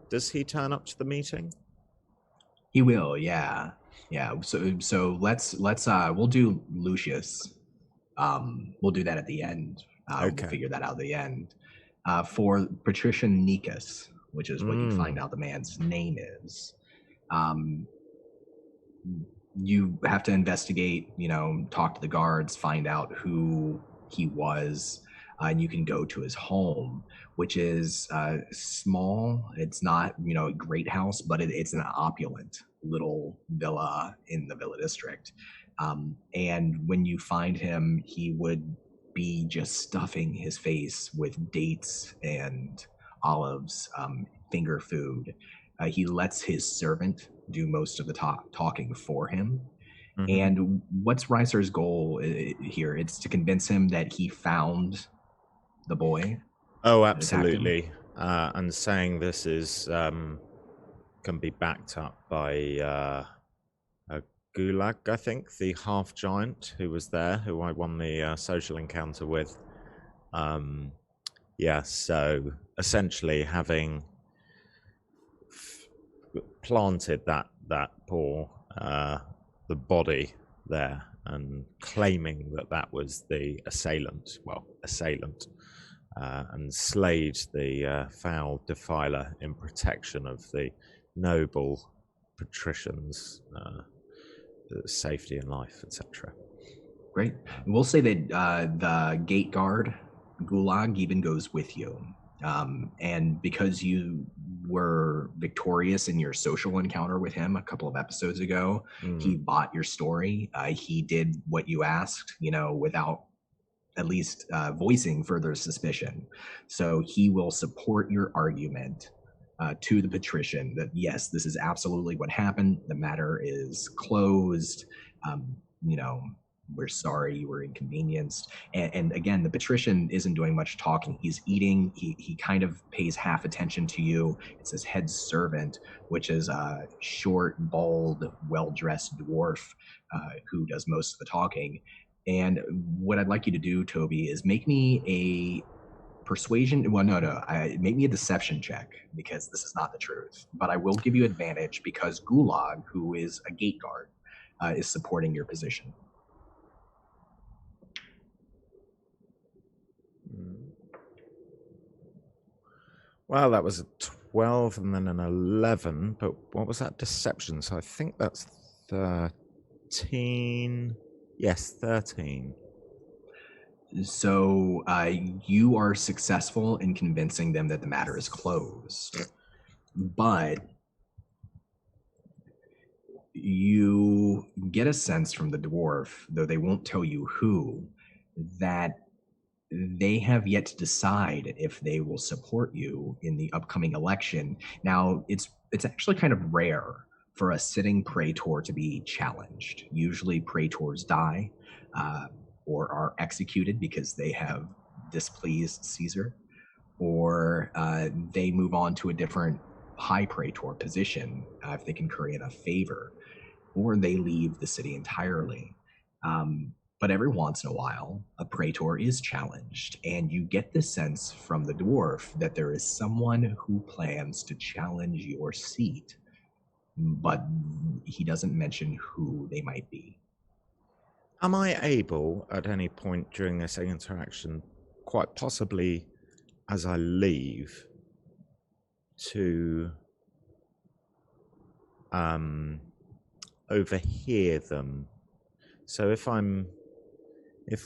Does he turn up to the meeting? He will, yeah. So let's we'll do Lucius. We'll do that at the end. Okay. We'll figure that out at the end. For Patrician Nikas, which is what you find out the man's name is. You have to investigate, talk to the guards, find out who he was, and you can go to his home, which is small. It's not, a great house, but it's an opulent little villa in the Villa District. And when you find him, he would be just stuffing his face with dates and olives, finger food. He lets his servant do most of the talking for him. Mm-hmm. And what's Rysar's goal here? It's to convince him that he found the boy. Oh, absolutely. And saying this is can be backed up by a Gulag, I think, the half giant who was there, who I won the social encounter with. So essentially having planted that poor the body there and claiming that was the assailant, and slayed the foul defiler in protection of the noble patricians' safety and life, etc. Great. And we'll say that the gate guard, Gulag, even goes with you. And because you were victorious in your social encounter with him a couple of episodes ago, he bought your story. He did what you asked, without at least voicing further suspicion. So he will support your argument to the patrician that, yes, this is absolutely what happened. The matter is closed. We're sorry you were inconvenienced. And again, the patrician isn't doing much talking. He's eating. He kind of pays half attention to you. It's his head servant, which is a short, bald, well-dressed dwarf who does most of the talking. And what I'd like you to do, Toby, is make me a persuasion. Well, no. Make me a deception check, because this is not the truth. But I will give you advantage because Gulag, who is a gate guard, is supporting your position. Well, that was a 12 and then an 11. But what was that deception? So I think that's 13. Yes, 13. So you are successful in convincing them that the matter is closed, but you get a sense from the dwarf, though they won't tell you who, that they have yet to decide if they will support you in the upcoming election. Now, it's actually kind of rare for a sitting praetor to be challenged. Usually praetors die or are executed because they have displeased Caesar, or they move on to a different high praetor position if they can curry enough favor, or they leave the city entirely. But every once in a while, a praetor is challenged, and you get the sense from the dwarf that there is someone who plans to challenge your seat, but he doesn't mention who they might be. Am I able, at any point during this interaction, quite possibly as I leave, to overhear them? So if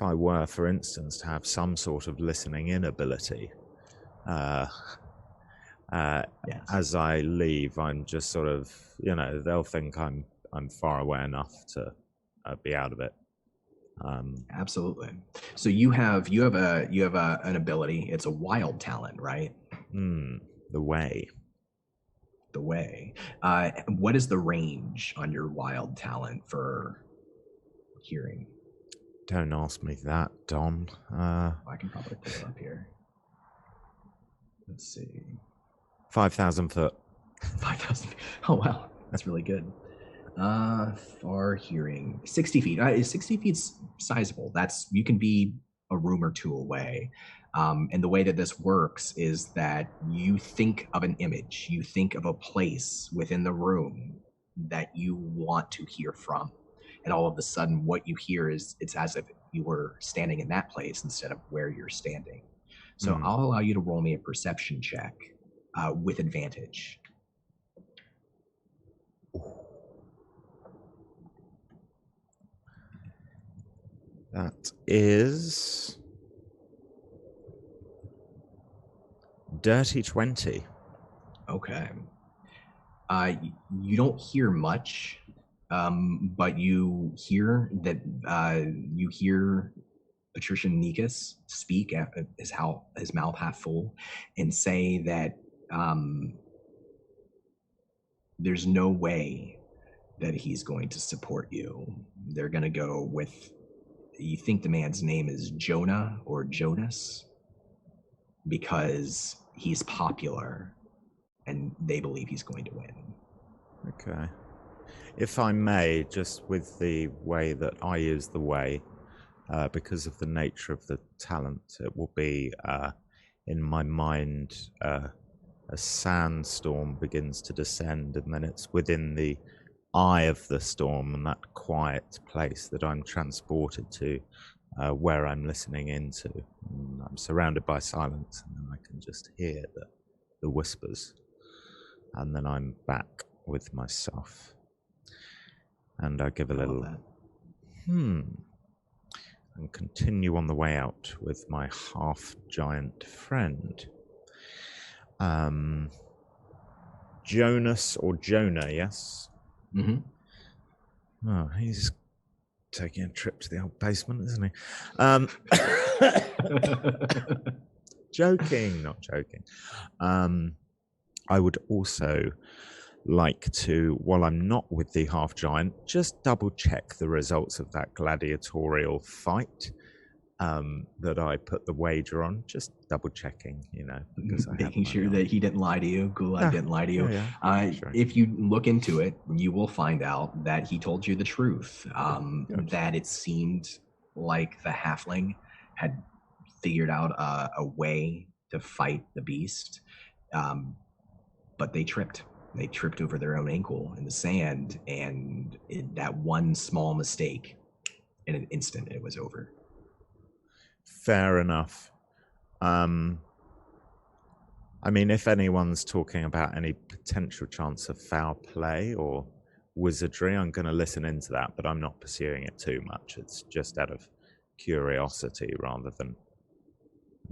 I were, for instance, to have some sort of listening in ability, Yes. as I leave, I'm just sort of, they'll think I'm far away enough to be out of it. Absolutely. So you have an ability. It's a wild talent, right? The way. The way. What is the range on your wild talent for hearing? Don't ask me that, Dom. I can probably put it up here. Let's see. 5,000 foot. 5,000 feet. Oh, wow. That's really good. Far hearing. 60 feet. 60 feet's sizable. You can be a room or two away. And the way that this works is that you think of an image. You think of a place within the room that you want to hear from. And all of a sudden, what you hear it's as if you were standing in that place instead of where you're standing. So I'll allow you to roll me a perception check with advantage. That is dirty 20. Okay. You don't hear much, but you hear that you hear Patrician Nikas speak, his mouth half full, and say that there's no way that he's going to support you. They're going to go with, you think the man's name is Jonah or Jonas, because he's popular and they believe he's going to win. Okay. If I may, just with the way that I use the way, because of the nature of the talent, it will be in my mind a sandstorm begins to descend, and then it's within the eye of the storm and that quiet place that I'm transported to, where I'm listening into. And I'm surrounded by silence, and then I can just hear the whispers, and then I'm back with myself. And I give a little and continue on the way out with my half-giant friend. Jonas or Jonah, yes? Mm-hmm. Oh, he's taking a trip to the old basement, isn't he? Joking, not joking. I would also like to, while I'm not with the half-giant, just double-check the results of that gladiatorial fight that I put the wager on. Just double-checking, because making sure that he didn't lie to you, Gulag didn't lie to you. Sure. If you look into it, you will find out that he told you the truth, that it seemed like the halfling had figured out a way to fight the beast, but they tripped. They tripped over their own ankle in the sand, and that one small mistake, in an instant, it was over. Fair enough. I mean, if anyone's talking about any potential chance of foul play or wizardry, I'm going to listen into that, but I'm not pursuing it too much. It's just out of curiosity rather than...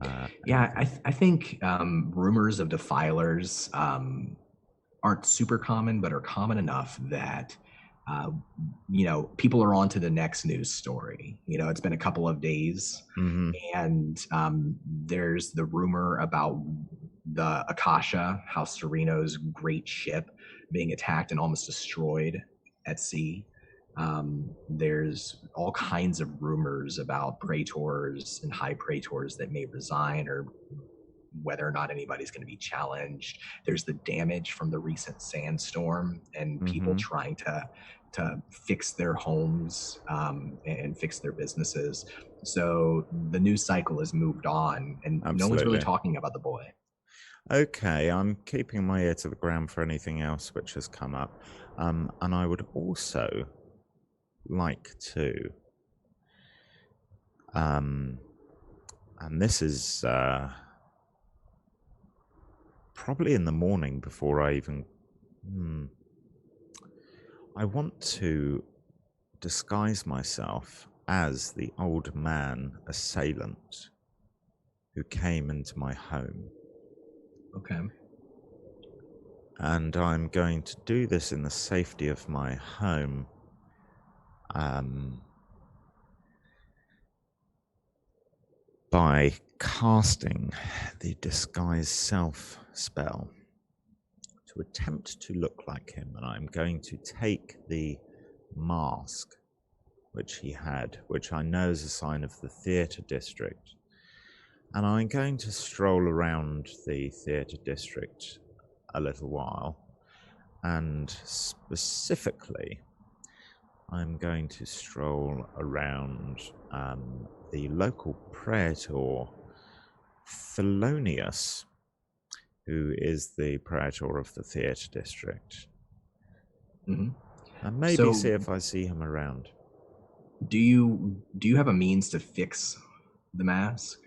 I think rumors of defilers aren't super common, but are common enough that people are on to the next news story. It's been a couple of days, and there's the rumor about the Akasha, House Sereno's great ship, being attacked and almost destroyed at sea. There's all kinds of rumors about praetors and high praetors that may resign, or whether or not anybody's going to be challenged. There's the damage from the recent sandstorm and people trying to fix their homes and fix their businesses. So the news cycle has moved on, and no one's really talking about the boy. Okay, I'm keeping my ear to the ground for anything else which has come up. And I would also like to, and this is probably in the morning before I even, I want to disguise myself as the old man assailant who came into my home. Okay. And I'm going to do this in the safety of my home. By casting the disguise self spell to attempt to look like him. And I'm going to take the mask which he had, which I know is a sign of the theatre district. And I'm going to stroll around the theatre district a little while, and specifically I'm going to stroll around the local praetor Thelonious, who is the praetor of the theatre district. And maybe see if I see him around. Do you have a means to fix the mask?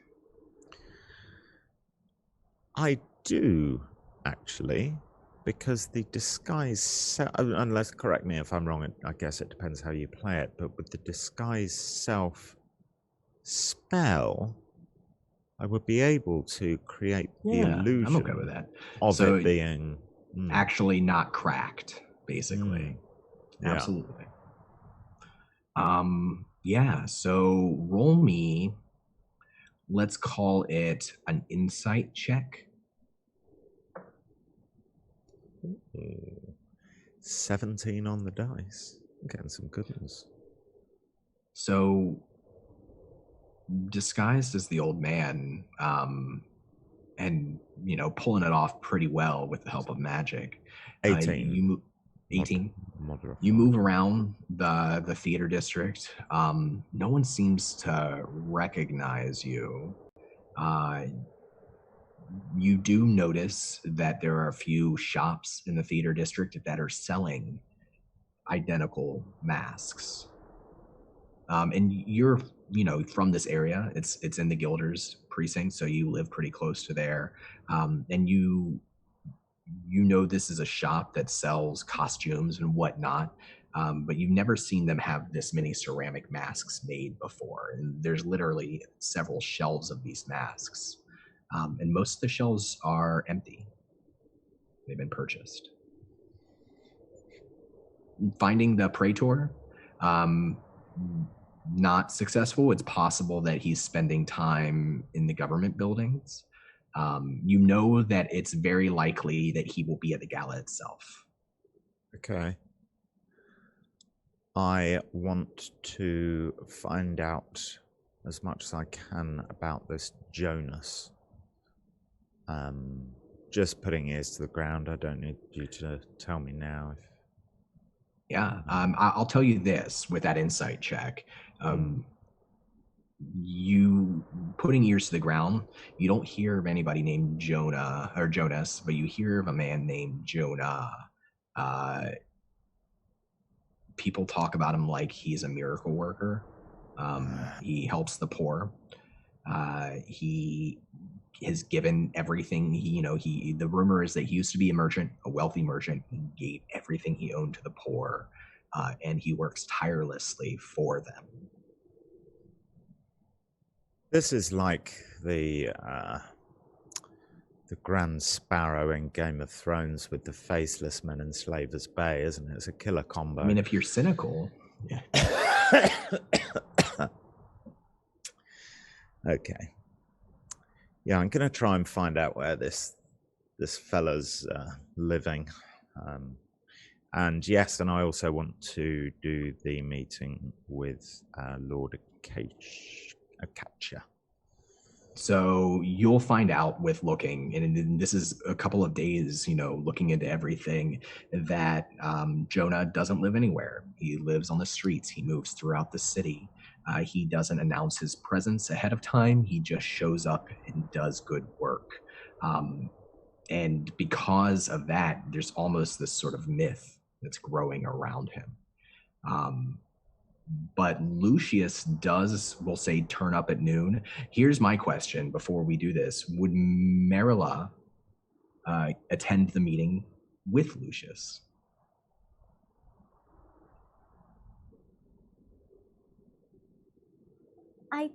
I do, actually, because the disguise, unless, correct me if I'm wrong, I guess it depends how you play it, but with the disguise self spell, I would be able to create the illusion I'm okay with that. Of it being actually not cracked, basically. Absolutely. So roll me, let's call it an insight check. 17 on the dice. I'm getting some good ones. So, disguised as the old man, and pulling it off pretty well with the help of magic. 18. 18. You move around the theater district. No one seems to recognize you. You do notice that there are a few shops in the theater district that are selling identical masks. And you're, from this area. It's in the Guilders precinct, so you live pretty close to there. And you know this is a shop that sells costumes and whatnot, but you've never seen them have this many ceramic masks made before. And there's literally several shelves of these masks. And most of the shelves are empty. They've been purchased. Finding the praetor, not successful. It's possible that he's spending time in the government buildings. You know that it's very likely that he will be at the gala itself. Okay. I want to find out as much as I can about this Jonas. Just putting ears to the ground. I don't need you to tell me now. I'll tell you this with that insight check. you putting ears to the ground, you don't hear of anybody named Jonah or Jonas, but you hear of a man named Jonah. People talk about him like he's a miracle worker. He helps the poor. He has given everything. The rumor is that he used to be a merchant, a wealthy merchant. He gave everything he owned to the poor, and he works tirelessly for them. This is like the Grand Sparrow in Game of Thrones with the faceless men in Slaver's Bay, isn't it? It's a killer combo. I mean, if you're cynical, yeah. Okay. Yeah, I'm going to try and find out where this fella's living. And yes, and I also want to do the meeting with Lord Akasha. So you'll find out with looking, and this is a couple of days, looking into everything, that Jonah doesn't live anywhere. He lives on the streets. He moves throughout the city. He doesn't announce his presence ahead of time. He just shows up and does good work. And because of that, there's almost this sort of myth that's growing around him. But Lucius we'll say, turn up at noon. Here's my question before we do this. Would Merula attend the meeting with Lucius? I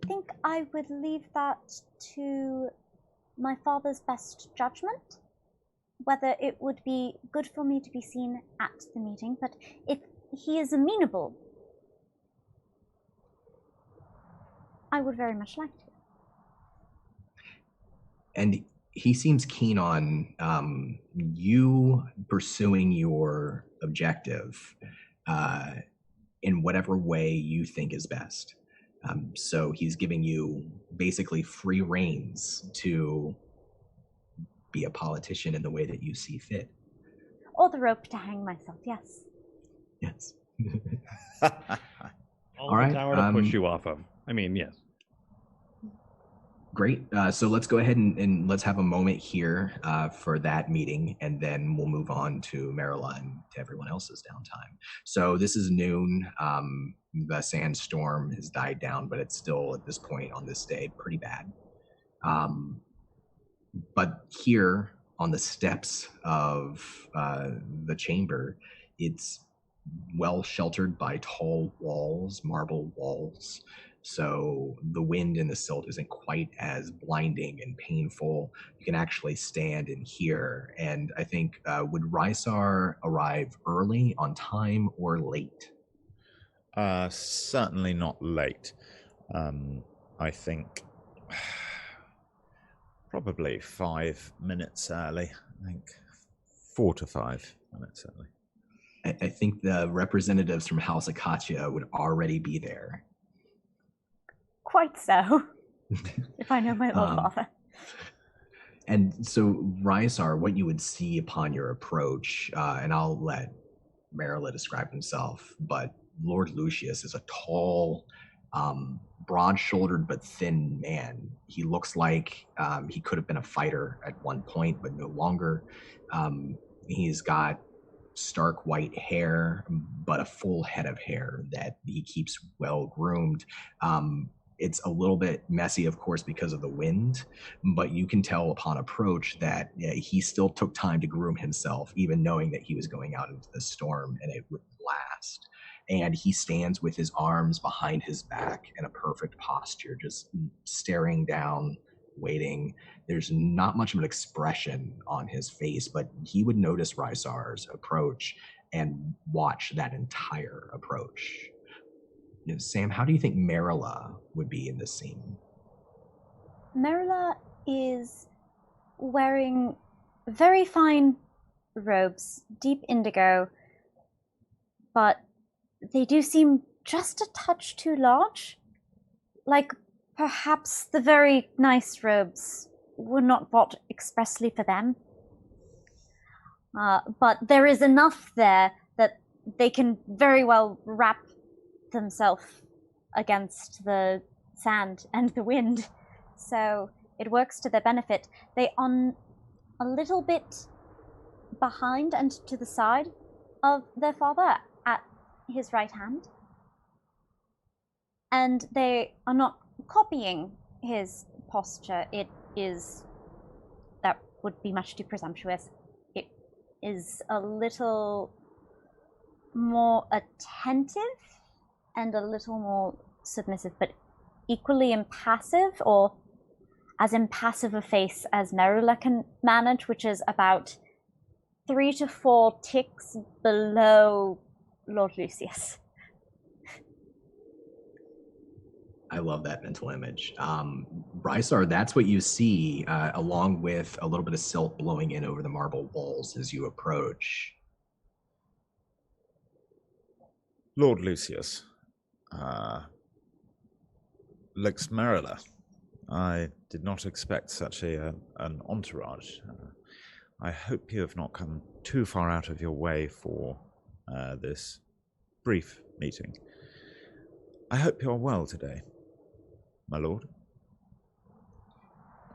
think I would leave that to my father's best judgment, whether it would be good for me to be seen at the meeting, but if he is amenable, I would very much like to. And he seems keen on you pursuing your objective in whatever way you think is best. So he's giving you basically free reins to be a politician in the way that you see fit. Or the rope to hang myself, yes. Yes. All right. The tower to push you off of. I mean, yes. Great. So let's go ahead and let's have a moment here for that meeting, and then we'll move on to Merula and to everyone else's downtime. So this is noon. The sandstorm has died down, but it's still, at this point on this day, pretty bad. But here on the steps of the chamber, it's well sheltered by tall walls, marble walls. So the wind in the silt isn't quite as blinding and painful. You can actually stand and hear. And I think, would Rysar arrive early, on time, or late? Certainly not late. I think probably 5 minutes early. I think 4 to 5 minutes early. I think the representatives from House Akasha would already be there. Quite so, if I know my Lord Father. And so, Rysar, what you would see upon your approach, and I'll let Merula describe himself, but Lord Lucius is a tall, broad-shouldered but thin man. He looks like he could have been a fighter at one point, but no longer. He's got stark white hair, but a full head of hair that he keeps well groomed. It's a little bit messy, of course, because of the wind, but you can tell upon approach that he still took time to groom himself, even knowing that he was going out into the storm and it would last. And he stands with his arms behind his back in a perfect posture, just staring down, waiting. There's not much of an expression on his face, but he would notice Rysar's approach and watch that entire approach. Sam, how do you think Merula would be in this scene? Merula is wearing very fine robes, deep indigo, but they do seem just a touch too large. Like perhaps the very nice robes were not bought expressly for them. But there is enough there that they can very well wrap themselves against the sand and the wind, so it works to their benefit. They are a little bit behind and to the side of their father at his right hand, and they are not copying his posture. That would be much too presumptuous. It is a little more attentive and a little more submissive, but equally impassive, or as impassive a face as Merula can manage, which is about 3 to 4 ticks below Lord Lucius. I love that mental image. Rysar, that's what you see, along with a little bit of silt blowing in over the marble walls as you approach. Lord Lucius, Lex Merula. I did not expect such an entourage. I hope you have not come too far out of your way for this brief meeting. I hope you are well today, my lord.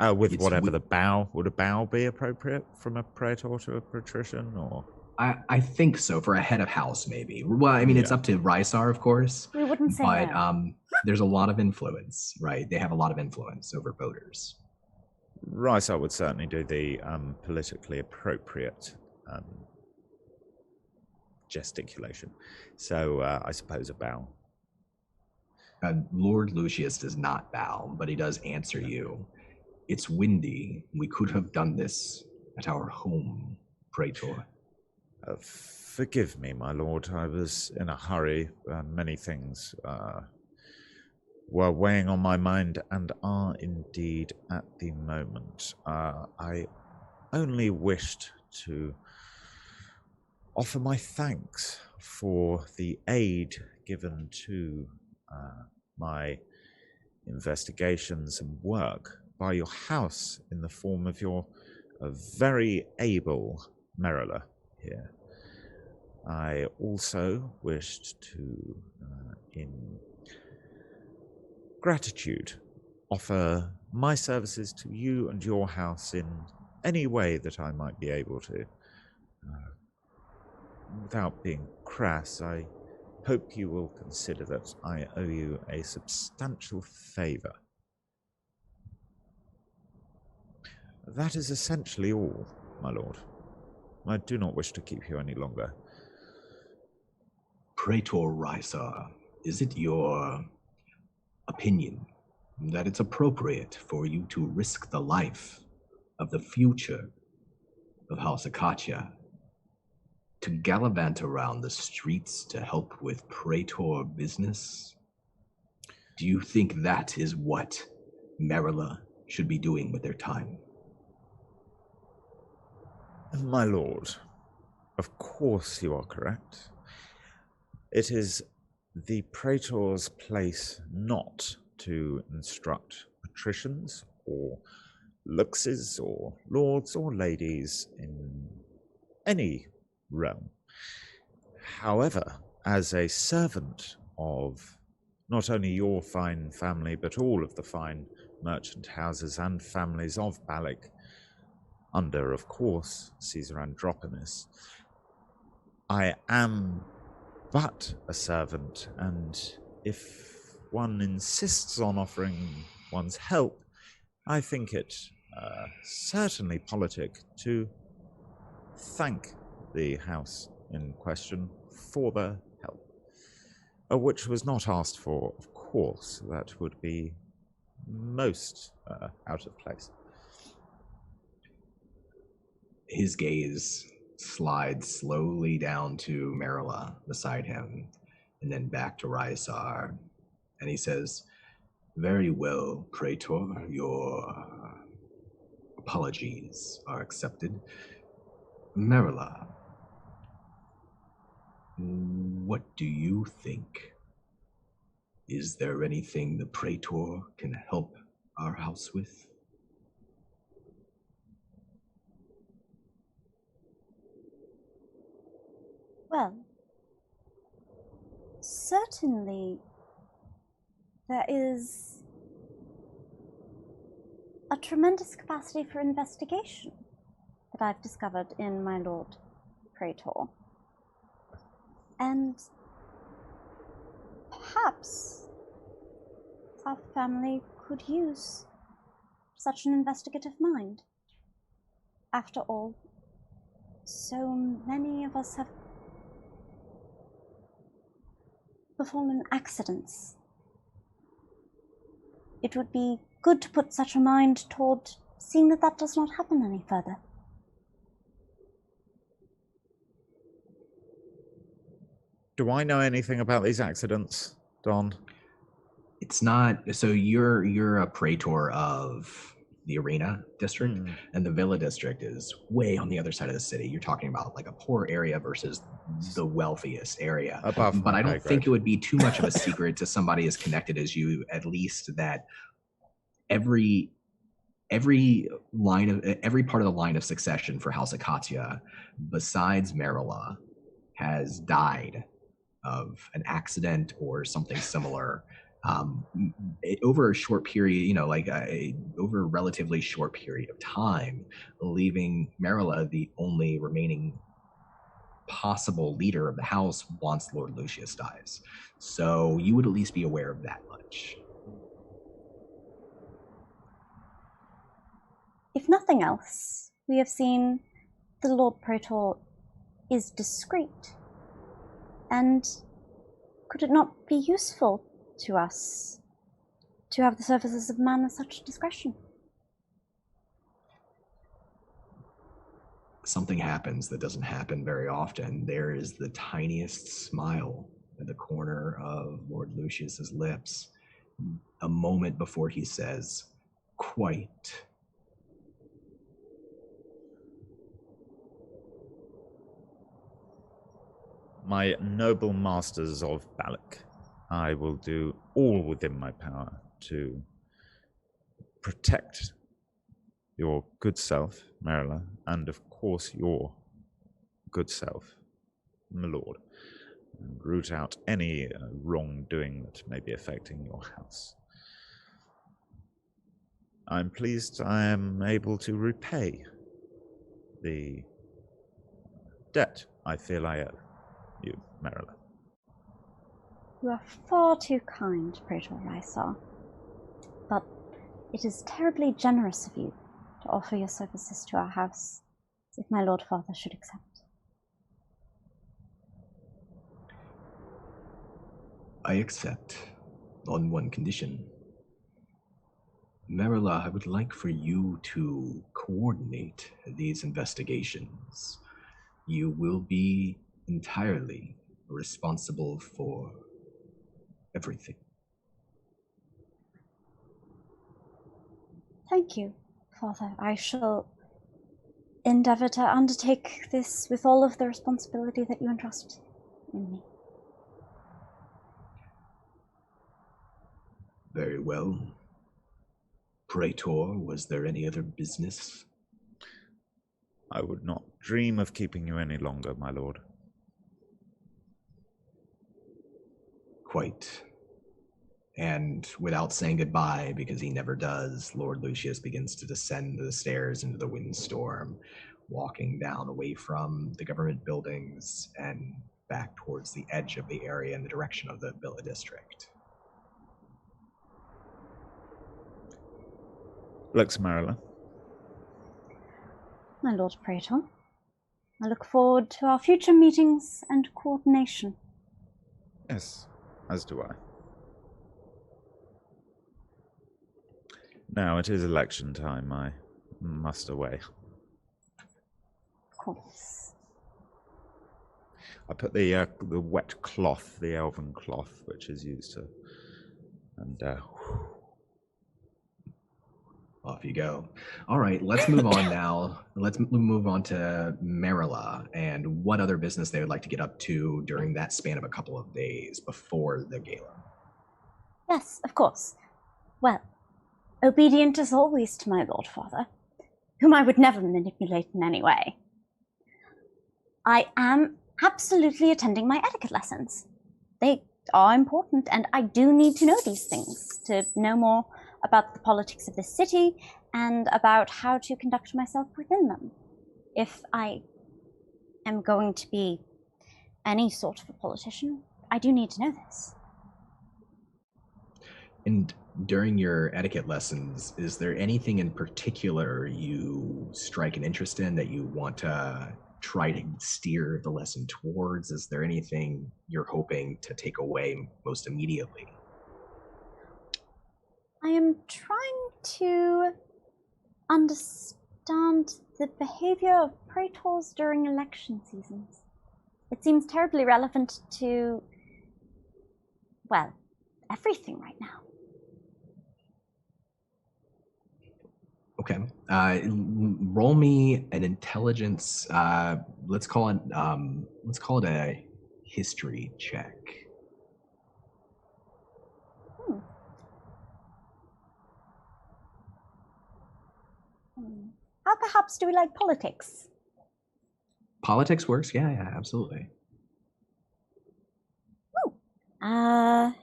With whatever the bow. Would a bow be appropriate from a praetor to a patrician, or? I think so, for a head of house, maybe. Well, I mean, it's up to Rysar, of course. We wouldn't say but, no. There's a lot of influence, right? They have a lot of influence over voters. Rysar would certainly do the politically appropriate gesticulation. So I suppose a bow. Lord Lucius does not bow, but he does answer you. It's windy. We could have done this at our home, praetor. Forgive me, my lord. I was in a hurry. Many things were weighing on my mind and are indeed at the moment. I only wished to offer my thanks for the aid given to my investigations and work by your house in the form of your very able Merula here. I also wished to, in gratitude, offer my services to you and your house in any way that I might be able to. Without being crass, I hope you will consider that I owe you a substantial favor. That is essentially all, my lord. I do not wish to keep you any longer. Praetor Rysar, is it your opinion that it's appropriate for you to risk the life of the future of House Akasha to gallivant around the streets to help with praetor business? Do you think that is what Merula should be doing with their time? My lord, of course you are correct. It is the praetor's place not to instruct patricians or luxes or lords or ladies in any realm. However, as a servant of not only your fine family, but all of the fine merchant houses and families of Balic, under, of course, Caesar Androponus, I am but a servant, and if one insists on offering one's help, I think it certainly politic to thank the house in question for the help, which was not asked for, of course. That would be most out of place. His gaze slides slowly down to Merula beside him, and then back to Rysar, and he says, "Very well, praetor, your apologies are accepted. Merula, what do you think? Is there anything the praetor can help our house with?" Well, certainly there is a tremendous capacity for investigation that I've discovered in my Lord Praetor. And perhaps our family could use such an investigative mind. After all, so many of us have befallen accidents. It would be good to put such a mind toward seeing that that does not happen any further. Do I know anything about these accidents, Don? It's not. So you're a praetor of the arena district, and the villa district is way on the other side of the city. You're talking about like a poor area versus the wealthiest area. But I don't think it would be too much of a secret to somebody as connected as you, at least, that every part of the line of succession for House Akatia, besides Merula, has died of an accident or something similar. Over a short period, over a relatively short period of time, leaving Merula the only remaining possible leader of the house once Lord Lucius dies. So you would at least be aware of that much. If nothing else, we have seen the Lord Praetor is discreet. And could it not be useful to us to have the services of a man of such discretion? Something happens that doesn't happen very often. There is the tiniest smile at the corner of Lord Lucius's lips, a moment before he says, "Quite." My noble masters of Balic, I will do all within my power to protect your good self, Merula, and of course your good self, my lord, and root out any wrongdoing that may be affecting your house. I'm pleased I am able to repay the debt I feel I owe you, Merula. You are far too kind, Praetor Rysar. But it is terribly generous of you to offer your services to our house, if my Lord Father should accept. I accept, on one condition. Merula, I would like for you to coordinate these investigations. You will be entirely responsible for everything. Thank you, Father. I shall endeavor to undertake this with all of the responsibility that you entrust in me. Very well. Praetor, was there any other business? I would not dream of keeping you any longer, my lord. Quite. And without saying goodbye, because he never does, Lord Lucius begins to descend the stairs into the windstorm, walking down away from the government buildings and back towards the edge of the area in the direction of the Villa District. Lux Merula. My Lord Praetor, I look forward to our future meetings and coordination. Yes, as do I. Now it is election time. I must away. Of course. I put the wet cloth, the elven cloth, which is used to, and off you go. All right, let's move on now. Let's move on to Merula and what other business they would like to get up to during that span of a couple of days before the gala. Yes, of course. Well, obedient as always to my Lord Father, whom I would never manipulate in any way. I am absolutely attending my etiquette lessons. They are important, and I do need to know these things to know more about the politics of the city and about how to conduct myself within them. If I am going to be any sort of a politician, I do need to know this. And during your etiquette lessons, is there anything in particular you strike an interest in that you want to try to steer the lesson towards? Is there anything you're hoping to take away most immediately? I am trying to understand the behavior of praetors during election seasons. It seems terribly relevant to, well, everything right now. Okay. Roll me an intelligence. Let's call it a history check. How perhaps do we like politics? Politics works. Yeah, absolutely.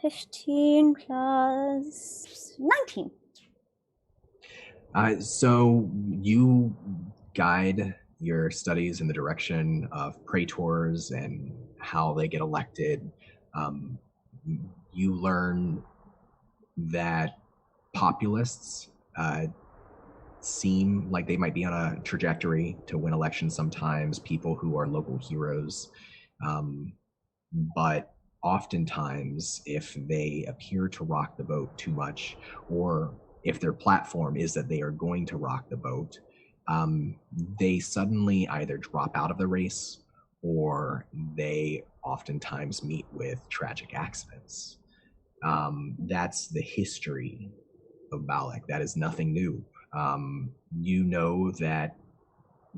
15 plus 19. So you guide your studies in the direction of praetors and how they get elected. You learn that populists seem like they might be on a trajectory to win elections sometimes, people who are local heroes. But oftentimes, if they appear to rock the boat too much, or if their platform is that they are going to rock the boat, they suddenly either drop out of the race or they oftentimes meet with tragic accidents. That's the history of Balic. That is nothing new. You know that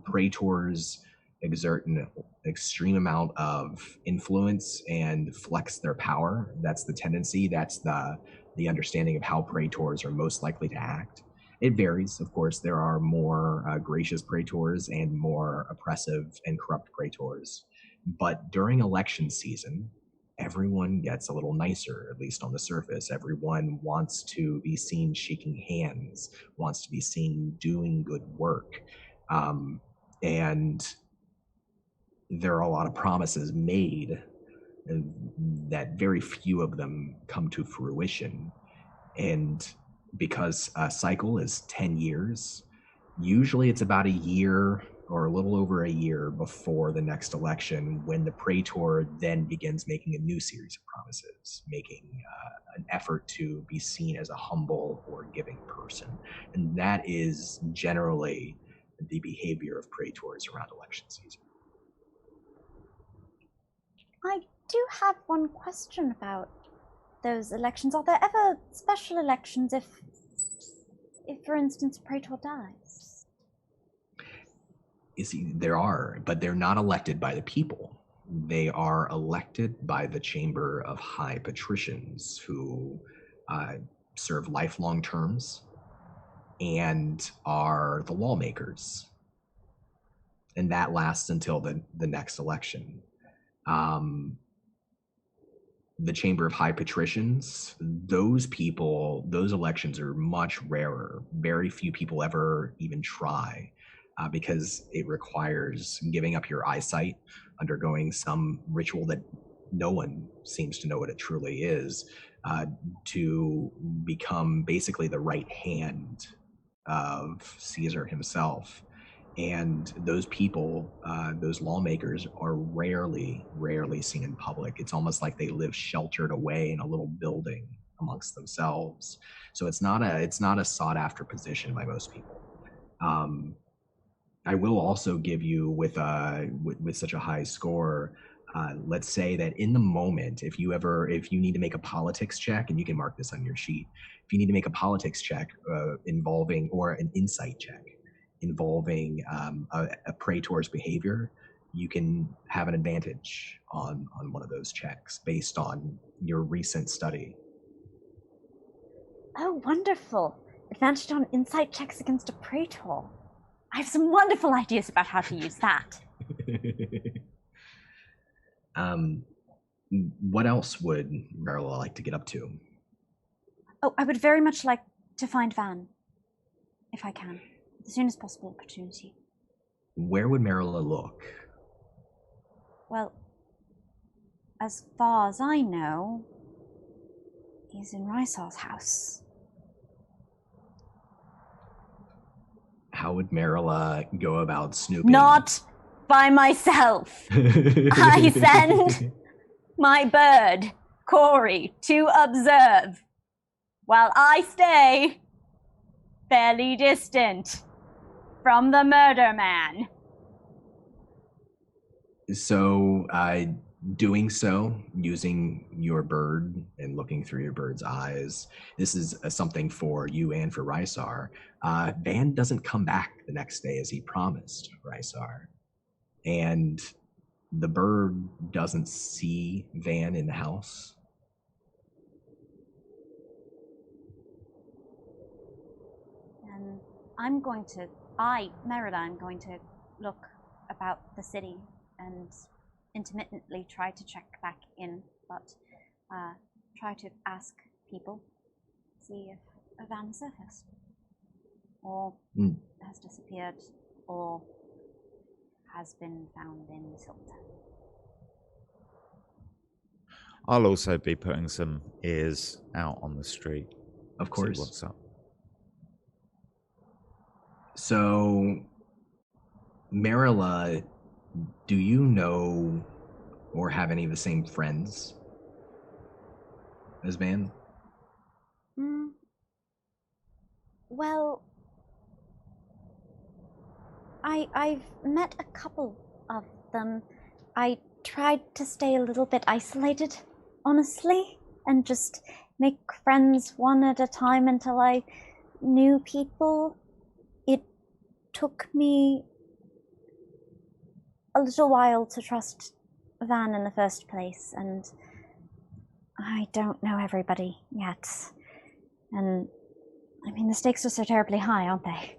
praetors exert an extreme amount of influence and flex their power. That's the tendency. That's the understanding of how praetors are most likely to act. It varies, of course. There are more gracious praetors and more oppressive and corrupt praetors. But during election season, everyone gets a little nicer, at least on the surface. Everyone wants to be seen shaking hands, wants to be seen doing good work. And there are a lot of promises made that very few of them come to fruition. And because a cycle is 10 years, usually it's about a year or a little over a year before the next election when the praetor then begins making a new series of promises, making an effort to be seen as a humble or giving person. And that is generally the behavior of praetors around election season. I do have one question about those elections. Are there ever special elections if for instance, a praetor dies? There are, but they're not elected by the people. They are elected by the Chamber of High Patricians, who serve lifelong terms and are the lawmakers. And that lasts until the next election. The Chamber of High Patricians, those elections are much rarer. Very few people ever even try, because it requires giving up your eyesight, undergoing some ritual that no one seems to know what it truly is, to become basically the right hand of Caesar himself. And those people, those lawmakers, are rarely seen in public. It's almost like they live sheltered away in a little building amongst themselves. So it's not a sought after position by most people. I will also give you with such a high score. Let's say that in the moment, if you need to make a politics check, and you can mark this on your sheet, if you need to make a politics check involving, or an insight check involving a praetor's behavior, you can have an advantage on one of those checks based on your recent study. Oh, wonderful. Advantage on insight checks against a praetor. I have some wonderful ideas about how to use that. What else would Merula like to get up to? Oh, I would very much like to find Van. if I can, as soon as possible opportunity. Where would Merula look? Well, as far as I know, he's in Rysar's house. How would Merula go about snooping? Not by myself. I send my bird, Corey, to observe, while I stay fairly distant from the murder man. So, doing so, using your bird and looking through your bird's eyes, this is something for you and for Rysar. Van doesn't come back the next day as he promised Rysar. And the bird doesn't see Van in the house. And Merida, I'm going to look about the city and intermittently try to check back in, but try to ask people, see if a van surfaced, or has disappeared, or has been found in Silta. I'll also be putting some ears out on the street. Of course. See what's up. So, Merula, do you know or have any of the same friends as Van? Well, I've met a couple of them. I tried to stay a little bit isolated, honestly, and just make friends one at a time until I knew people. It took me a little while to trust Van in the first place, and I don't know everybody yet. And, I mean, the stakes are so terribly high, aren't they?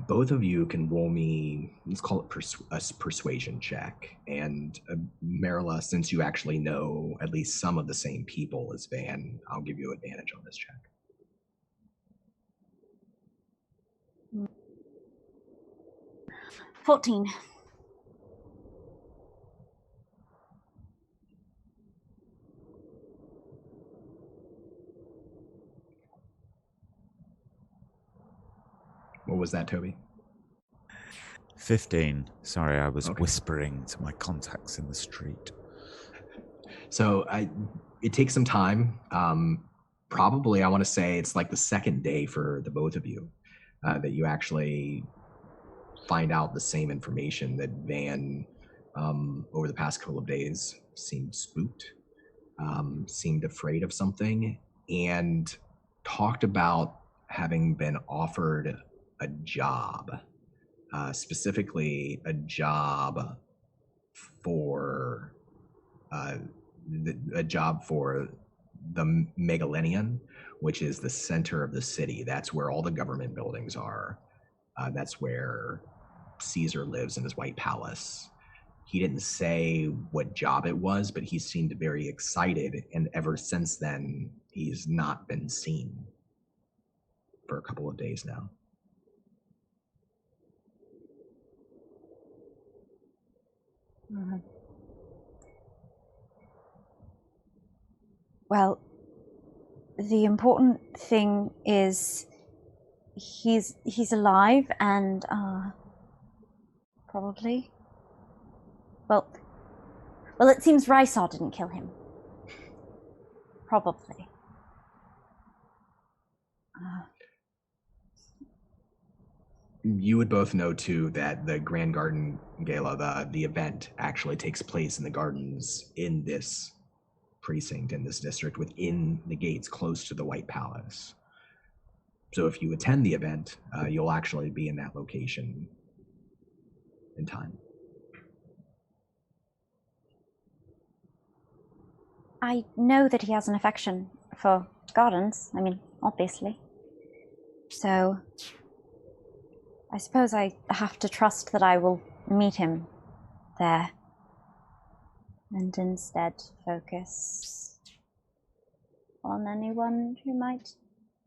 Both of you can roll me, let's call it a persuasion check. And Merula, since you actually know at least some of the same people as Van, I'll give you advantage on this check. 14. What was that, Toby? 15. Sorry, I was whispering to my contacts in the street. So it takes some time. Probably, I want to say it's like the second day for the both of you that you actually find out the same information that Van, over the past couple of days, seemed spooked, seemed afraid of something, and talked about having been offered a job, specifically a job for the Megalenian, which is the center of the city. That's where all the government buildings are. That's where Caesar lives in his White Palace. He didn't say what job it was, but he seemed very excited, and ever since then, he's not been seen for a couple of days now. Well, the important thing is he's alive and probably. Well, it seems Rysar didn't kill him. Probably. You would both know too that the Grand Garden Gala, the event, actually takes place in the gardens in this precinct, in this district, within the gates close to the White Palace. So if you attend the event, you'll actually be in that location in time. I know that he has an affection for gardens, I mean, obviously. So I suppose I have to trust that I will meet him there, and instead focus on anyone who might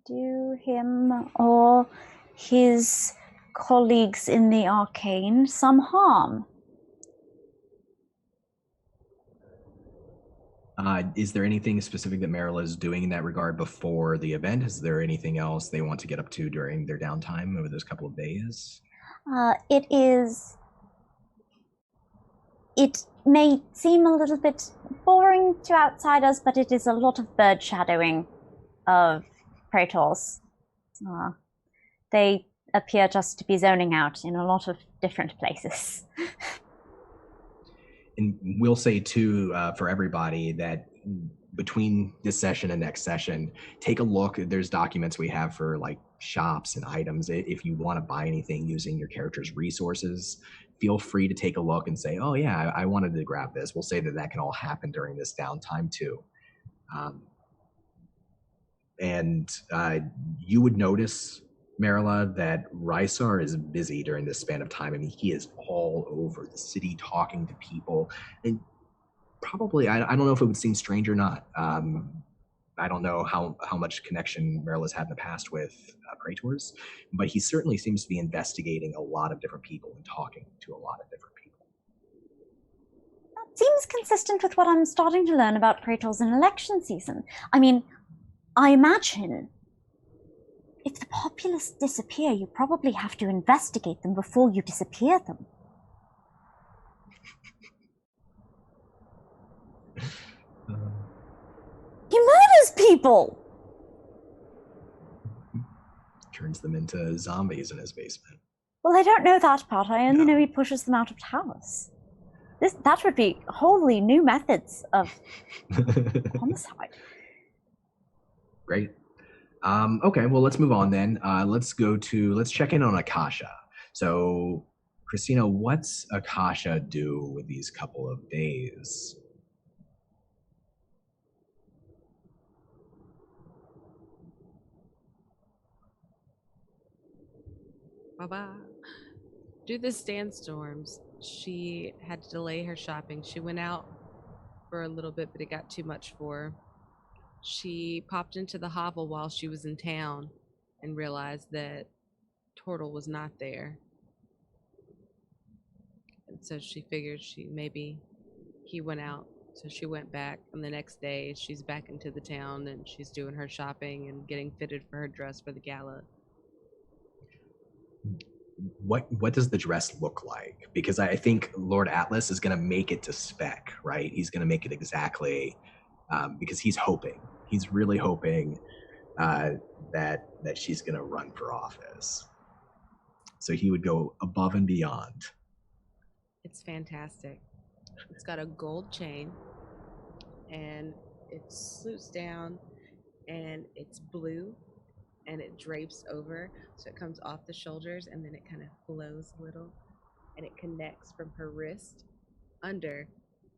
do him or his colleagues in the arcane some harm. Is there anything specific that Merula is doing in that regard before the event? Is there anything else they want to get up to during their downtime over those couple of days? It may seem a little bit boring to outsiders, but it is a lot of bird shadowing of praetors. They appear just to be zoning out in a lot of different places. And we'll say too, for everybody, that between this session and next session, take a look. There's documents we have for like shops and items. If you want to buy anything using your character's resources, feel free to take a look and say, oh yeah, I wanted to grab this. We'll say that can all happen during this downtime too. And you would notice, Merula, that Rysar is busy during this span of time. I mean, he is all over the city talking to people. And probably, I don't know if it would seem strange or not. I don't know how much connection Merula's had in the past with praetors, but he certainly seems to be investigating a lot of different people and talking to a lot of different people. That seems consistent with what I'm starting to learn about praetors in election season. I mean, I imagine if the populace disappear, you probably have to investigate them before you disappear them. He murders people! Turns them into zombies in his basement. Well, I don't know that part. I only know he pushes them out of towers. That would be wholly new methods of homicide. Great. Okay, well, let's move on then. Let's check in on Akasha. So, Christina, what's Akasha do with these couple of days? Bye-bye. Due to the sandstorms, she had to delay her shopping. She went out for a little bit, but it got too much for her. She popped into the hovel while she was in town and realized that Turtle was not there. And so she figured maybe he went out. So she went back, and the next day she's back into the town and she's doing her shopping and getting fitted for her dress for the gala. What does the dress look like? Because I think Lord Atlas is going to make it to spec, right? He's going to make it exactly, because he's really hoping that she's going to run for office. So he would go above and beyond. It's fantastic. It's got a gold chain, and it sloops down, and it's blue, and it drapes over, so it comes off the shoulders, and then it kind of flows a little, and it connects from her wrist under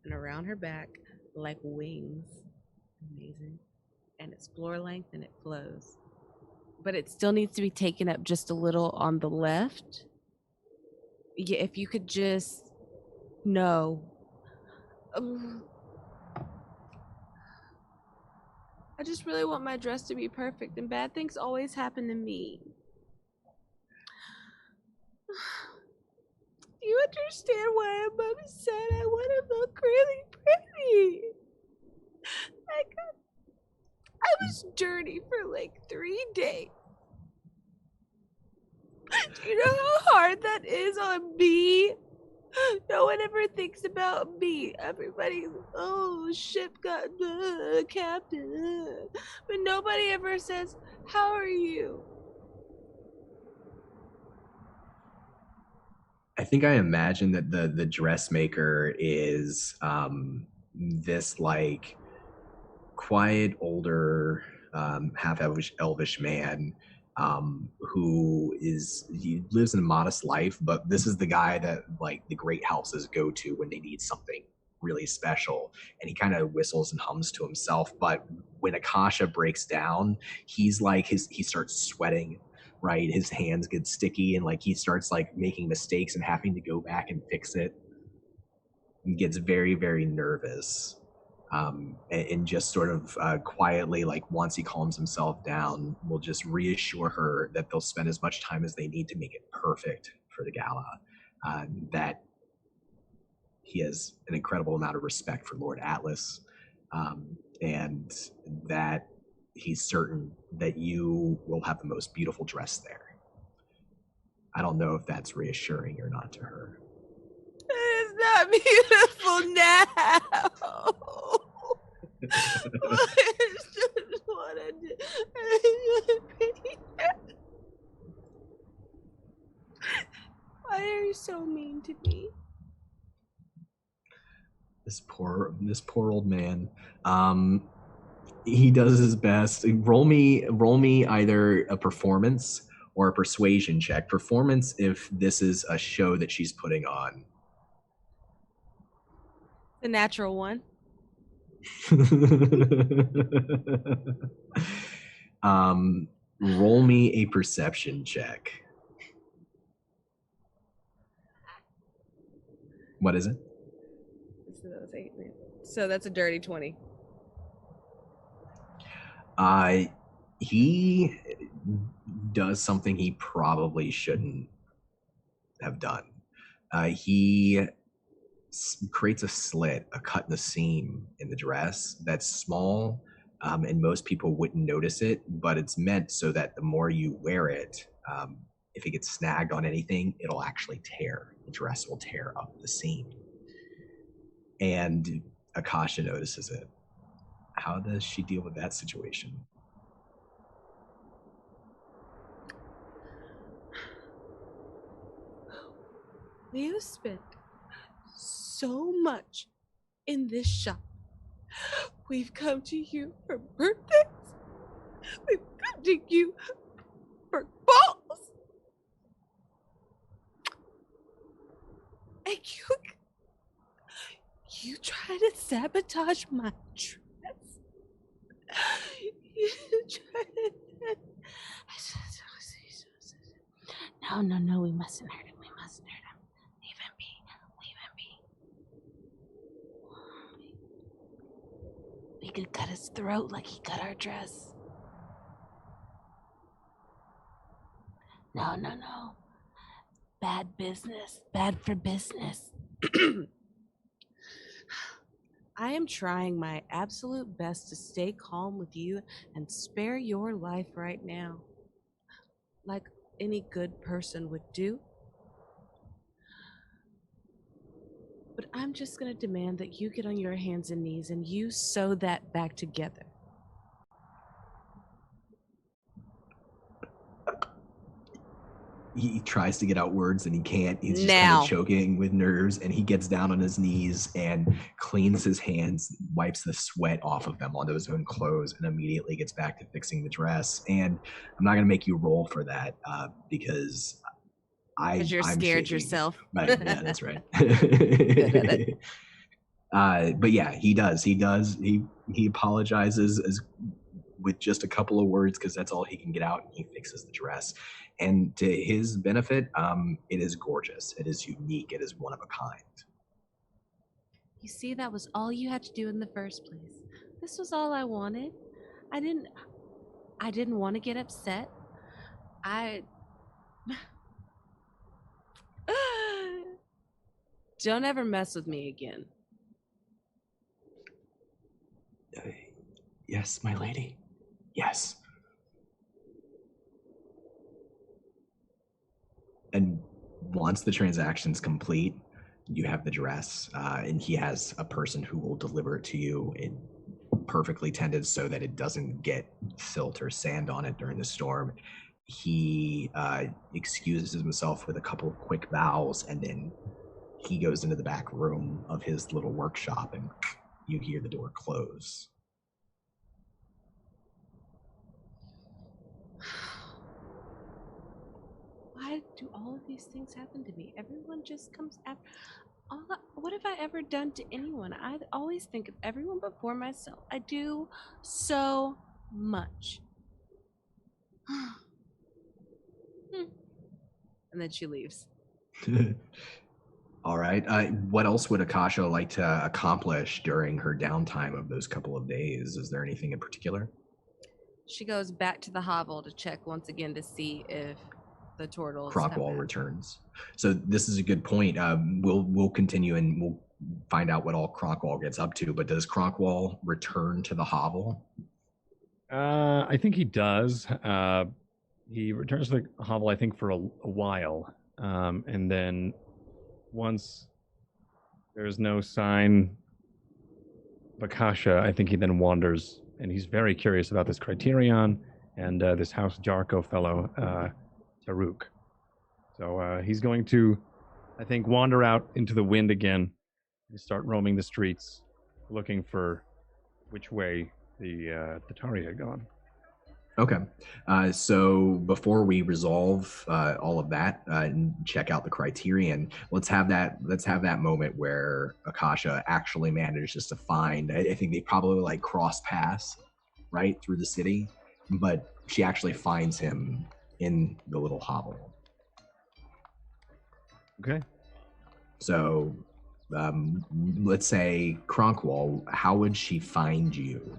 and around her back like wings. Amazing. And it's floor length, and it flows. But it still needs to be taken up just a little on the left. Yeah, if you could just... No. I just really want my dress to be perfect, and bad things always happen to me. Do you understand why I'm upset? I want to look really pretty. I was dirty for like 3 days. Do you know how hard that is on me? No one ever thinks about me. Everybody's, ship got captain. But nobody ever says, how are you? I think I imagine that the dressmaker is this like quiet, older, half elvish man who lives in a modest life, but this is the guy that like the great houses go to when they need something really special, and he kind of whistles and hums to himself. But when Akasha breaks down, he's like he starts sweating, right? His hands get sticky, and like he starts like making mistakes and having to go back and fix it, and gets very, very nervous. and just sort of quietly, like once he calms himself down, will just reassure her that they'll spend as much time as they need to make it perfect for the gala. That he has an incredible amount of respect for Lord Atlas, and that he's certain that you will have the most beautiful dress there. I don't know if that's reassuring or not to her. It's not beautiful now. I just want to do. Why are you so mean to me? This poor old man. He does his best. Roll me either a performance or a persuasion check. Performance if this is a show that she's putting on. The natural one. Roll me a perception check. What is it? So that's a dirty 20. He does something he probably shouldn't have done. He creates a slit, a cut in the seam in the dress that's small, and most people wouldn't notice it, but it's meant so that the more you wear it, if it gets snagged on anything, it'll actually tear. The dress will tear up the seam. And Akasha notices it. How does she deal with that situation? We have spent so much in this shop. We've come to you for birthdays. We've come to you for balls. And you try to sabotage my dress. You try to... No, we mustn't hurt him. We mustn't hurt him. Leave him be. We could cut his throat like he cut our dress. No. Bad business. Bad for business. I am trying my absolute best to stay calm with you and spare your life right now, like any good person would do. But I'm just going to demand that you get on your hands and knees and you sew that back together. He tries to get out words and he can't. He's just kind of choking with nerves, and he gets down on his knees and cleans his hands, wipes the sweat off of them onto his own clothes, and immediately gets back to fixing the dress. And I'm not going to make you roll for that because you're I'm scared shaking. yourself. Right, yeah, that's right. Good at it. But yeah, he does. He apologizes with just a couple of words because that's all he can get out, and he fixes the dress. And to his benefit, it is gorgeous. It is unique. It is one of a kind. You see, that was all you had to do in the first place. This was all I wanted. I didn't want to get upset. Don't ever mess with me again. Yes, my lady. Yes. And once the transaction's complete, you have the dress, and he has a person who will deliver it to you in perfectly tended so that it doesn't get silt or sand on it during the storm. He excuses himself with a couple of quick bows, and then he goes into the back room of his little workshop, and you hear the door close. Why do all of these things happen to me? Everyone just comes after. What have I ever done to anyone? I always think of everyone before myself. I do so much. And then she leaves. All right. What else would Akasha like to accomplish during her downtime of those couple of days? Is there anything in particular? She goes back to the hovel to check once again to see if the turtles Kronqual returns. So this is a good point. We'll continue and we'll find out what all Kronqual gets up to. But does Kronqual return to the hovel? I think he does. He returns to the hovel, I think, for a while. And then once there's no sign of Akasha, I think he then wanders, and he's very curious about this Criterion and this House Jarko fellow, Taruk. So he's going to, I think, wander out into the wind again and start roaming the streets, looking for which way the Tari had gone. Okay. So before we resolve all of that and check out the Criterion, let's have that moment where Akasha actually manages to find. I think they probably like cross paths right through the city, but she actually finds him in the little hovel. Okay. So let's say Kronqual, how would she find you?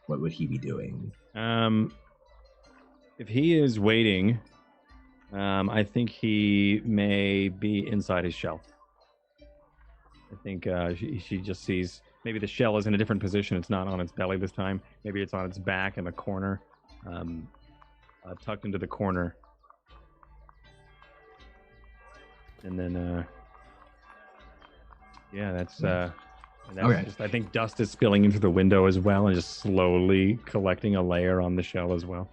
What would he be doing? If he is waiting, I think he may be inside his shell. I think she just sees, maybe the shell is in a different position. It's not on its belly this time. Maybe it's on its back in the corner, tucked into the corner. And then, yeah, that's okay. Just, I think dust is spilling into the window as well and just slowly collecting a layer on the shell as well.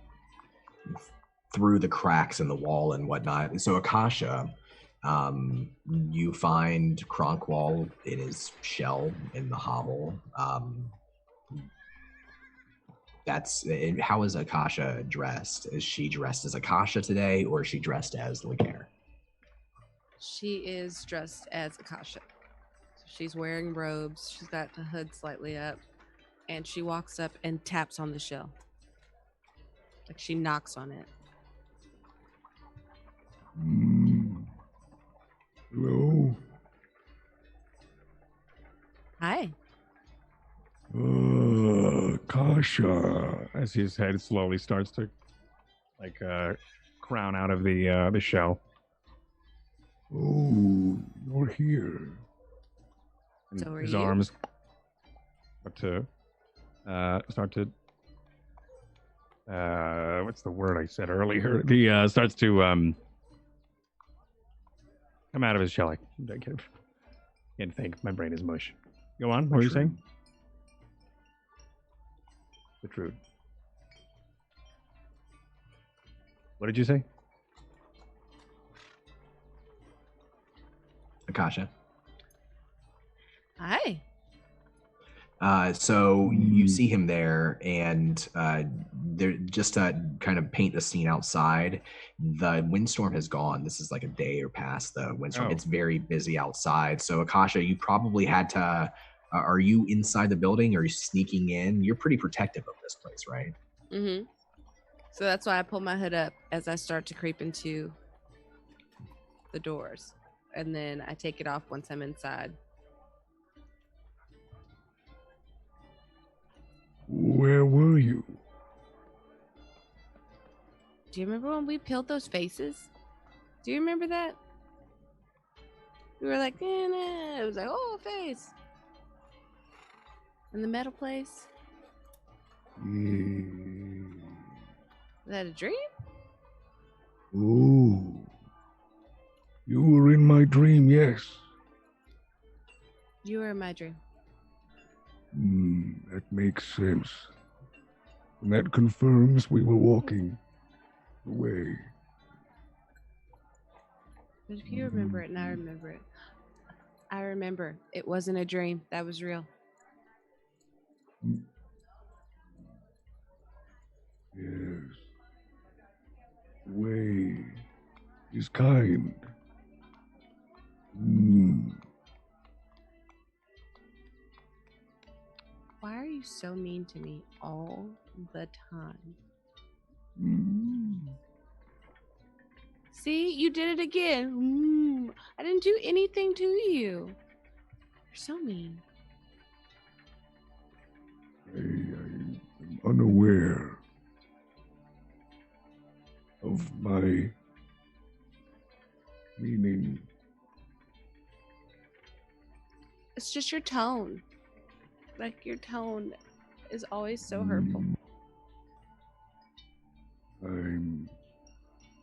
Through the cracks in the wall and whatnot. So Akasha, you find Kronqual in his shell in the hovel. How is Akasha dressed? Is she dressed as Akasha today, or is she dressed as Legaire? She is dressed as Akasha. So she's wearing robes. She's got the hood slightly up, and she walks up and taps on the shell. Like she knocks on it. Hello? Hi. Akasha. As his head slowly starts to, crown out of the shell. Oh, you're here. And So are his you? arms start to what's the word I said earlier? He starts to come out of his shell. I can't think. My brain is mush. Go on. What were you saying? The truth. What did you say? Akasha. Hi. So you see him there, and there, just to kind of paint the scene outside, the windstorm has gone. This is like a day or past the windstorm. Oh. It's very busy outside. So Akasha, you probably had to. Are you inside the building? Or are you sneaking in? You're pretty protective of this place, right? Mm-hmm. So that's why I pull my hood up as I start to creep into the doors, and then I take it off once I'm inside. Where were you? Do you remember when we peeled those faces? Do you remember that? We were like, nah. It was like, oh, face. In the metal place? Yeah. Was that a dream? Oh. You were in my dream, yes. You were in my dream. That makes sense. And that confirms we were walking away. But if you remember it and I remember it, I remember it wasn't a dream. That was real. Yes. Way is kind. Why are you so mean to me all the time? See, you did it again. I didn't do anything to you. You're so mean. I am unaware of my meaning. It's just your tone. Like, your tone is always so hurtful. I'm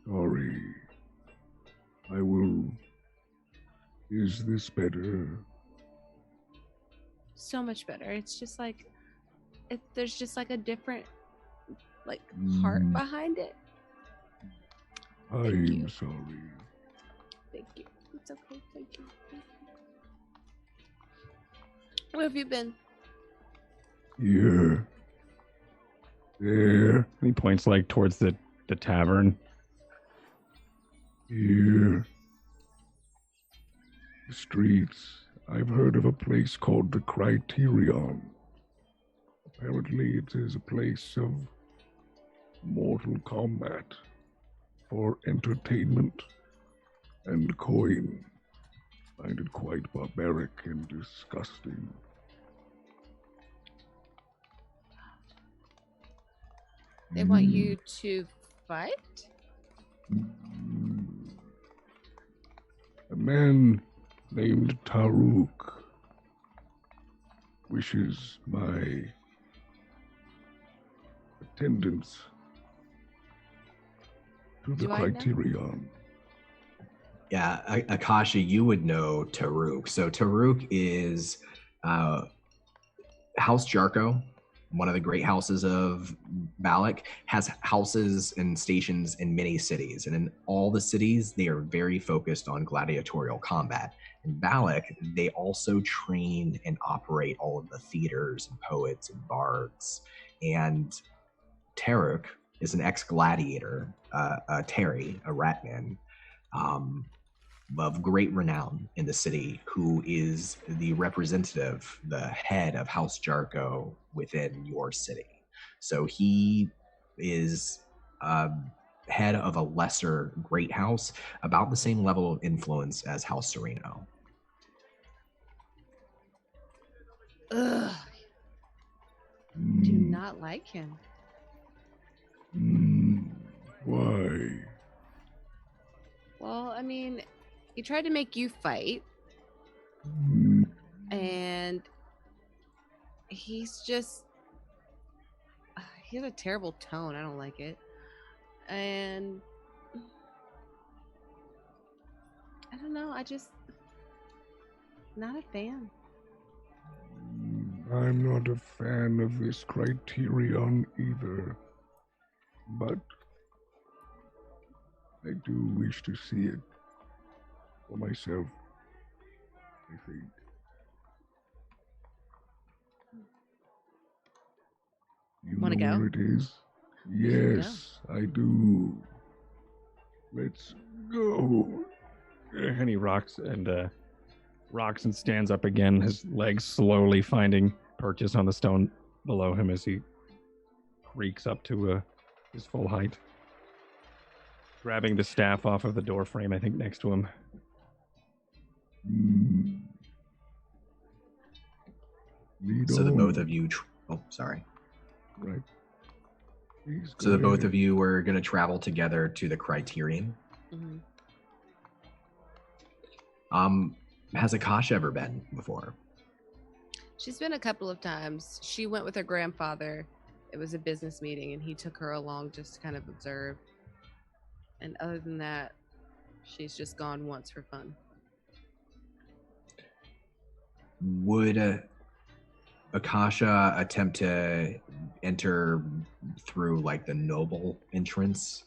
sorry. I will. Is this better? So much better. It's just like, there's just like a different, like, heart behind it. I'm sorry. Thank you. It's okay. Thank you. Where have you been? Here. There. And he points like towards the tavern. Here. The streets. I've heard of a place called the Criterion. Apparently it is a place of mortal combat for entertainment and coin. I find it quite barbaric and disgusting. They want you to fight? A man named Taruk wishes my attendance to the Criterion. Yeah, Akasha, you would know Taruk. So Taruk is House Jarko, one of the great houses of Balic, has houses and stations in many cities. And in all the cities, they are very focused on gladiatorial combat. In Balic, they also train and operate all of the theaters and poets and bards. And Taruk is an ex-gladiator, Terry, a ratman, of great renown in the city, who is the representative, the head of House Jarko within your city. So he is head of a lesser great house, about the same level of influence as House Sereno. Ugh. Do not like him. Why? Well, I mean, he tried to make you fight, and he's just, he has a terrible tone. I don't like it. And I don't know, not a fan. I'm not a fan of this Criterion either, but I do wish to see it for myself, I think. You wanna know go? where it is? Yes, I do. Let's go. And he rocks and stands up again, his legs slowly finding purchase on the stone below him as he creaks up to his full height. Grabbing the staff off of the door frame, I think, next to him. So the both of you, sorry. Right. So the both of you were going to travel together to the Criterion. Has Akasha ever been before? She's been a couple of times. She went with her grandfather. It was a business meeting, and he took her along just to kind of observe. And other than that, she's just gone once for fun. Would Akasha attempt to enter through like the noble entrance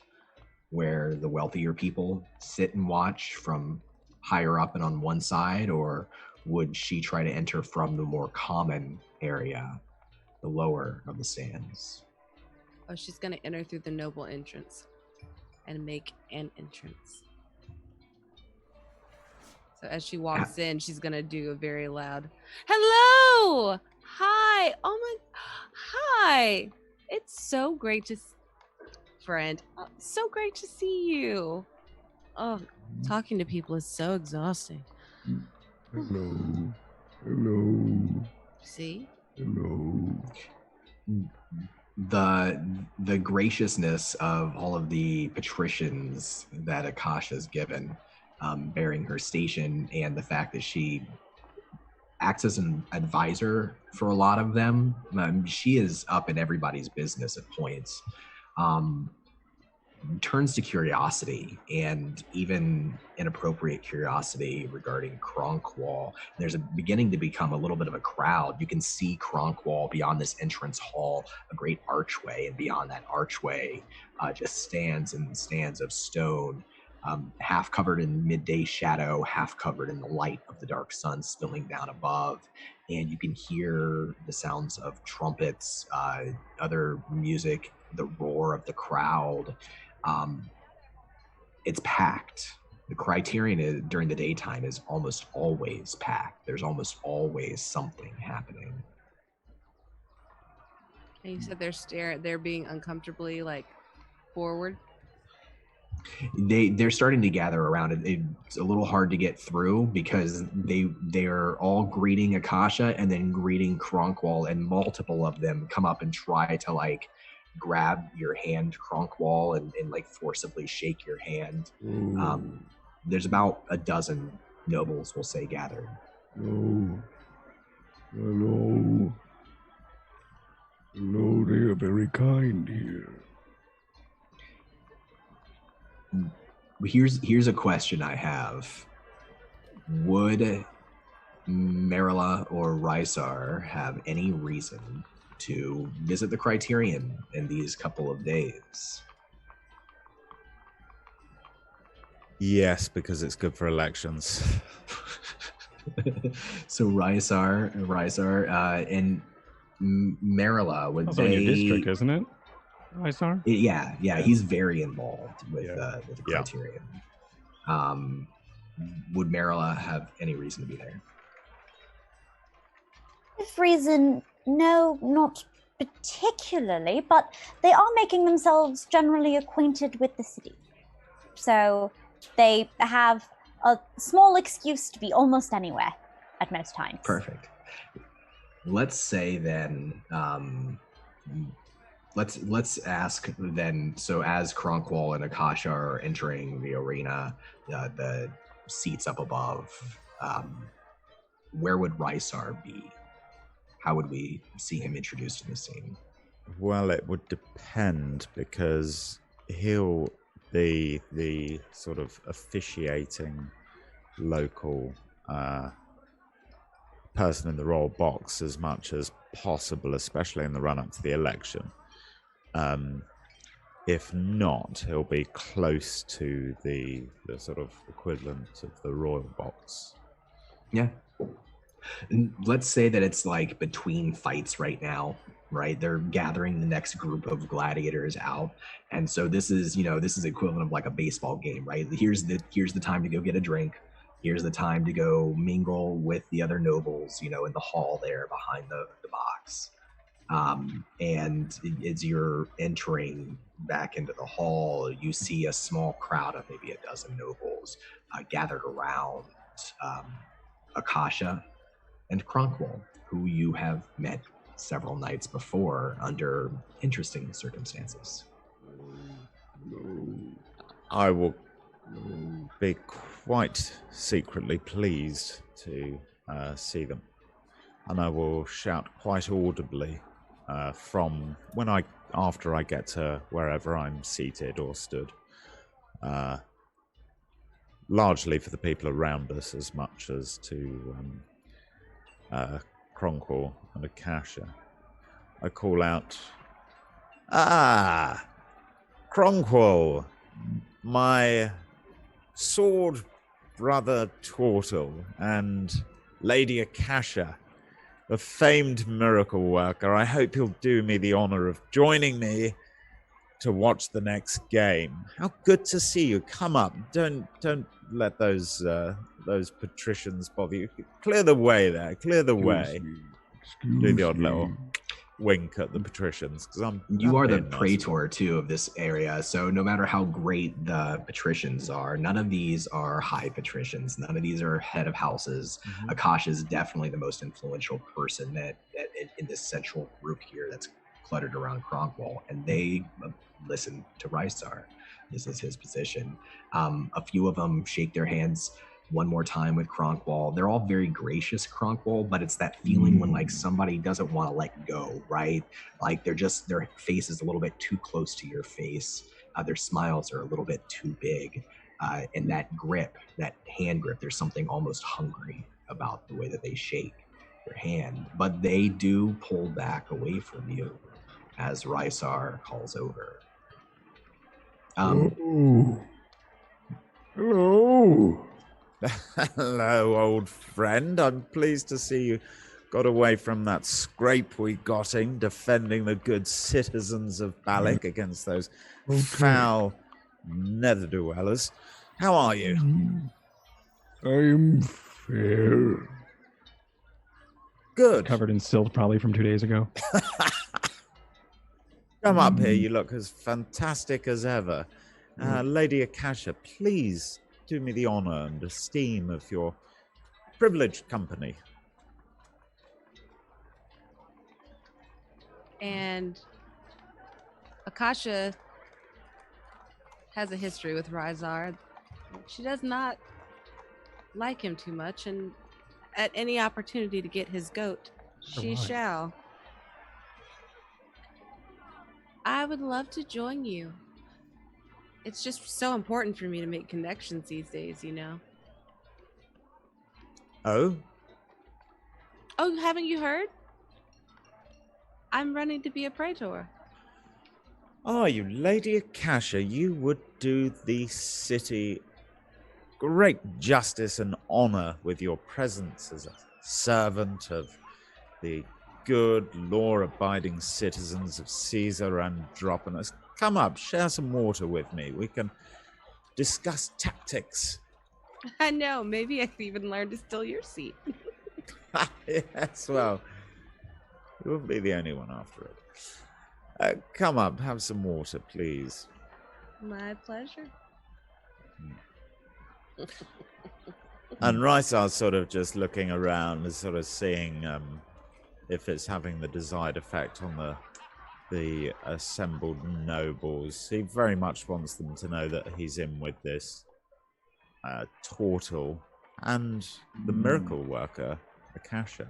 where the wealthier people sit and watch from higher up and on one side, or would she try to enter from the more common area, the lower of the stands? Oh, she's going to enter through the noble entrance and make an entrance. So as she walks in, she's going to do a very loud, "Hello! Hi! Oh my, hi! It's so great to, friend, so great to see you. Oh, talking to people is so exhausting. Hello. Hello. See? Hello. The graciousness of all of the patricians that Akasha's given, bearing her station, and the fact that she acts as an advisor for a lot of them. She is up in everybody's business at points. Turns to curiosity, and even inappropriate curiosity regarding Kronqual. There's beginning to become a little bit of a crowd. You can see Kronqual beyond this entrance hall, a great archway, and beyond that archway just stands and stands of stone, half covered in midday shadow, half covered in the light of the dark sun spilling down above. And you can hear the sounds of trumpets, other music, the roar of the crowd. It's packed. The Criterion during the daytime is almost always packed. There's almost always something happening. And you said they're being uncomfortably like forward. They're starting to gather around it. It's a little hard to get through because they're all greeting Akasha and then greeting Kronqual, and multiple of them come up and try to like grab your hand, Kronqual, and like forcibly shake your hand. There's about a dozen nobles, we'll say, gathered. Hello. Hello. Hello, they are very kind here. Here's a question I have. Would Merula or Rysar have any reason to visit the Criterion in these couple of days? Yes, because it's good for elections. So Rysar and Merula, would That's they... on your district, isn't it? Rysar? Yeah, he's very involved with the Criterion. Would Merula have any reason to be there? If reason, no, not particularly, but they are making themselves generally acquainted with the city. So they have a small excuse to be almost anywhere at most times. Perfect. Let's say then, let's ask then, so as Kronqual and Akasha are entering the arena, the seats up above, where would Rysar be? How would we see him introduced in the scene? Well, it would depend, because he'll be the sort of officiating local person in the royal box as much as possible, especially in the run-up to the election. If not, he'll be close to the sort of equivalent of the royal box. Yeah. And let's say that it's like between fights right now, right? They're gathering the next group of gladiators out. And so this is equivalent of like a baseball game, right? Here's the time to go get a drink. Here's the time to go mingle with the other nobles, in the hall there behind the box. And as you're entering back into the hall, you see a small crowd of maybe a dozen nobles gathered around Akasha and Kronqual, who you have met several nights before under interesting circumstances. I will be quite secretly pleased to see them, and I will shout quite audibly from after I get to wherever I'm seated or stood, largely for the people around us as much as to Kronqual and Akasha. I call out, Kronqual, my sword brother Tortle, and Lady Akasha, a famed miracle worker. I hope you'll do me the honor of joining me to watch the next game. How good to see you. Come up. Don't let those patricians bother you. Clear the way there. Clear the way. Excuse do the odd me. little. wink at the patricians because You are the being nice. praetor too of this area, so no matter how great the patricians are, none of these are high patricians. None of these are head of houses. Akasha is definitely the most influential person that in this central group here that's cluttered around Kronqual, and they listen to Rysar. This is his position. A few of them shake their hands one more time with Kronqual. They're all very gracious, Kronqual, but it's that feeling when like somebody doesn't want to let go, right? Like their face is a little bit too close to your face. Their smiles are a little bit too big. And that grip, that hand grip, there's something almost hungry about the way that they shake your hand. But they do pull back away from you as Rysar calls over. Hello. Hello, old friend. I'm pleased to see you got away from that scrape we got in defending the good citizens of Balic against those foul nether-dwellers. How are you? I am fair. Good. Covered in silt probably from 2 days ago. Come up here. You look as fantastic as ever. Lady Akasha, please do me the honor and esteem of your privileged company. And Akasha has a history with Rysar. She does not like him too much, and at any opportunity to get his goat, she shall. I would love to join you. It's just so important for me to make connections these days, you know. Oh? Oh, haven't you heard? I'm running to be a praetor. Are you, Lady Akasha? You would do the city great justice and honor with your presence as a servant of the good, law-abiding citizens of Caesar Andropolis. Come up, share some water with me. We can discuss tactics. I know, maybe I could even learn to steal your seat. Yes, well, you wouldn't be the only one after it. Come up, have some water, please. My pleasure. And Rysar's sort of just looking around and sort of seeing if it's having the desired effect on the assembled nobles. He very much wants them to know that he's in with this Tortle and the miracle worker, Akasha.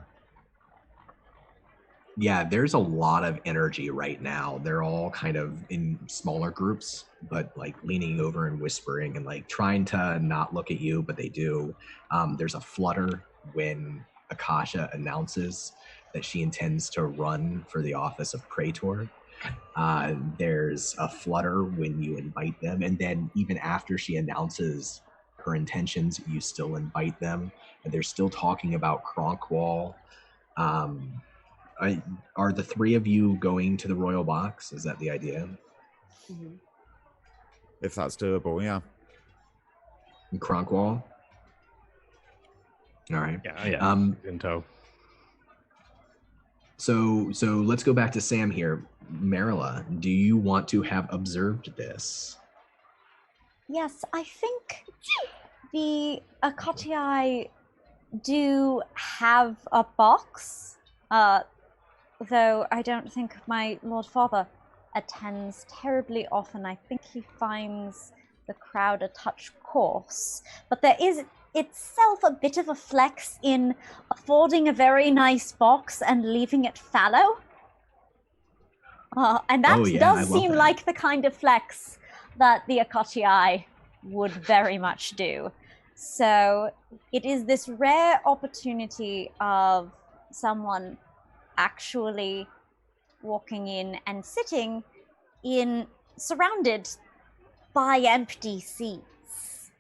Yeah, there's a lot of energy right now. They're all kind of in smaller groups, but like leaning over and whispering and like trying to not look at you, but they do. There's a flutter when Akasha announces that she intends to run for the office of praetor. There's a flutter when you invite them, and then even after she announces her intentions, you still invite them, and they're still talking about Kronqual. Are the three of you going to the royal box? Is that the idea? Mm-hmm. If that's doable, yeah. Kronqual? All right. Yeah. In tow. So let's go back to Sam here. Merula, do you want to have observed this? Yes, I think the Akatii do have a box, though I don't think my Lord Father attends terribly often. I think he finds the crowd a touch coarse, but there is itself a bit of a flex in affording a very nice box and leaving it fallow. And that does seem like the kind of flex that the Akatii would very much do. So it is this rare opportunity of someone actually walking in and sitting in surrounded by empty seats,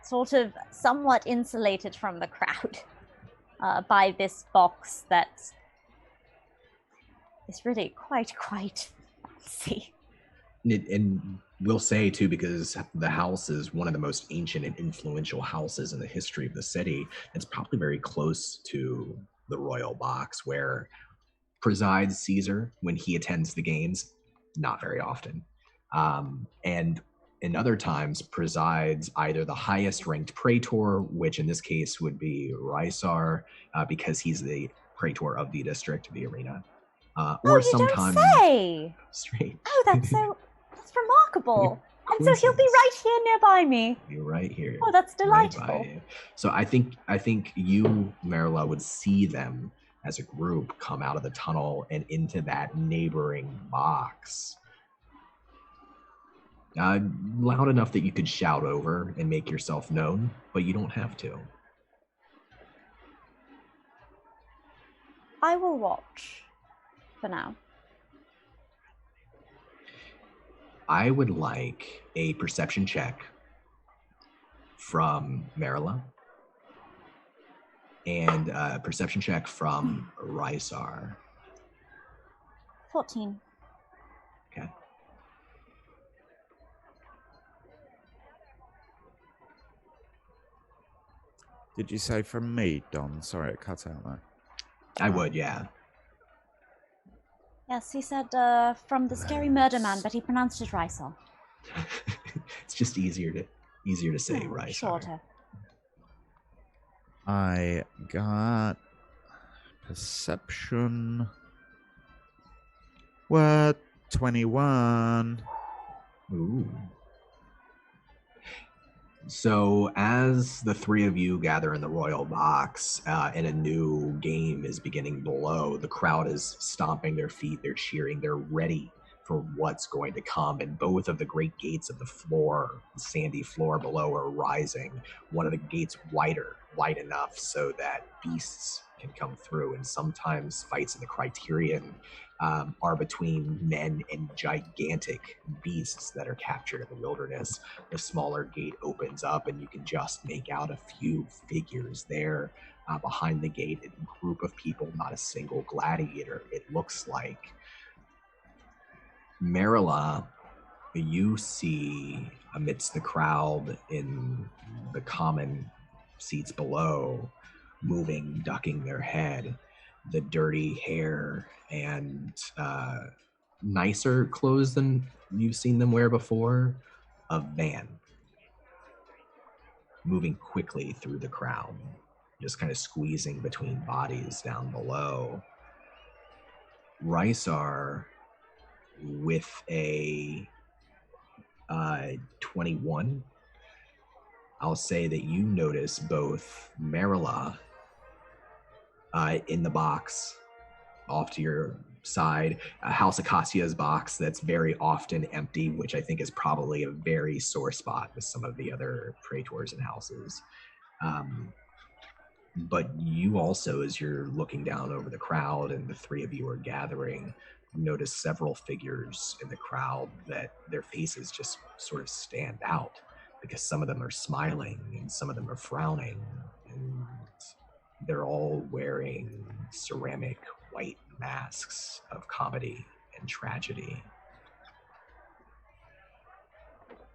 sort of somewhat insulated from the crowd by this box that is really quite fancy. And we'll say too, because the house is one of the most ancient and influential houses in the history of the city, it's probably very close to the royal box, where presides Caesar when he attends the games, not very often. And in other times presides either the highest ranked praetor, which in this case would be Rysar, because he's the praetor of the district, the arena. Or you sometimes don't say. Straight. Oh, that's remarkable. And so he'll be right here nearby me. You're right here. Oh, that's right delightful. by you. So I think you, Merula, would see them as a group come out of the tunnel and into that neighboring box. Loud enough that you could shout over and make yourself known, but you don't have to. I will watch for now. I would like a perception check from Merula and a perception check from Rysar. 14. Okay. Did you say from me, Don? Sorry, it cut out there. I would, yeah. Yes, he said from the scary murder man, but he pronounced it Rysar. It's just easier to say, Rysar. Shorter. I got perception. What? 21. Ooh. So as the three of you gather in the royal box and a new game is beginning below, the crowd is stomping their feet, they're cheering, they're ready for what's going to come. And both of the great gates of the floor, the sandy floor below, are rising. One of the gates wide enough so that beasts can come through. And sometimes fights in the Criterion are between men and gigantic beasts that are captured in the wilderness. The smaller gate opens up and you can just make out a few figures there behind the gate. A group of people, not a single gladiator, it looks like. Merula, you see amidst the crowd in the common seats below, moving, ducking their head, the dirty hair and nicer clothes than you've seen them wear before, a van moving quickly through the crowd, just kind of squeezing between bodies down below. Rysar with a 21. I'll say that you notice both Merula in the box off to your side, House Acacia's box that's very often empty, which I think is probably a very sore spot with some of the other praetors and houses. But you also, as you're looking down over the crowd and the three of you are gathering, notice several figures in the crowd that their faces just sort of stand out because some of them are smiling and some of them are frowning, and they're all wearing ceramic white masks of comedy and tragedy.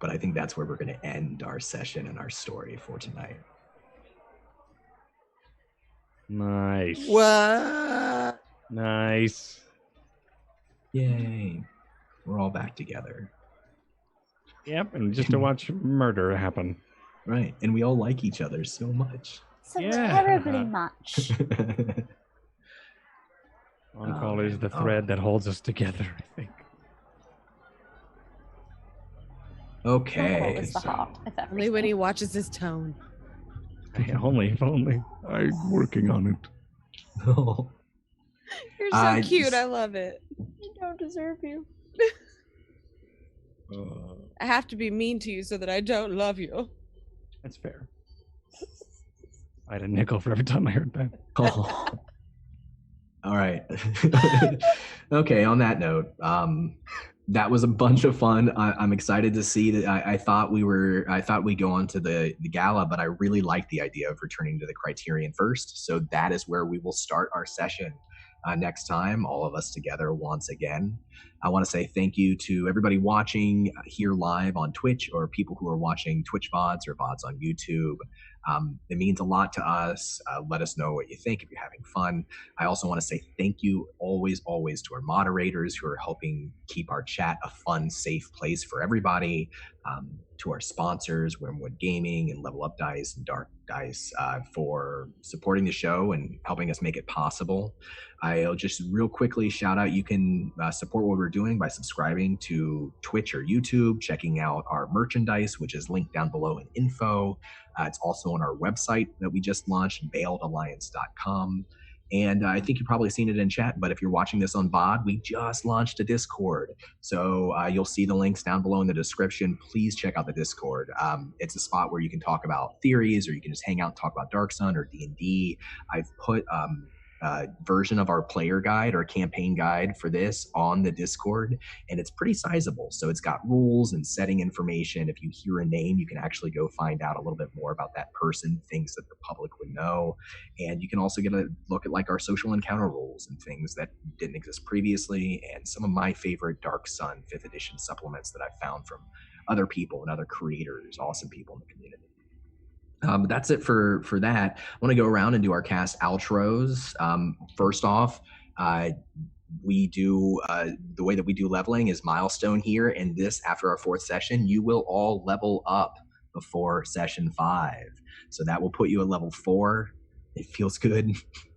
But I think that's where we're going to end our session and our story for tonight. Nice. What? Nice. Yay. We're all back together. Yep, and just to watch murder happen. Right, and we all like each other so much. So terribly much. On-call is the thread that holds us together, I think. Okay. Is the heart, if ever. Only when he watches his tone. Only, if only. I'm working on it. Oh. You're so cute. I love it. I don't deserve you. I have to be mean to you so that I don't love you. That's fair. I had a nickel for every time I heard that. Oh. All right. Okay, on that note, that was a bunch of fun. I'm excited to see that. I thought we'd go on to the gala, but I really like the idea of returning to the Criterion first. So that is where we will start our session next time, all of us together once again. I want to say thank you to everybody watching here live on Twitch, or people who are watching Twitch VODs or VODs on YouTube. It means a lot to us. Let us know what you think if you're having fun. I also want to say thank you always to our moderators who are helping keep our chat a fun, safe place for everybody. To our sponsors, Wormwood Gaming and Level Up Dice and Dark Dice, for supporting the show and helping us make it possible. I'll just real quickly shout out, you can support what we're doing by subscribing to Twitch or YouTube, checking out our merchandise, which is linked down below in info. It's also on our website that we just launched, veiledalliance.com. And I think you've probably seen it in chat, but if you're watching this on VOD, we just launched a Discord. So you'll see the links down below in the description. Please check out the Discord. It's a spot where you can talk about theories, or you can just hang out and talk about Dark Sun or D&D. I've put version of our player guide or campaign guide for this on the Discord, and it's pretty sizable. So it's got rules and setting information. If you hear a name, you can actually go find out a little bit more about that person, things that the public would know. And you can also get a look at like our social encounter rules and things that didn't exist previously, and some of my favorite Dark Sun 5th edition supplements that I've found from other people and other creators, awesome people in the community. That's it for that. I want to go around and do our cast outros. First off, we do the way that we do leveling is milestone here, and this, after our 4th session, you will all level up before session 5. So that will put you at level 4. It feels good.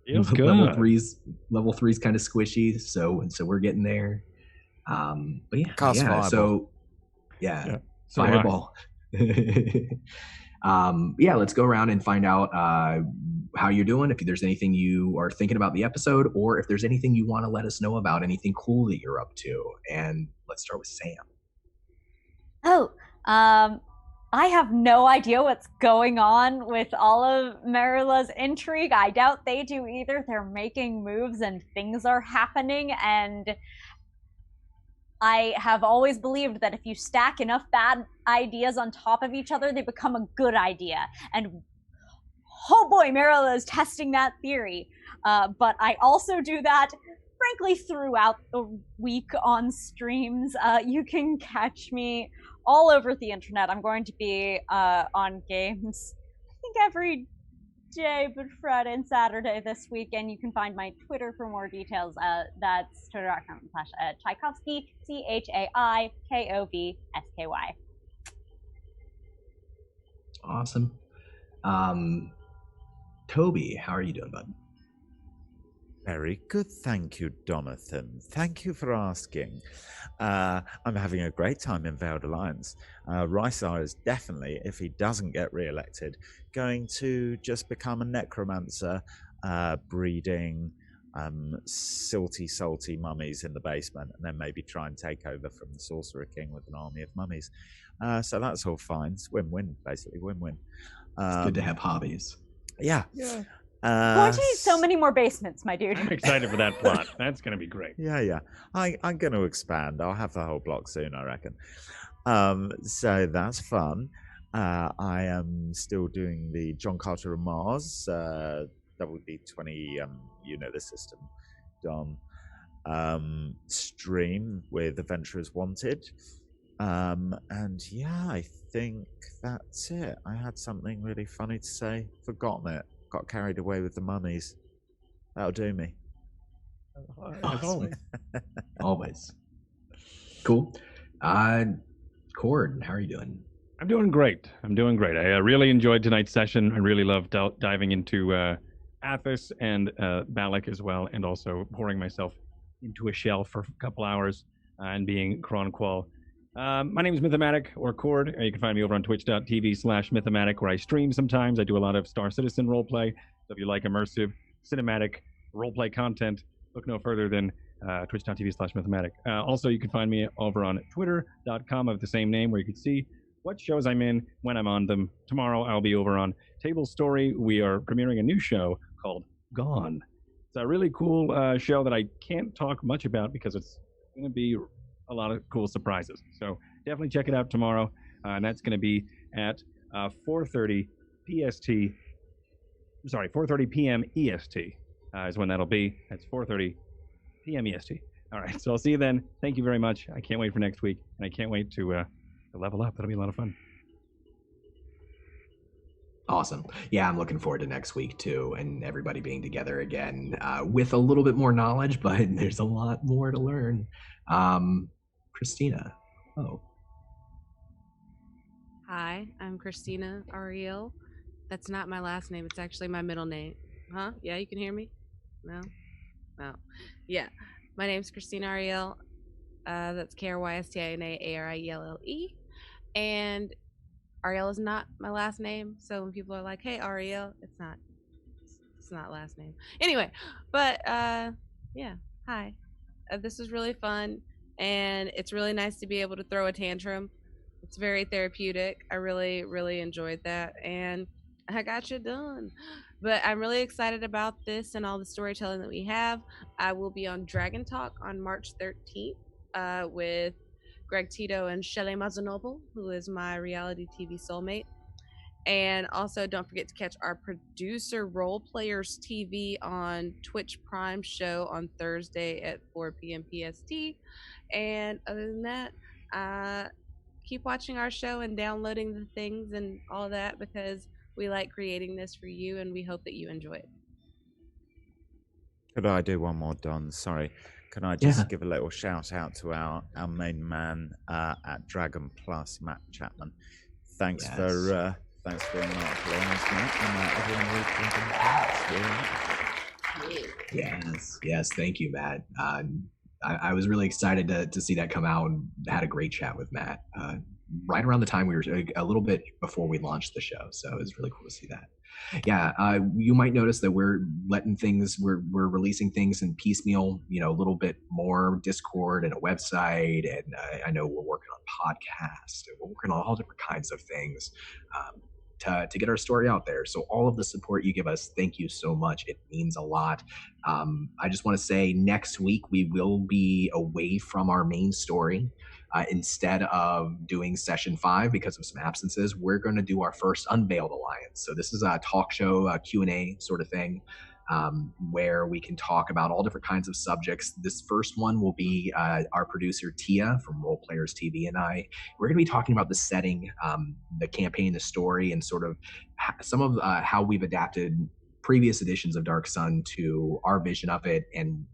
Feels good. Level 3's kind of squishy, so we're getting there. But yeah, Cast fireball. Fireball. Let's go around and find out how you're doing, if there's anything you are thinking about the episode, or if there's anything you want to let us know about, anything cool that you're up to. And let's start with Sam. I have no idea what's going on with all of Merula's intrigue. I doubt they do either. They're making moves and things are happening, and I have always believed that if you stack enough bad ideas on top of each other, they become a good idea. And oh boy, Merula is testing that theory. But I also do that, frankly, throughout the week on streams. You can catch me all over the internet. I'm going to be on games, I think every day but Friday and Saturday this weekend. You can find my Twitter for more details. That's twitter.com/Tchaikovsky, ChaiKovsky. Awesome. Toby, how are you doing, bud? Very good, thank you, Donathan. Thank you for asking. I'm having a great time in Veiled Alliance. Rysar is definitely, if he doesn't get re-elected, going to just become a necromancer, breeding salty mummies in the basement, and then maybe try and take over from the sorcerer-king with an army of mummies. So that's all fine. It's win-win, basically, win-win. It's good to have hobbies. Yeah. Why do you need so many more basements, my dude? I'm excited for that plot. That's going to be great. Yeah. I'm going to expand. I'll have the whole block soon, I reckon. So that's fun. I am still doing the John Carter of Mars, WD20, you know the system, Don, stream with Adventurers Wanted. And yeah, I think that's it. I had something really funny to say, forgotten it. Got carried away with the mummies. That'll do me. As always. Always. Cool. Cord, how are you doing? I'm doing great. I really enjoyed tonight's session. I really loved diving into Athas and Balic as well, and also pouring myself into a shell for a couple hours and being Kronqual. My name is Nnn'tak, or Cord. You can find me over on twitch.tv/Nnn'tak, where I stream sometimes. I do a lot of Star Citizen roleplay. So if you like immersive, cinematic roleplay content, look no further than twitch.tv/Nnn'tak. Also, you can find me over on twitter.com of the same name, where you can see what shows I'm in when I'm on them. Tomorrow, I'll be over on Table Story. We are premiering a new show called Gone. It's a really cool show that I can't talk much about because it's going to be a lot of cool surprises. So definitely check it out tomorrow. And that's going to be at 4:30 PST. Sorry, 4:30 p.m. EST is when that'll be. That's 4:30 p.m. EST. All right, so I'll see you then. Thank you very much. I can't wait for next week, and I can't wait to level up. That'll be a lot of fun. Awesome. Yeah, I'm looking forward to next week too, and everybody being together again with a little bit more knowledge, but there's a lot more to learn. Christina. Oh. Hi, I'm Christina Ariel. That's not my last name. It's actually my middle name. Huh? Yeah, you can hear me? No? No. Yeah. My name's Christina Ariel. That's Krystina-Arielle. And Ariel is not my last name. So when people are like, hey, Ariel, it's not last name. Anyway, but yeah, hi. This was really fun. And it's really nice to be able to throw a tantrum. It's very therapeutic. I really, really enjoyed that. And I got you done. But I'm really excited about this and all the storytelling that we have. I will be on Dragon Talk on March 13th with Greg Tito and Shelley Mazanoble, who is my reality TV soulmate. And also don't forget to catch our producer Role Players TV on Twitch Prime show on Thursday at 4 p.m. PST. And other than that, keep watching our show and downloading the things and all of that, because we like creating this for you and we hope that you enjoy it. Could I do one more, Don? Sorry. Can I just give a little shout out to our main man at Dragon Plus, Matt Chapman. Thanks for being our players, Matt, and everyone Yes, thank you, Matt. I was really excited to see that come out and had a great chat with Matt. Right around the time we were a little bit before we launched the show, so it was really cool to see that. Yeah, you might notice that we're releasing things in piecemeal, a little bit more Discord and a website, and I know we're working on podcasts, and we're working on all different kinds of things to get our story out there. So all of the support you give us, thank you so much. It means a lot. I just want to say next week we will be away from our main story. Instead of doing session 5 because of some absences, we're going to do our first Unveiled Alliance. So this is a talk show, Q&A sort of thing, where we can talk about all different kinds of subjects. This first one will be our producer Tia from Role Players TV and I. We're going to be talking about the setting, the campaign, the story, and sort of some of how we've adapted previous editions of Dark Sun to our vision of it and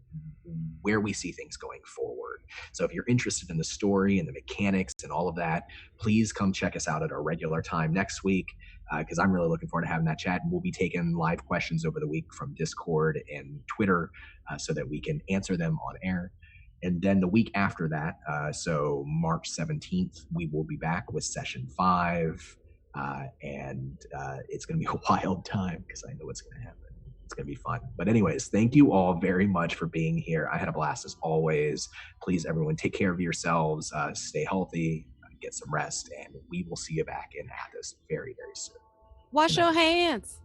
where we see things going forward. So if you're interested in the story and the mechanics and all of that, please come check us out at our regular time next week, because I'm really looking forward to having that chat. And we'll be taking live questions over the week from Discord and Twitter so that we can answer them on air. And then the week after that, so March 17th, we will be back with session 5. And it's going to be a wild time because I know what's going to happen. It's going to be fun. But anyways, thank you all very much for being here. I had a blast as always. Please, everyone, take care of yourselves. Stay healthy. Get some rest. And we will see you back in Athas very, very soon. Wash your hands.